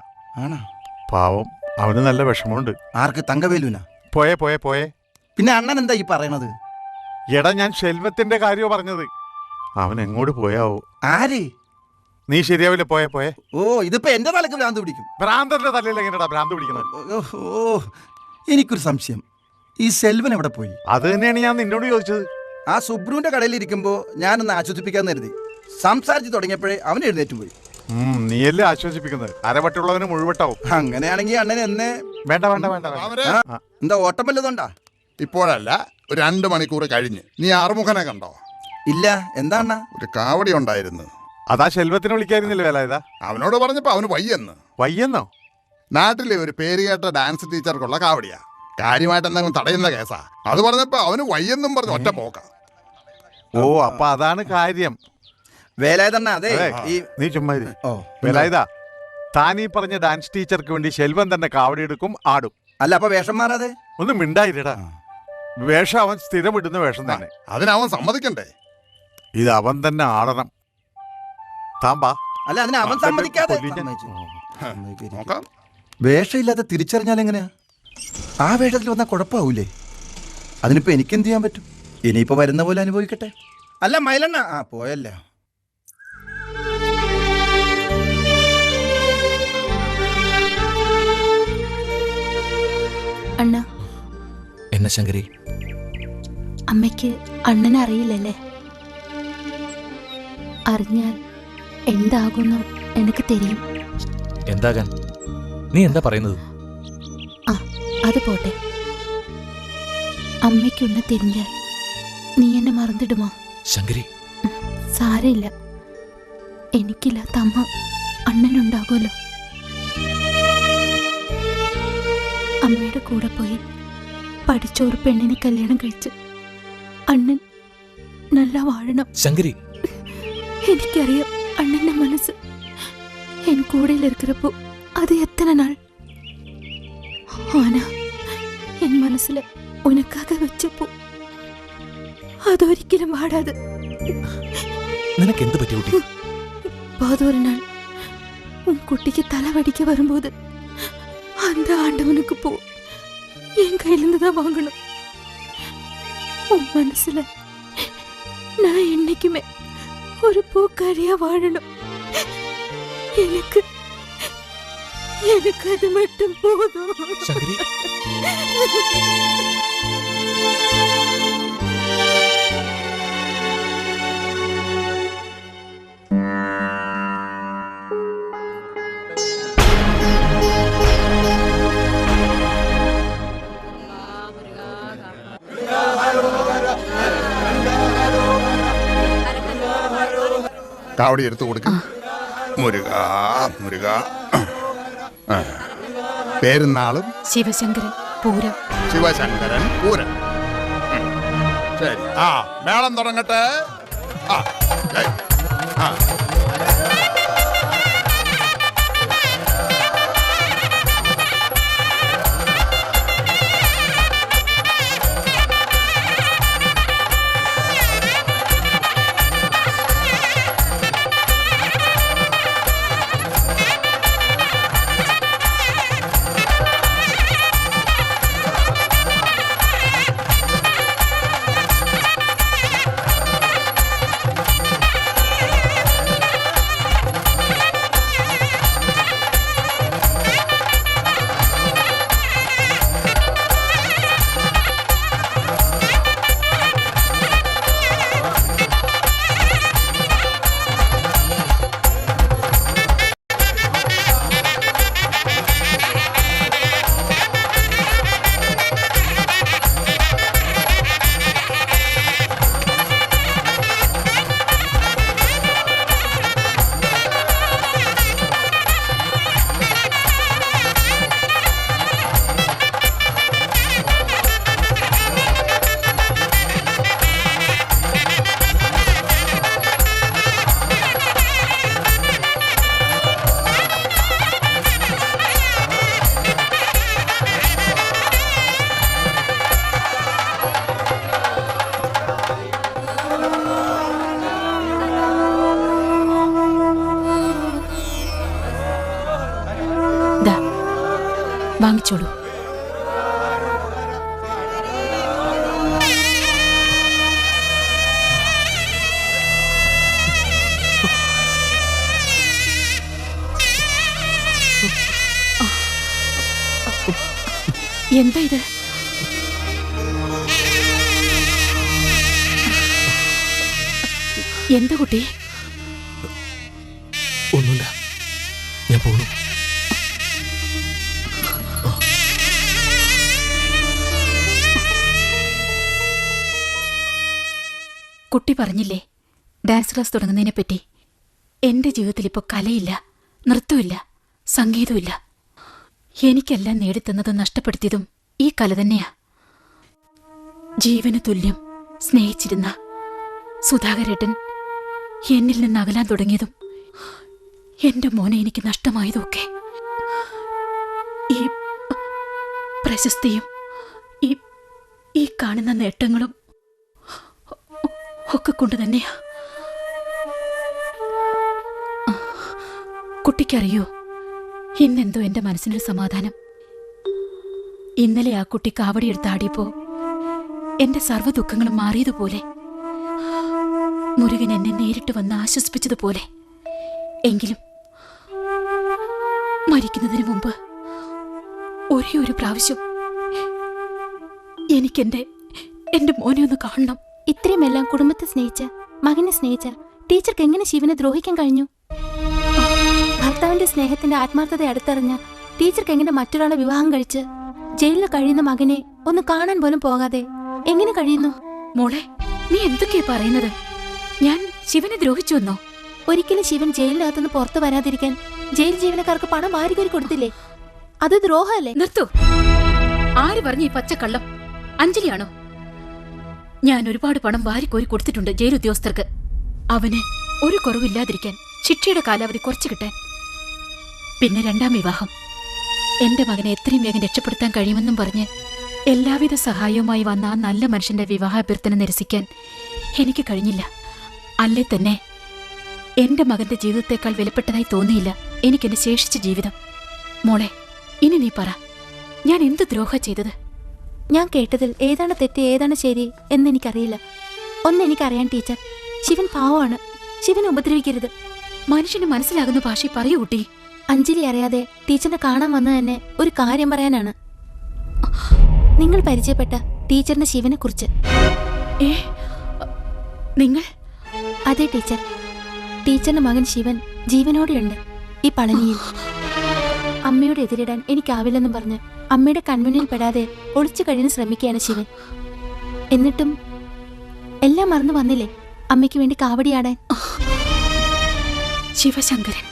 പാവം, അവന് നല്ല വിഷമമുണ്ട്. ആർക്ക്? തങ്കവേലുവിനാ? പോയേ പോയേ പോയേ. പിന്നെ അണ്ണൻ എന്താ ഈ പറയണത്? എടാ, ഞാൻ ശെൽവത്തിന്റെ കാര്യമോ പറഞ്ഞത്. അവൻ എങ്ങോട്ട് പോയാവോ? ആര്? നീ ശരിയാവില്ല. പോയേ പോയേ. ഓ, ഇതിപ്പോ എന്റെ തലക്ക് ഭ്രാന്ത് പിടിക്കും. ഭ്രാന്തന്റെ തലയിൽ എങ്ങനെയാ ഭ്രാന്ത് പിടിക്കുന്നത്? ഓ, എനിക്കൊരു സംശയം. ഈ സെൽവൻ എവിടെ പോയി? അത് തന്നെയാണ് ഞാൻ നിന്നോട് ചോദിച്ചത്. ആ സുബ്രുവിന്റെ കടയിൽ ഇരിക്കുമ്പോ ഞാനൊന്ന് ആശ്വസിപ്പിക്കാൻ കരുതി. സംസാരിച്ച് തുടങ്ങിയപ്പോഴേ അവൻ എഴുന്നേറ്റ് പോയി. നീയല്ലേ ആശ്വസിപ്പിക്കുന്നത്? അരവട്ടുള്ളവന് മുഴുവട്ടാവും. അങ്ങനെയാണെങ്കിൽ അണ്ണൻ എന്നെ വേണ്ട വേണ്ട വേണ്ട. എന്താ ഓട്ടം വല്ലതുണ്ടാ? ഇപ്പോഴല്ല, ഒരു 2 മണിക്കൂർ കഴിഞ്ഞ്. നീ ആറുമുഖനെ കണ്ടോ? ഇല്ല. എന്താ? ഒരു കാവടി ഉണ്ടായിരുന്നു. അതാ ശെൽവത്തിനെ വിളിക്കായിരുന്നില്ല വേലായുധ? അവനോട് പറഞ്ഞപ്പോ അവന് വയ്യെന്ന്. വയ്യെന്നോ? നാട്ടിലെ ഒരു പേരുകേട്ട ഡാൻസ് ടീച്ചർക്കുള്ള കാവടിയാ. കാര്യമായിട്ട് എന്തെങ്കിലും തടയുന്ന കേസാ. അത് പറഞ്ഞപ്പോ അവന് വയ്യെന്നും പറഞ്ഞു ഒറ്റ പോക്ക. ഓ, അപ്പൊ അതാണ് കാര്യം. വേലായുധണ്ണ, അതെ, നീ ചുമ്മാ വേലായുധ, താൻ ഈ പറഞ്ഞ ഡാൻസ് ടീച്ചർക്ക് വേണ്ടി ശെൽവൻ തന്നെ കാവടി എടുക്കും, ആടും. അല്ല, അപ്പൊ വേഷം മാറാതെ? ഒന്നും മിണ്ടായിരടാ. വേഷം അവൻ സ്ഥിരം ഇടുന്ന വേഷം തന്നെ. അതിനവൻ സമ്മതിക്കണ്ടേ? ഇത് അവൻ തന്നെ ആടണം. താൻ ബാ. അല്ല, അതിന് അവൻ സമ്മതിക്കാതെ. വേഷമില്ലാതെ തിരിച്ചറിഞ്ഞാൽ എങ്ങനെയാ? ആ വേഷത്തിൽ വന്നാൽ കുഴപ്പമാവൂലേ? അതിനിപ്പോ എനിക്കെന്ത് ചെയ്യാൻ പറ്റും? ഇനിയിപ്പോ വരുന്ന പോലെ അനുഭവിക്കട്ടെ. അല്ല മൈലണ്ണ, പോയല്ല. അണ്ണ, എന്നെ ശങ്കരി, അമ്മയ്ക്ക് അണ്ണനെ അറിയില്ലല്ലേ? അറിഞ്ഞാൽ എന്താകുന്നു എനിക്ക് തെരിയും. എന്താകാൻ? നീ എന്താ പറയുന്നത്? അത് പോട്ടെ. അമ്മയ്ക്കൊന്ന് തിരിഞ്ഞാൽ നീ എന്നെ മറന്നിടുമോ? ശങ്കരി, സാരമില്ല. എനിക്കില്ലാത്ത അമ്മ അണ്ണനുണ്ടാകുമല്ലോ. അമ്മയുടെ കൂടെ പോയി പഠിച്ചൊരു പെണ്ണിനെ കല്യാണം കഴിച്ച് അണ്ണൻ நல்லா வாழணும். ശങ്കരി, എനിക്കറിയാം അണ്ണന്റെ മനസ്സ്. എൻ കൂടെയിൽ ഇരിக்கிறப்போ അത് എത്ര നാൾ. ആനാ എൻ മനസ്സിൽ ഉനക്കാക വെച്ചപ്പോ അതൊരിക്കലും വാടാതെ. നിനക്ക് എന്ത് പറ്റി കുട്ടി? போதொரு நாள் உன் குட்டிக்கு தலைவடிக்க வரும்போது அந்த ஆண்டவனுக்கு போ என் கையிலிருந்து தான் வாங்கணும். உன் மனசுல நான் என்னைக்குமே ஒரு பூக்காரியா வாழணும். எனக்கு எனக்கு அது மட்டும் போதும். ശങ്കരി, കാവടി എടുത്തു കൊടുക്കും. മുരുക മുരുക. പേരും നാളും? ശിവശങ്കരൻ പൂരം. ശിവശങ്കരൻ പൂരം. ശരി. ആ മേളം തുടങ്ങട്ടെ. ആ ശരി. ആ വാങ്ങിച്ചോളൂ. എന്താ ഇത്? എന്താ കുട്ടി? ഒന്നുമില്ല, ഞാൻ പോണു. കുട്ടി പറഞ്ഞില്ലേ ഡാൻസ് ക്ലാസ് തുടങ്ങുന്നതിനെ പറ്റി. എൻ്റെ ജീവിതത്തിൽ ഇപ്പോൾ കലയില്ല, നൃത്തമില്ല, സംഗീതമില്ല. എനിക്കെല്ലാം നേടിത്തന്നതും നഷ്ടപ്പെടുത്തിയതും ഈ കല തന്നെയാ. ജീവന് തുല്യം സ്നേഹിച്ചിരുന്ന സുധാകരേട്ടൻ എന്നിൽ നിന്ന് അകലാൻ തുടങ്ങിയതും എൻ്റെ മോനെ എനിക്ക് നഷ്ടമായതുമൊക്കെ ഈ പ്രശസ്തിയും ഈ കാണുന്ന നേട്ടങ്ങളും ഒക്കെ കൊണ്ട് തന്നെയാ. കുട്ടിക്കറിയോ, ഇന്നെന്തോ എൻ്റെ മനസ്സിനൊരു സമാധാനം. ഇന്നലെ ആ കുട്ടി കാവടിയെടുത്ത് ആടിയപ്പോ എന്റെ സർവ്വ ദുഃഖങ്ങളും മാറിയതുപോലെ, മുരുകൻ എന്നെ നേരിട്ട് വന്ന് ആശ്വസിപ്പിച്ചതുപോലെ. എങ്കിലും മരിക്കുന്നതിന് മുമ്പ് ഒരേ ഒരു പ്രാവശ്യം എനിക്കെന്റെ മോനെ ഒന്ന് കാണണം. ഇത്രയുമെല്ലാം കുടുംബത്തെ സ്നേഹിച്ച, മകനെ സ്നേഹിച്ച ടീച്ചർക്ക് എങ്ങനെ ശിവനെ ദ്രോഹിക്കാൻ കഴിഞ്ഞു? ഭർത്താവിന്റെ സ്നേഹത്തിന്റെ ആത്മാർത്ഥത അടുത്തറിഞ്ഞ ടീച്ചർക്ക് എങ്ങനെ മറ്റൊരാളെ വിവാഹം കഴിച്ച് ജയിലിൽ കഴിയുന്ന മകനെ ഒന്ന് കാണാൻ പോലും പോകാതെ എങ്ങനെ കഴിയുന്നു? മോളെ, നീ എന്തൊക്കെയാ പറയുന്നത്? ഞാൻ ശിവനെ ദ്രോഹിച്ചു എന്നോ? ഒരിക്കലും ശിവൻ ജയിലിനകത്തുനിന്ന് പുറത്തു വരാതിരിക്കാൻ ജയിൽ ജീവനക്കാർക്ക് പണം വാരികോരി കൊടുത്തില്ലേ? അത് ദ്രോഹമല്ലേ? നിർത്തൂ. ആര് പറഞ്ഞു ഈ പച്ചക്കള്ളം? അഞ്ജലിയാണോ? ഞാൻ ഒരുപാട് പണം വാരിക്കോരി കൊടുത്തിട്ടുണ്ട് ജയിലുദ്യോഗസ്ഥർക്ക്. അവന് ഒരു കുറവില്ലാതിരിക്കാൻ, ശിക്ഷയുടെ കാലാവധി കുറച്ചു കിട്ടാൻ. പിന്നെ 2ാം വിവാഹം. എന്റെ മകനെ എത്രയും വേഗം രക്ഷപ്പെടുത്താൻ കഴിയുമെന്നും പറഞ്ഞ് എല്ലാവിധ സഹായവുമായി വന്ന ആ നല്ല മനുഷ്യന്റെ വിവാഹാഭ്യർത്ഥന നിരസിക്കാൻ എനിക്ക് കഴിഞ്ഞില്ല. അല്ലേ തന്നെ എന്റെ മകന്റെ ജീവിതത്തെക്കാൾ വിലപ്പെട്ടതായി തോന്നിയില്ല എനിക്കെന്റെ ശേഷിച്ച ജീവിതം. മോളെ, ഇനി നീ പറ, ഞാൻ എന്ത് ദ്രോഹ ചെയ്തത്? ഞാൻ കേട്ടതിൽ ഏതാണ് തെറ്റ് ഏതാണ് ശരി എന്നെനിക്കറിയില്ല. ഒന്നെനിക്കറിയാൻ ടീച്ചർ, ശിവൻ പാവമാണ്. ശിവനെ ഉപദ്രവിക്കരുത്. മനുഷ്യന് മനസ്സിലാകുന്ന ഭാഷ പറയൂ കുട്ടി. അഞ്ജലി അറിയാതെ ടീച്ചറിനെ കാണാൻ വന്നത് തന്നെ ഒരു കാര്യം പറയാനാണ്. നിങ്ങൾ പരിചയപ്പെട്ട ടീച്ചറിന്റെ ശിവനെ കുറിച്ച്. നിങ്ങൾ? അതെ ടീച്ചർ, ടീച്ചറിന്റെ മകൻ ശിവൻ ജീവനോടെയുണ്ട് ഈ പളനിയിൽ. അമ്മയോട് എതിരിടാൻ എനിക്കാവില്ലെന്നും പറഞ്ഞ് അമ്മയുടെ കൺമുന്നിൽ പെടാതെ ഒളിച്ചു കഴിയാൻ ശ്രമിക്കുകയാണ് ശിവൻ. എന്നിട്ടും എല്ലാം മറന്നു വന്നില്ലേ അമ്മയ്ക്ക് വേണ്ടി കാവടിയാടാൻ? ശിവശങ്കരൻ.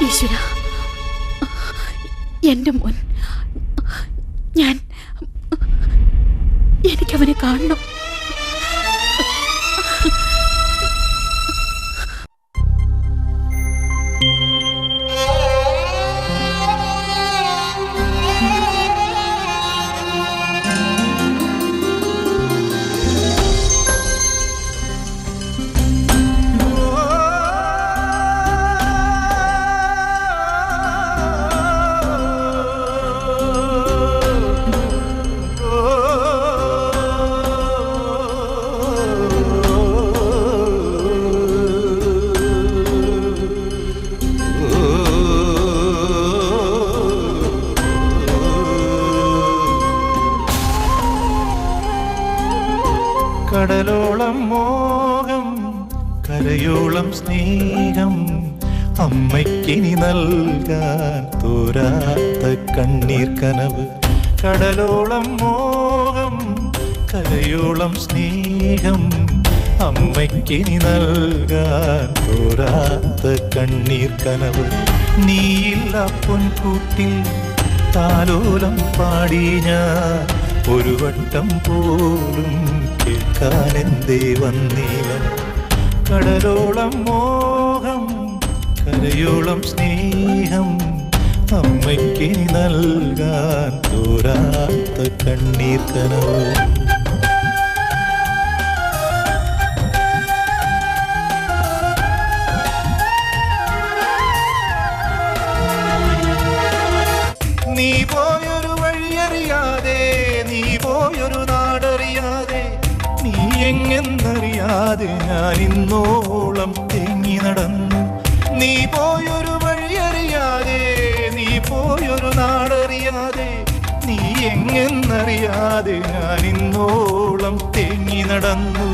ഈശ്വര, എന്റെ മോൻ, എനിക്കവനെ കാണണം. കടലോളം മോഹം, കരയോളം സ്നേഹം, അമ്മയ്ക്കിനി നൽകാൻ തോരാത്ത കണ്ണീർ കനവ്. കടലോളം മോഹം, കരയോളം സ്നേഹം, അമ്മയ്ക്കിനി നൽകാൻ തോരാത്ത കണ്ണീർ കനവ്. നീയില്ല പൊൻകൂട്ടിൽ താലോലം പാടി ഞാൻ ഒരു വട്ടം പോലും കേൾക്കാനെന്തേ വന്നില്ല. കടലോളം മോഹം, കരയോളം സ്നേഹം, അമ്മയ്ക്കിനി നൽകാൻ തോരാത്ത കണ്ണീർ കനവ്. നീ പോയൊരു വഴിയറിയാതെ, നീ പോയൊരു നാടറിയാതെ, നീ എങ്ങെന്നറിയാതെ ഞാൻ ഇന്നോളം തേങ്ങി നടന്നു. നീ പോയൊരു വഴിയറിയാതെ, നീ പോയൊരു നാടറിയാതെ, നീ എങ്ങെന്നറിയാതെ ഞാൻ ഇന്നോളം തേങ്ങി നടന്നു.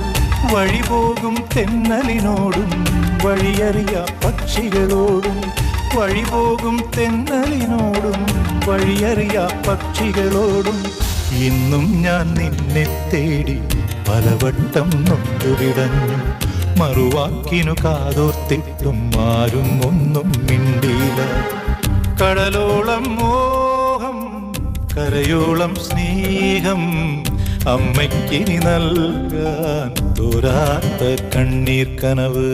വഴി പോകും തെന്നലിനോടും വഴിയറിയ പക്ഷികളോടും, വഴി പോകും തെന്നലിനോടും വഴിയറിയ പക്ഷികളോടും, ഇന്നും ഞാൻ നിന്നെ തേടി പലവട്ടം നൊന്തുവിടഞ്ഞു. മറുവാക്കിനു കാതോർത്തിട്ടും ആരും ഒന്നും മിണ്ടിയില്ല. കടലോളം മോഹം, കരയോളം സ്നേഹം, അമ്മയ്ക്കിനി നൽകാൻ തോരാത്ത കണ്ണീർ കനവ്.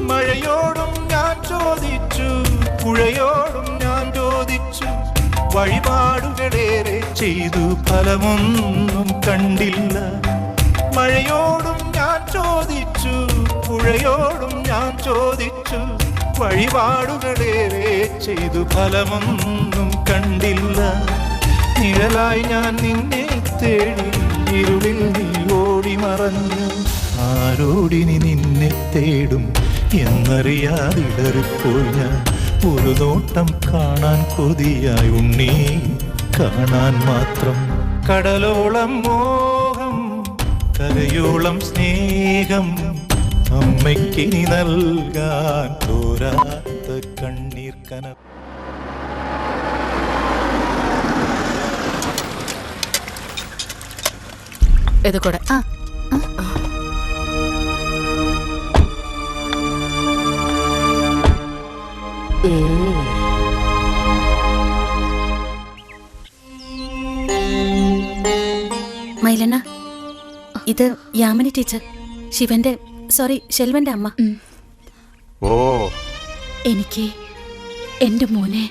മഴയോടും ഞാൻ ചോദിച്ചു, പുഴയോടും ഞാൻ ചോദിച്ചു, വഴിപാടുകളേറെ ചെയ്തു ഫലമൊന്നും കണ്ടില്ല. മഴയോടും ഞാൻ ചോദിച്ചു, പുഴയോടും ഞാൻ ചോദിച്ചു, വഴിപാടുകളേറെ ചെയ്തു ഫലമൊന്നും കണ്ടില്ല. നിഴലായി ഞാൻ നിന്നെ തേടി ഇരുളിൽ നീ ഓടി മറഞ്ഞു. ആരോടിനി നിന്നെ തേടും എന്നറിയാതിടറിപ്പോയി ഞാൻ. ഒരു നോട്ടം കാണാൻ കൊതിയായി ഉണ്ണി, കാണാൻ മാത്രം. കടലോളം മോഹം, കരയോളം സ്നേഹം, അമ്മയ്ക്കിനി നൽകാൻ തോരാത്ത കണ്ണീർ കനവ്. ഇത് കൂടെ മൈലണ്ണ, ഇത് യാമിനി ടീച്ചർ, ശെൽവന്റെ അമ്മ. ഓ, എനിക്ക് എന്റെ മോനെ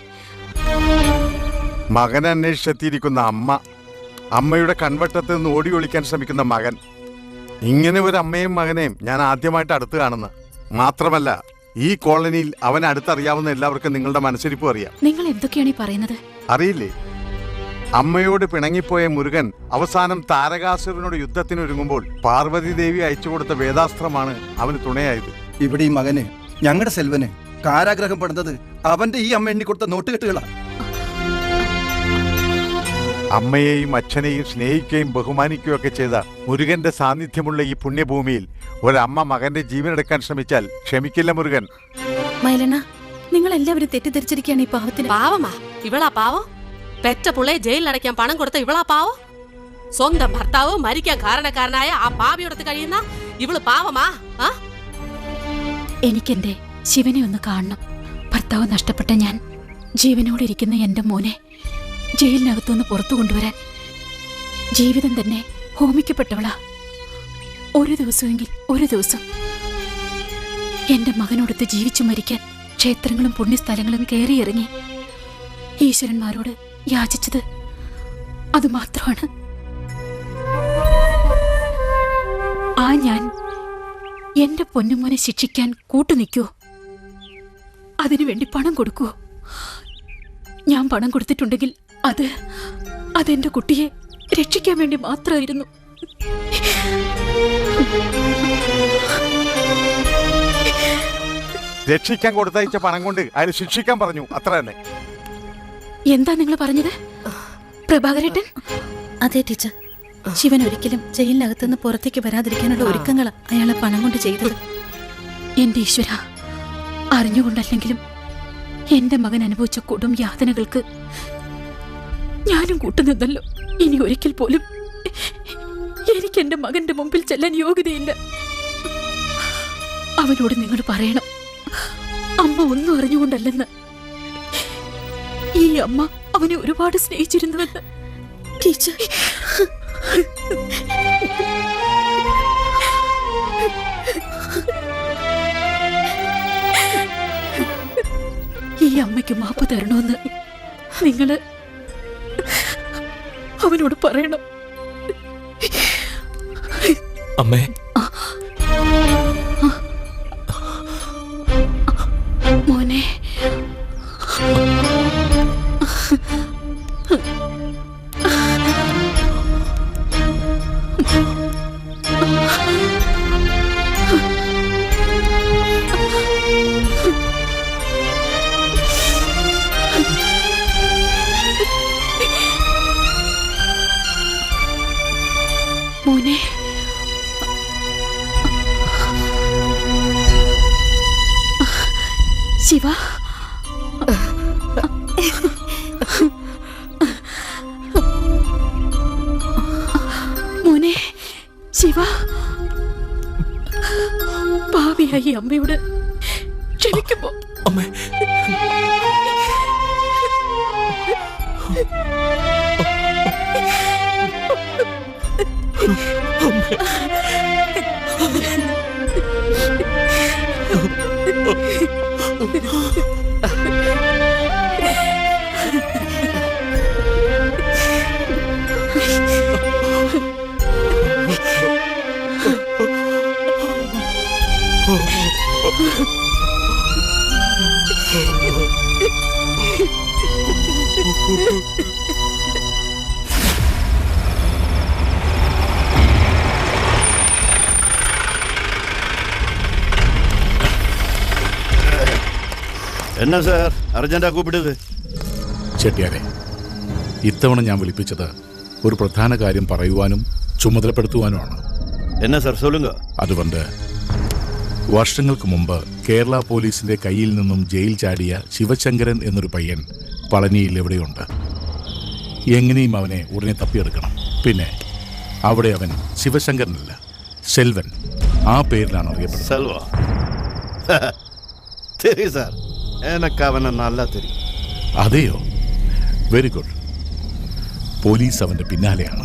മകനെ അന്വേഷിച്ചെത്തിയിരിക്കുന്ന അമ്മ, അമ്മയുടെ കൺവട്ടത്ത് നിന്ന് ഓടി ഒളിക്കാൻ ശ്രമിക്കുന്ന മകൻ. ഇങ്ങനെ ഒരു അമ്മയും മകനെയും ഞാൻ ആദ്യമായിട്ട് അടുത്ത് കാണുന്ന. മാത്രമല്ല, ഈ കോളനിയിൽ അവനെ അടുത്തറിയാവുന്ന എല്ലാവർക്കും നിങ്ങളുടെ മനസ്സിരിപ്പും അറിയാം. നിങ്ങൾ എന്തൊക്കെയാണ് ഈ പറയുന്നത്? അറിയില്ലേ, അമ്മയോട് പിണങ്ങിപ്പോയ മുരുകൻ അവസാനം താരകാസുരനോട് യുദ്ധത്തിനൊരുങ്ങുമ്പോൾ പാർവതി ദേവി അയച്ചു കൊടുത്ത വേദാസ്ത്രമാണ് അവന് തുണയായത്. ഇവിടെ ഈ മകന്, ഞങ്ങളുടെ സെൽവന് കാരാഗ്രഹം പെടുന്നത് അവന്റെ ഈ അമ്മ എണ്ണി കൊടുത്ത നോട്ടുകെട്ടുകളാണ്. അമ്മയെയും അച്ഛനെയും സ്നേഹിക്കുകയും ബഹുമാനിക്കുകയും ഒക്കെ ചെയ്ത മുരുകന്റെ സാന്നിധ്യമുള്ള ഈ പുണ്യഭൂമിയിൽ ഒരമ്മ മകന്റെ ജീവനെടുക്കാൻ ശ്രമിച്ചാൽ ക്ഷമിക്കില്ല മുരുകൻ. മൈലണ്ണ, നിങ്ങൾ എല്ലാവരും തെറ്റിദ്ധരിച്ചിരിക്കുകയാണ് ഈ പാവത്തിന്. പാവമാ ഇവളാ പാവം? പെറ്റ പുള്ളയെ ജയിലിലടയ്ക്കാൻ പണം കൊടുത്ത ഇവളാ പാവം? സ്വന്തം ഭർത്താവ് മരിക്കാൻ കാരണക്കാരനായ ആ പാവിയോടത്ത് കഴിയുന്ന ഇവള് പാവമാ? എനിക്കെന്റെ ശിവനെ ഒന്ന് കാണണം. ഭർത്താവ് നഷ്ടപ്പെട്ട ഞാൻ ജീവനോടെ ഇരിക്കുന്ന എന്റെ മോനെ ജയിലിനകത്തുനിന്ന് പുറത്തു കൊണ്ടുവരാൻ ജീവിതം തന്നെ ഹോമിക്കപ്പെട്ടവളാ. ഒരു ദിവസം എന്റെ മകനോടൊത്ത് ജീവിച്ചു മരിക്കാൻ ക്ഷേത്രങ്ങളും പുണ്യസ്ഥലങ്ങളും കയറിയിറങ്ങി ഈശ്വരന്മാരോട് യാചിച്ചത് അത് മാത്രമാണ്. ആ ഞാൻ എന്റെ പൊന്നുമോനെ ശിക്ഷിക്കാൻ കൂട്ടുനിൽക്കുവോ? അതിനുവേണ്ടി പണം കൊടുക്കുവോ? ഞാൻ പണം കൊടുത്തിട്ടുണ്ടെങ്കിൽ അതെന്റെ കുട്ടിയെ രക്ഷിക്കാൻ വേണ്ടി മാത്രമായിരുന്നു. രക്ഷിക്കാൻ കൊടുത്തയച്ച പണം കൊണ്ട് അയാൾ ശിക്ഷിക്കാൻ പറഞ്ഞു, അത്ര തന്നെ. എന്താ നിങ്ങൾ പറഞ്ഞത് പ്രഭാകരേട്ടൻ? അതെ ടീച്ചർ, ശിവൻ ഒരിക്കലും ജയിലിനകത്തുനിന്ന് പുറത്തേക്ക് വരാതിരിക്കാനുള്ള ഒരുക്കങ്ങൾ അയാളെ പണം കൊണ്ട് ചെയ്തത്. എന്റെ ഈശ്വര, അറിഞ്ഞുകൊണ്ടല്ലെങ്കിലും എന്റെ മകൻ അനുഭവിച്ച കൊടും യാതനകൾക്ക് ഞാനും കൂട്ടുനിന്നല്ലോ. ഇനി ഒരിക്കൽ പോലും എനിക്ക് എന്റെ മകന്റെ മുമ്പിൽ ചെല്ലാൻ യോഗ്യതയില്ല. അവനോട് നിങ്ങൾ പറയണം, അമ്മ ഒന്നും അറിഞ്ഞുകൊണ്ടല്ലെന്ന്. ഈ അമ്മ അവനെ ഒരുപാട് സ്നേഹിച്ചിരുന്നുവെന്ന്. ടീച്ചർ, ഈ അമ്മയ്ക്ക് മാപ്പ് തരണമെന്ന് നിങ്ങള് അവനോട് പറയണം. അമ്മേ, മോനെ, മോനെ, ശിവ, മോനെ, ശിവ, പാപിയായി അമ്മയോട് ക്ഷമിക്കുമ്പോ അമ്മേ, എന്നാ സാർ അർജന്റാ കൂപ്പിട്ടത്? ചെട്ടിയാരെ, ഇത്തവണ ഞാൻ വിളിപ്പിച്ചത് ഒരു പ്രധാന കാര്യം പറയുവാനും ചുമതലപ്പെടുത്തുവാനുമാണ്. എന്നാ സാർ സൊല്ലുങ്ക. അതുകൊണ്ട് വർഷങ്ങൾക്ക് മുമ്പ് കേരള പോലീസിന്റെ കയ്യിൽ നിന്നും ജയിൽ ചാടിയ ശിവശങ്കരൻ എന്നൊരു പയ്യൻ പളനിയിൽ എവിടെയുണ്ട്. എങ്ങനെയും അവനെ ഉടനെ തപ്പിയെടുക്കണം. പിന്നെ അവിടെ അവൻ ശിവശങ്കരനല്ല, സെൽവൻ. ആ പേരിലാണ് അറിയപ്പെടുന്നത്. செல்வா தெரியும் சார், எனக்கு அவனை நல்லா தெரியும். അതെയോ? Very good. പോലീസ് അവന്റെ പിന്നാലെയാണ്.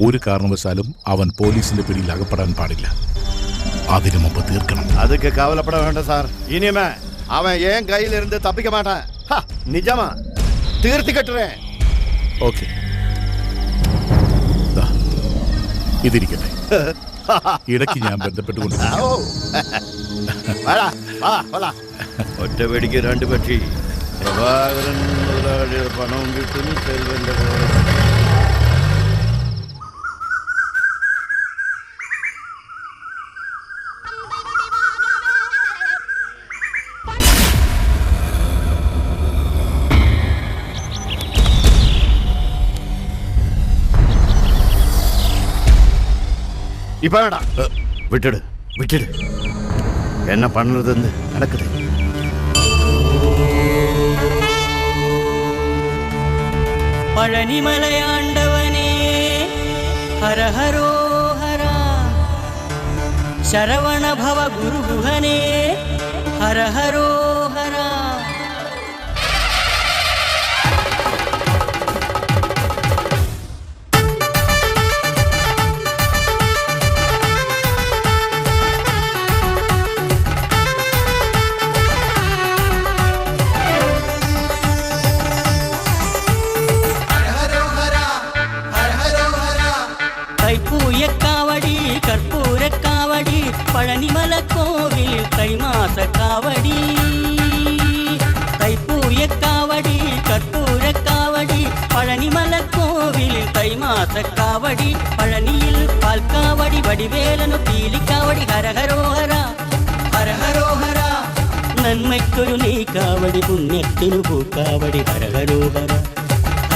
ഒരു കാരണവശാലും അവൻ പോലീസിന്റെ പിടിയിൽ അകപ്പെടാൻ പാടില്ല. അതിനു മുമ്പ് തീർക്കണം. அதுக்கு கவலைப்பட வேண்டாம் சார். இனிமே அவன் என் கையில இருந்து தப்பிக்க மாட்டான். நிஜமா தீர்த்து கட்டுறேன். ഓക്കെ, ഇതിരിക്കട്ടെ. ഇടയ്ക്ക് ഞാൻ ബന്ധപ്പെട്ടുകൊണ്ട് ഒറ്റ വെടിക്ക് രണ്ട് പക്ഷി. പ്രഭാകരൻ മുതലാളിയുടെ പണവും കിട്ടും, സെൽവന്റെ இப்ப வேண்டாம், விட்டுடு விட்டுடு. என்ன பண்ணுறதுன்னு நடக்குது. பழனிமலையாண்டவனே ஹரஹரோ ஹரா, சரவண பவ குருகுஹனே ஹரஹரோ ஹரா. கைப்பூயக்காவடி கற்பூரக்காவடி பழனிமலை கோவில் தைமாச காவடி. தைப்பூயக்காவடி கற்பூரக்காவடி பழனிமலை கோவில் தைமாச காவடி. பழனியில் பால்காவடி வடிவேலனு பீலிக்காவடி ഹരഹരോഹര ഹരഹരോഹര. നന്മയ്ക്കൊരു നീ കാവടി പുണ്യത്തിനു പൂക്കാവടി ഹരഹരോഹര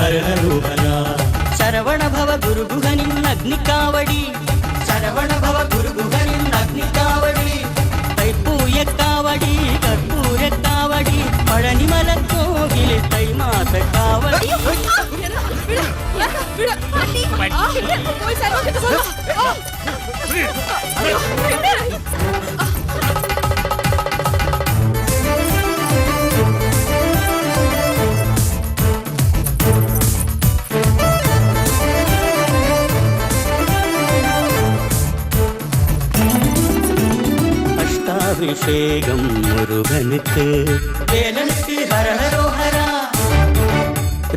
ഹരഹരോഹര. ശരവണ ഭവ ഗുരുഗുഹനിൻ അഗ്നിക്കാവടി, ശരവണ ഭവ ഗുരുഗുഹനിൻ അഗ്നിക്കാവടി. തൈപ്പൂയക്കാവടി കർപ്പൂരക്കാവടി പഴനിമല കോവിൽ തൈമാസ കാവടി. അഭിഷേകം മുരുകനുക്ക് വേലനുക്ക് ഹരഹരോഹര.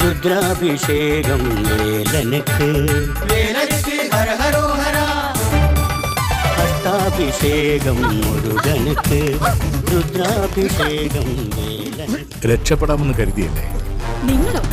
രുദ്രാഭിഷേകം വേലനുക്ക് വേലനുക്ക് ഹരഹരോഹര. അഷ്ടാഭിഷേകം മുരുകനുക്ക് രുദ്രാഭിഷേകം വേലനുക്ക്. രക്ഷപ്പെടാമെന്ന് കരുതിയല്ലേ? നിങ്ങളോ?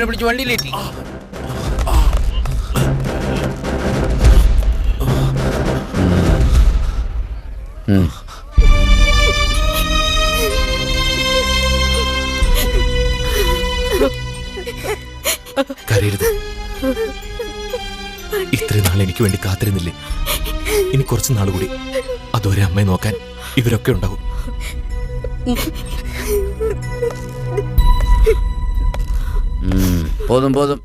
അവനെ പിടിച്ച് വണ്ടിയിലേറ്റി. കരയരുത്. ഇത്രയും നാൾ എനിക്ക് വേണ്ടി കാത്തിരുന്നില്ലേ? ഇനി കുറച്ച് നാൾ കൂടി, അതുവരെ അമ്മയെ നോക്കാൻ ഇവരൊക്കെ ഉണ്ടാവും. പോതും പോതും.